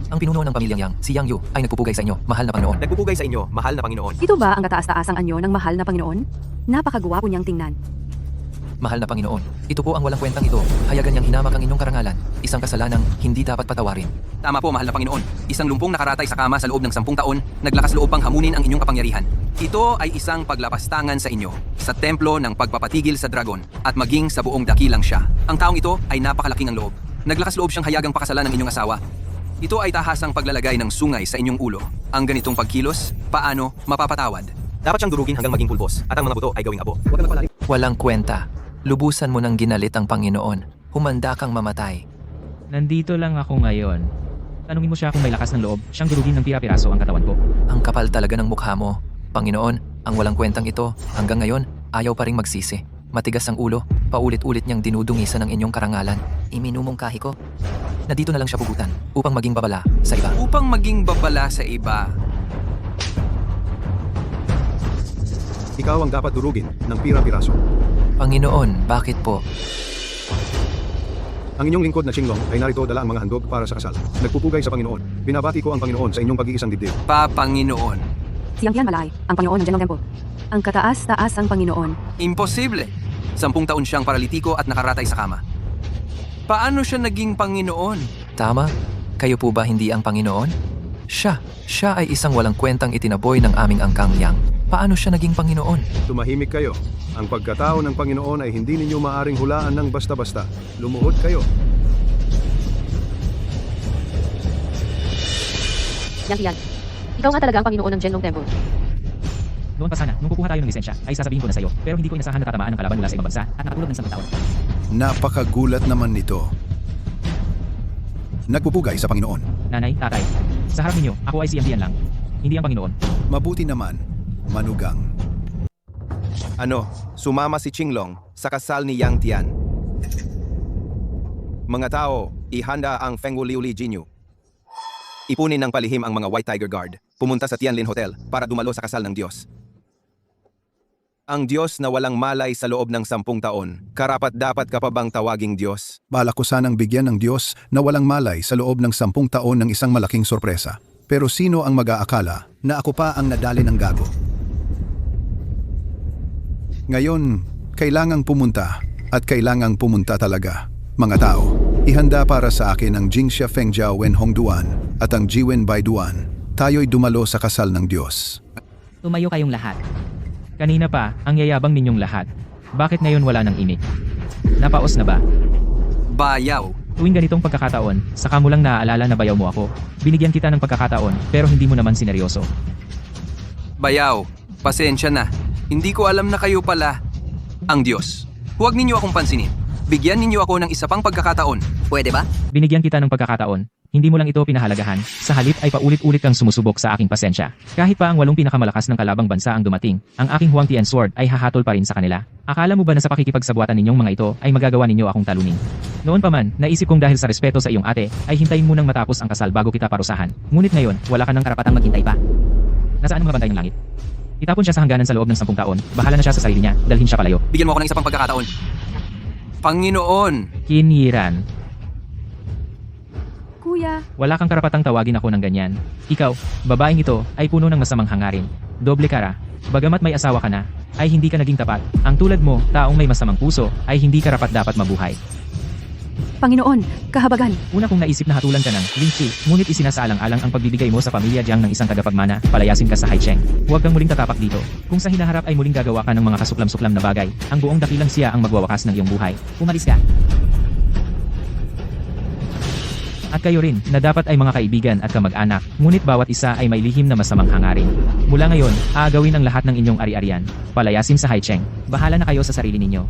Ang pinuno ng pamilyang Yang, si Yang Yu, ay nagpupugay sa inyo, mahal na Panginoon. Nagpupugay sa inyo, mahal na Panginoon. Ito ba ang kataas-taasang anyo ng mahal na Panginoon? Napakagwapo niyang tingnan. Mahal na Panginoon, ito po ang walang kwentang ito. Hayagan niyang hinamak ang inyong karangalan. Isang kasalanang hindi dapat patawarin. Tama po, mahal na Panginoon. Isang lumpong nakaratay sa kama sa loob ng 10 taon, naglakas loob pang hamunin ang inyong kapangyarihan. Ito ay isang paglapastangan sa inyo, sa templo ng pagpapatigil sa dragon, at maging sa buong dakilang siya. Ang taong ito ay napakalaking ang loob. Naglakas loob siyang hayagang pakasalan ng inyong asawa. Ito ay tahasang paglalagay ng sungay sa inyong ulo. Ang ganitong pagkilos, paano mapapatawad? Dapat siyang durugin hanggang maging pulbos, at ang mga buto ay gawing abo. Huwag ka magpalalik. Walang kwenta. Lubusan mo ng ginalit ang Panginoon. Humanda kang mamatay. Nandito lang ako ngayon. Tanungin mo siya kung may lakas ng loob, siyang durugin ng pira-piraso ang katawan ko. Ang kapal talaga ng mukha mo. Panginoon, ang walang kwentang ito, hanggang ngayon, ayaw pa ring magsisi. Matigas ang ulo, paulit-ulit niyang dinudungisan ang inyong karangalan. Iminumungkahi ko na dito na lang siya pugutan upang maging babala sa iba. Upang maging babala sa iba. Ikaw ang dapat durugin ng pira-piraso. Panginoon, bakit po? Ang inyong lingkod na Qinglong ay narito dala ang mga handog para sa kasal. Nagpupugay sa Panginoon. Binabati ko ang Panginoon sa inyong pag-iisang dibdib. Panginoon. Siyang Tian Malay, ang Panginoon ng Genlong Temple. Ang kataas-taas ang Panginoon. Imposible. 10 taon siyang paralitiko at nakaratay sa kama. Paano siya naging Panginoon? Tama? Kayo po ba hindi ang Panginoon? Siya ay isang walang kwentang itinaboy ng aming angkang Yang. Paano siya naging Panginoon? Tumahimik kayo. Ang pagkatao ng Panginoon ay hindi ninyo maaring hulaan ng basta-basta. Lumuhod kayo. Yang Tian, ikaw nga talaga ang Panginoon ng Genlong Temple. Noon pa sana, nung kukuha tayo ng lisensya, ay sasabihin ko na sa'yo. Pero hindi ko inasahan na tatamaan ng kalaban mula sa ibang bansa at nakatulog ng 10 taon. Napakagulat naman nito. Nagpupugay sa Panginoon. Nanay, tatay, sa harap ninyo, ako ay siyang Tian lang. Hindi ang Panginoon. Mabuti naman, manugang. Ano, sumama si Qinglong sa kasal ni Yang Tian. Mga tao, ihanda ang Feng Wuliuli Jinyu. Ipunin ng palihim ang mga White Tiger Guard. Pumunta sa Tianlin Hotel para dumalo sa kasal ng Diyos. Ang Diyos na walang malay sa loob ng 10 taon, karapat-dapat ka pa bang tawaging Diyos? Balak ko sanang bigyan ng Diyos na walang malay sa loob ng 10 taon ng isang malaking sorpresa. Pero sino ang mag-aakala na ako pa ang nadali ng gago? Ngayon, kailangang pumunta at kailangang pumunta talaga. Mga tao, ihanda para sa akin ang Jingxia Fengjiao Wen Hongduan at ang Jiwen Baiduan. Tayo'y dumalo sa kasal ng Diyos. Tumayo kayong lahat. Kanina pa, ang yayabang ninyong lahat. Bakit ngayon wala ng imik? Napaos na ba? Bayaw. Tuwing ganitong pagkakataon, saka mo lang naaalala na bayaw mo ako. Binigyan kita ng pagkakataon, pero hindi mo naman sineryoso. Bayaw. Pasensya na. Hindi ko alam na kayo pala ang Diyos. Huwag ninyo akong pansinin. Bigyan ninyo ako ng isa pang pagkakataon. Pwede ba? Binigyan kita ng pagkakataon. Hindi mo lang ito pinahalagahan. Sa halip ay paulit-ulit kang sumusubok sa aking pasensya. Kahit pa ang 8 pinakamalakas ng kalabang bansa ang dumating, ang aking Huang Tian Sword ay hahatol pa rin sa kanila. Akala mo ba na sa pakikipagsabuatan ninyong mga ito ay magagawa ninyo akong talunin? Noon pa man, naisip kong dahil sa respeto sa iyong ate, ay hintayin mo nang matapos ang kasal bago kita parusahan. Ngunit ngayon, wala ka ng karapatang maghintay pa. Nasaan ang mga bantay ng langit? Itapon siya sa hangganan sa loob ng 10 taon. Bahala na siya sa sarili niya, dalhin siya palayo. Bigyan mo ako ng isa pang pagkakataon. Panginoon. Kiniran. Kuya, Wala kang karapatang tawagin ako ng ganyan. Ikaw, babaeng ito, ay puno ng masamang hangarin. Doble kara. Bagamat may asawa ka na, ay hindi ka naging tapat. Ang tulad mo, taong may masamang puso, ay hindi karapat-dapat mabuhay. Panginoon, kahabagan. Una kong naisip na hatulan ka ng Lingxi, ngunit isinasaalang-alang ang pagbibigay mo sa pamilya Jiang ng isang tagapagmana, palayasin ka sa Haicheng. Huwag kang muling tatapak dito. Kung sa hinaharap ay muling gagawa ka ng mga kasuklam-suklam na bagay, ang buong dakilang siya ang magwawakas ng iyong buhay. Umalis ka. At kayo rin, na dapat ay mga kaibigan at kamag-anak, ngunit bawat isa ay may lihim na masamang hangarin. Mula ngayon, aagawin ang lahat ng inyong ari-arian. Palayasin sa Haicheng. Bahala na kayo sa sarili ninyo.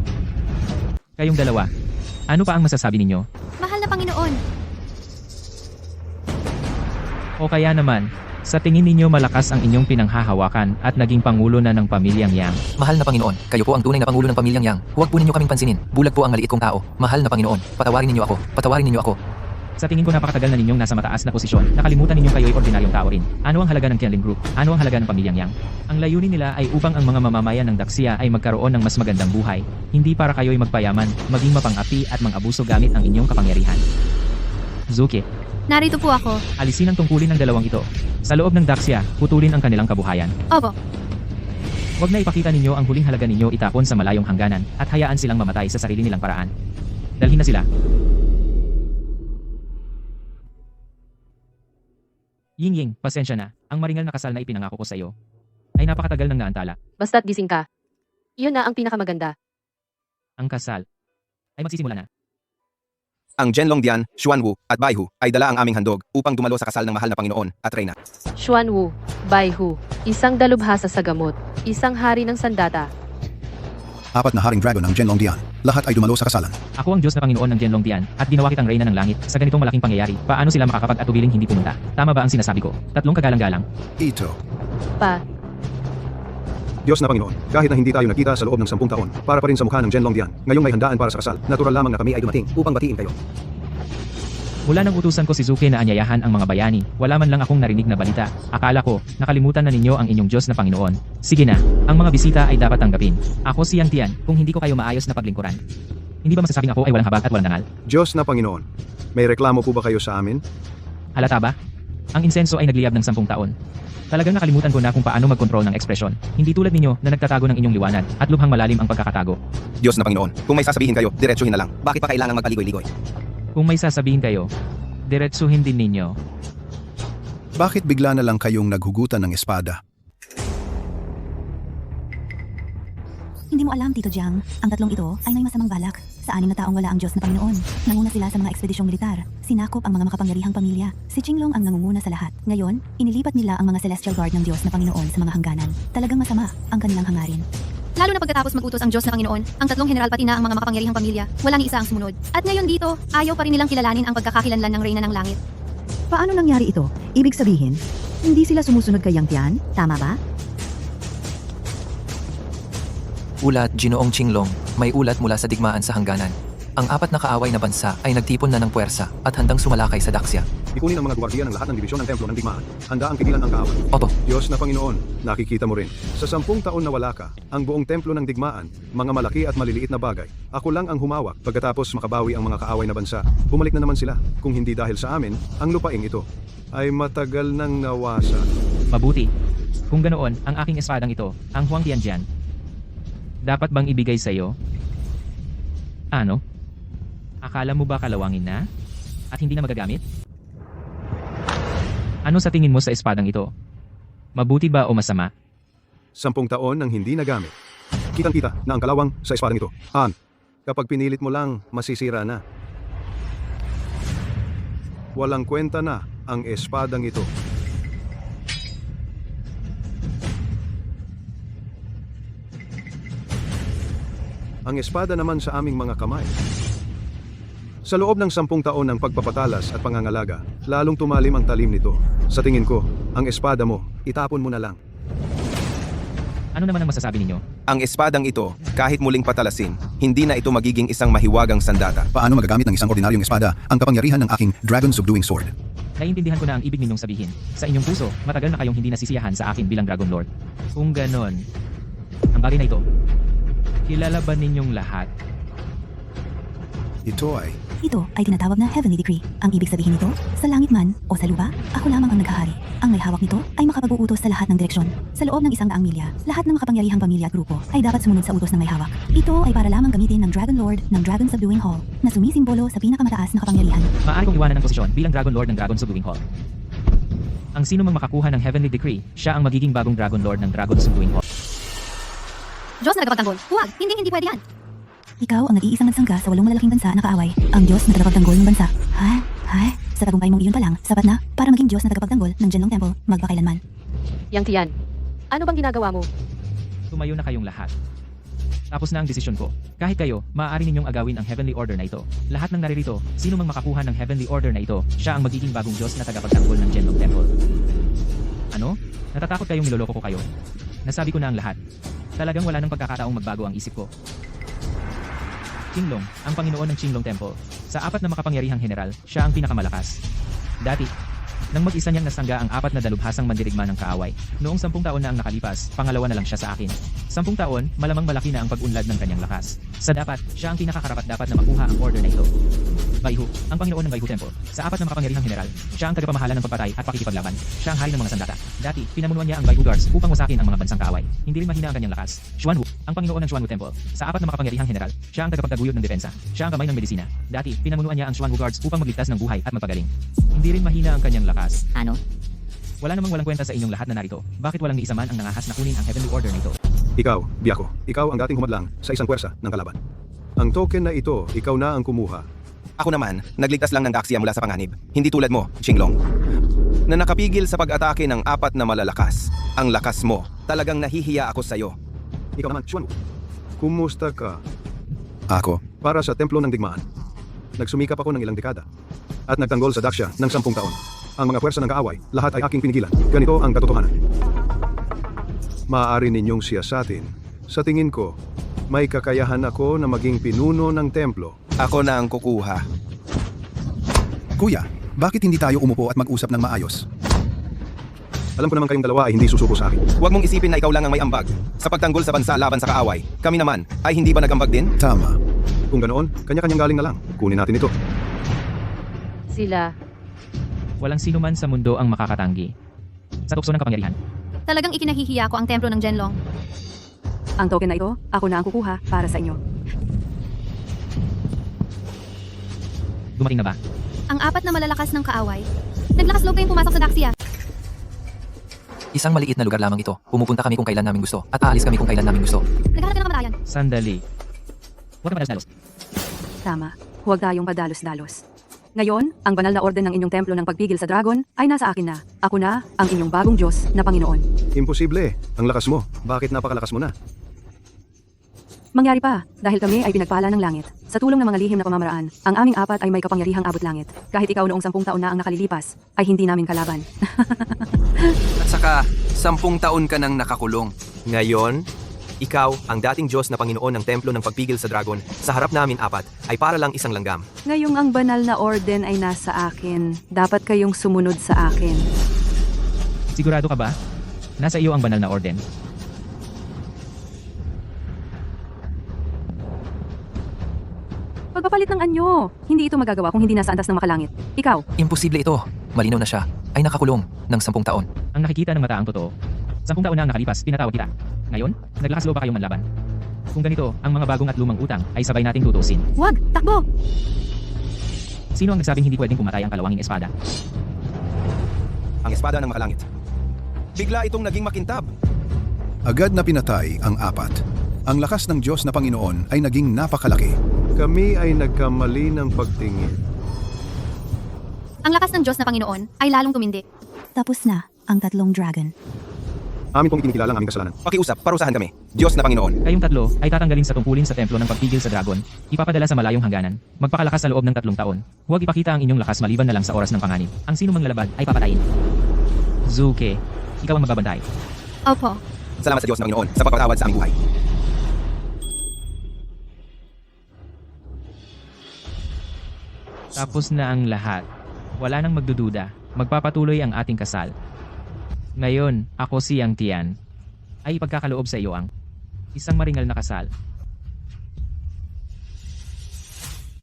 Kayong dalawa, ano pa ang masasabi ninyo? Mahal na Panginoon, O kaya naman, sa tingin ninyo malakas ang inyong pinanghahawakan at naging pangulo na ng pamilyang Yang. Mahal na Panginoon, kayo po ang tunay na pangulo ng pamilyang Yang. Huwag po ninyo kaming pansinin. Bulag po ang maliit kong tao. Mahal na Panginoon, patawarin ninyo ako. Patawarin ninyo ako. Sa tingin ko napakatagal na ninyong nasa mataas na posisyon, nakalimutan ninyong kayo'y ordinaryong tao rin. Ano ang halaga ng Qianling Group? Ano ang halaga ng pamilyang Yang? Ang layunin nila ay upang ang mga mamamayan ng Daxia ay magkaroon ng mas magandang buhay, hindi para kayo'y magpayaman, maging mapang-api at mang-abuso gamit ang inyong kapangyarihan. Zuki, narito po ako. alisin ang tungkulin ng dalawang ito. Sa loob ng Daxia, putulin ang kanilang kabuhayan. Opo, Huwag na ipakita ninyo ang huling halaga ninyo itapon sa malayong hangganan at hayaan silang mamatay sa sarili nilang paraan. Dalhin na sila. Ying, pasensya na. Ang maringal na kasal na ipinangako ko sa iyo ay napakatagal nang naantala. Basta't gising ka. Iyon na ang pinakamaganda. Ang kasal ay magsisimula na. Ang Zhenlong Dian, Xuanwu at Baihu ay dala ang aming handog upang dumalo sa kasal ng mahal na Panginoon at Reyna. Xuanwu, Baihu, isang dalubhasa sa gamot, isang hari ng sandata. 4 na haring dragon ng Zhenlong Dian. Lahat ay dumalo sa kasalan. Ako ang Diyos na Panginoon ng Zhenlong Dian at ginawa kitang reyna ng langit. Sa ganitong malaking pangyayari, paano sila makakapag-atubiling hindi pumunta? Tama ba ang sinasabi ko? 3 kagalang-galang. Ito. Pa, Diyos na Panginoon, kahit na hindi tayo nakita sa loob ng 10 taon, para pa rin sa mukha ng Zhenlong Dian, ngayong may handaan para sa kasal, natural lamang na kami ay dumating upang batiin kayo. Mula nang utusan ko si Zuki na anyayahan ang mga bayani, wala man lang akong narinig na balita. Akala ko, nakalimutan na ninyo ang inyong Diyos na Panginoon. Sige na, ang mga bisita ay dapat tanggapin. Ako si Yang Tian, kung hindi ko kayo maayos na paglingkuran. Hindi ba masasabing ako ay walang habag at walang dangal? Diyos na Panginoon, may reklamo po ba kayo sa amin? Halata ba? Ang insenso ay nagliyab ng 10 taon. Talagang nakalimutan ko na kung paano magkontrol ng ekspresyon. Hindi tulad ninyo na nagtatago ng inyong liwanag at lubhang malalim ang pagkakatago. Diyos na Panginoon, kung may sasabihin kayo, diretsuhin na lang. Bakit pa kailangan magpaligoy-ligoy? Kung may sasabihin kayo, diretsuhin din ninyo. Bakit bigla na lang kayong naghugutan ng espada? Hindi mo alam, Tito Jiang, ang tatlong ito ay may masamang balak. Sa 6 na taong wala ang Diyos na Panginoon. Nanguna sila sa mga ekspedisyong militar. Sinakop ang mga makapangyarihang pamilya. Si Qinglong ang nangunguna sa lahat. Ngayon, inilipat nila ang mga celestial guard ng Diyos na Panginoon sa mga hangganan. Talagang masama ang kanilang hangarin. lalo na pagkatapos mag-utos ang Diyos na Panginoon, ang 3 general pati na ang mga makapangyarihang pamilya, wala ni isa ang sumunod. At ngayon dito, ayaw pa rin nilang kilalanin ang pagkakakilanlan ng Reyna ng Langit. Paano nangyari ito? Ibig sabihin, hindi sila sumusunod kay Yang Tian? Tama ba? Ulat, Ginoong Qinglong, may ulat mula sa digmaan sa hangganan. Ang 4 na kaaway na bansa ay nagtipon na ng puwersa at handang sumalakay sa Daxia. Ikunin ang mga gwardiya ng lahat ng dibisyon ng templo ng digmaan. Handa ang pigilan ang kaaway. Opo, Diyos na Panginoon, nakikita mo rin. Sa 10 taon na wala ka, ang buong templo ng digmaan, mga malaki at maliliit na bagay, ako lang ang humawak. Pagkatapos makabawi ang mga kaaway na bansa, bumalik na naman sila. Kung hindi dahil sa amin, ang lupaing ito ay matagal nang nawasa. Mabuti. Kung ganoon, ang aking espadang ito, ang Huang Tianjian. Dapat bang ibigay sa'yo? Ano? Akala mo ba kalawangin na? At hindi na magagamit? Ano sa tingin mo sa espadang ito? Mabuti ba o masama? 10 taon nang hindi nagamit. Kitang-kita na ang kalawang sa espadang ito. Kapag pinilit mo lang, masisira na. Walang kwenta na ang espadang ito. Ang espada naman sa aming mga kamay. Sa loob ng 10 taon ng pagpapatalas at pangangalaga, lalong tumalim ang talim nito. Sa tingin ko, ang espada mo, itapon mo na lang. Ano naman ang masasabi ninyo? Ang espadang ito, kahit muling patalasin, hindi na ito magiging isang mahiwagang sandata. Paano magagamit ng isang ordinaryong espada ang kapangyarihan ng aking Dragon Subduing Sword? Naiintindihan ko na ang ibig ninyong sabihin. Sa inyong puso, matagal na kayong hindi nasisiyahan sa akin bilang Dragon Lord. Kung ganon, ang bagay na ito, kilala ba ninyong lahat? Ito Ito ay tinatawag na Heavenly Decree. Ang ibig sabihin nito, sa langit man o sa lupa, ako lamang ang naghahari. Ang may hawak nito ay makapag-uutos sa lahat ng direksyon. Sa loob ng 100 milya, lahat ng makapangyarihang pamilya at grupo ay dapat sumunod sa utos ng may hawak. Ito ay para lamang gamitin ng Dragon Lord ng Dragon Subduing Hall na sumisimbolo sa pinakamataas na kapangyarihan. Maaari kong iwanan ang posisyon bilang Dragon Lord ng Dragon Subduing Hall. Ang sino mang makakuha ng Heavenly Decree, siya ang magiging bagong Dragon Lord ng Dragon Subduing Hall. Diyos na nagpapagtanggol. Huwag! Hindi pwede yan! Ikaw ang nag-iisang nagsangka sa 8 malalaking bansa na kaaway. Ang Diyos na tagapagtanggol ng bansa. Sa tagumpay mong iyon pa lang, sapat na para maging Diyos na tagapagtanggol ng Jianlong Temple magpakailanman. Yang Tian, ano bang ginagawa mo? Tumayo na kayong lahat. Tapos na ang desisyon ko. Kahit kayo, maaari ninyong agawin ang Heavenly Order na ito. Lahat ng naririto, sino mang makakuha ng Heavenly Order na ito, siya ang magiging bagong Diyos na tagapagtanggol ng Jianlong Temple. Ano? Natatakot kayong niloloko ko kayo? Nasabi ko na ang lahat. Talagang wala nang pagkakataong magbago ang isip ko. Qinglong, ang Panginoon ng Qinglong Temple. Sa 4 na makapangyarihang general, siya ang pinakamalakas. Dati, nang mag-isa niyang nasangga ang 4 na dalubhasang mandirigma ng kaaway. Noong 10 taon na ang nakalipas, pangalawa na lang siya sa akin. 10 taon, malamang malaki na ang pag-unlad ng kanyang lakas. Sa dapat, siya ang pinakakarapat dapat na makuha ang order na ito. Baihu, ang Panginoon ng Baihu Temple. Sa 4 na makapangyarihang general, siya ang tagapamahala ng pagpatay at pakikipaglaban. Siya ang hari ng mga sandata. Dati, pinamunuan niya ang Baihu Guards upang wasakin ang mga bansang kaaway. Hindi rin mahina ang kanyang lakas. Xuanwu, ang Panginoon ng Xuanwu Temple. Sa 4 na makapangyarihang general, siya ang tagapagtaguyod ng depensa. Siya ang kamay ng medisina. Dati, pinamunuan niya ang Xuanwu Guards upang magligtas ng buhay at magpagaling. Hindi rin mahina ang kanyang lakas. Ano? Wala namang walang kwenta sa inyong lahat na narito. Bakit walang ni isa man ang nangahas na kunin ang Heavenly Order nito? Ikaw, Byaku, ikaw ang dating humadlang sa isang puwersa ng kalaban. Ang token na ito, ikaw na ang kumuha. Ako naman, nagligtas lang ng Daxia mula sa panganib. Hindi tulad mo, Qinglong, na nakapigil sa pag-atake ng 4 na malalakas. Ang lakas mo, talagang nahihiya ako sa'yo. Ikaw naman, Xuanwu. Kumusta ka? Ako, para sa Templo ng Digmaan. Nagsumikap ako ng ilang dekada at nagtanggol sa Daxia ng 10 taon. Ang mga puwersa ng kaaway, lahat ay aking pinigilan. Ganito ang katotohanan. Maaari ninyong siyasatin. Sa tingin ko, may kakayahan ako na maging pinuno ng templo. Ako na ang kukuha. Kuya, bakit hindi tayo umupo at mag-usap ng maayos? Alam ko naman kayong dalawa ay hindi susuko sa akin. Huwag mong isipin na ikaw lang ang may ambag. Sa pagtanggol sa bansa laban sa kaaway, kami naman, ay hindi ba nag-ambag din? Tama. Kung ganoon, kanya-kanyang galing na lang. Kunin natin ito. Sila, Walang sino man sa mundo ang makakatanggi sa tukso ng kapangyarihan. Talagang ikinahihiya ko ang templo ng Jianlong. Ang token na ito, ako na ang kukuha para sa inyo. Dumating na ba? Ang 4 na malalakas ng kaaway. Naglakas loob kayong pumasok sa Daxia. Isang maliit na lugar lamang ito. Pumupunta kami kung kailan namin gusto at aalis kami kung kailan namin gusto. Naghahanap ka ng kamatayan. Sandali. Huwag ka madalos-dalos. Tama, huwag tayong padalos-dalos. Ngayon, ang banal na orden ng inyong templo ng pagpigil sa dragon ay nasa akin na. Ako na ang inyong bagong Diyos na Panginoon. Imposible. Ang lakas mo. Bakit napakalakas mo na? Mangyari pa, dahil kami ay pinagpala ng langit. Sa tulong ng mga lihim na pamamaraan, ang aming 4 ay may kapangyarihang abot langit. Kahit ikaw noong 10 taon na ang nakalilipas, ay hindi namin kalaban. At saka, 10 taon ka nang nakakulong. Ngayon, Ikaw, ang dating Diyos na Panginoon ng Templo ng Pagpigil sa Dragon, sa harap namin apat, ay para lang isang langgam. Ngayong ang banal na orden ay nasa akin. Dapat kayong sumunod sa akin. Sigurado ka ba? Nasa iyo ang banal na orden. Pagpapalit ng anyo. Hindi ito magagawa kung hindi nasa antas ng makalangit. Ikaw, Imposible ito. Malinaw na siya. Ay nakakulong ng 10 taon. Ang nakikita ng mata ang totoo. 10 taon na ang nakalipas, tinatawag kita. Ngayon, naglakas loob pa kayong manlaban. Kung ganito, ang mga bagong at lumang utang ay sabay nating tutusin. Wag! Takbo! Sino ang nagsabing hindi pwedeng pumatay ang kalawanging espada? Ang espada ng makalangit. Bigla itong naging makintab. Agad na pinatay ang apat. Ang lakas ng Diyos na Panginoon ay naging napakalaki. Kami ay nagkamali ng pagtingin. Ang lakas ng Diyos na Panginoon ay lalong tumindi. Tapos na ang 3 dragon. Amin pong ikinikilala ang aming kasalanan. Pakiusap, parusahan kami. Diyos na Panginoon. Kayong tatlo ay tatanggalin sa tungkulin sa templo ng pagpigil sa dragon, ipapadala sa malayong hangganan, magpakalakas sa loob ng 3 taon. Huwag ipakita ang inyong lakas maliban na lang sa oras ng panganib. Ang sino mang lalabag ay papatayin. Zuke, ikaw ang magbabantay. Opo. Salamat sa Diyos na Panginoon sa pagpatawad sa aming buhay. Tapos na ang lahat. Wala nang magdududa. Magpapatuloy ang ating kasal. Ngayon, ako si Yang Tian ay ipagkakaloob sa iyo ang isang maringal na kasal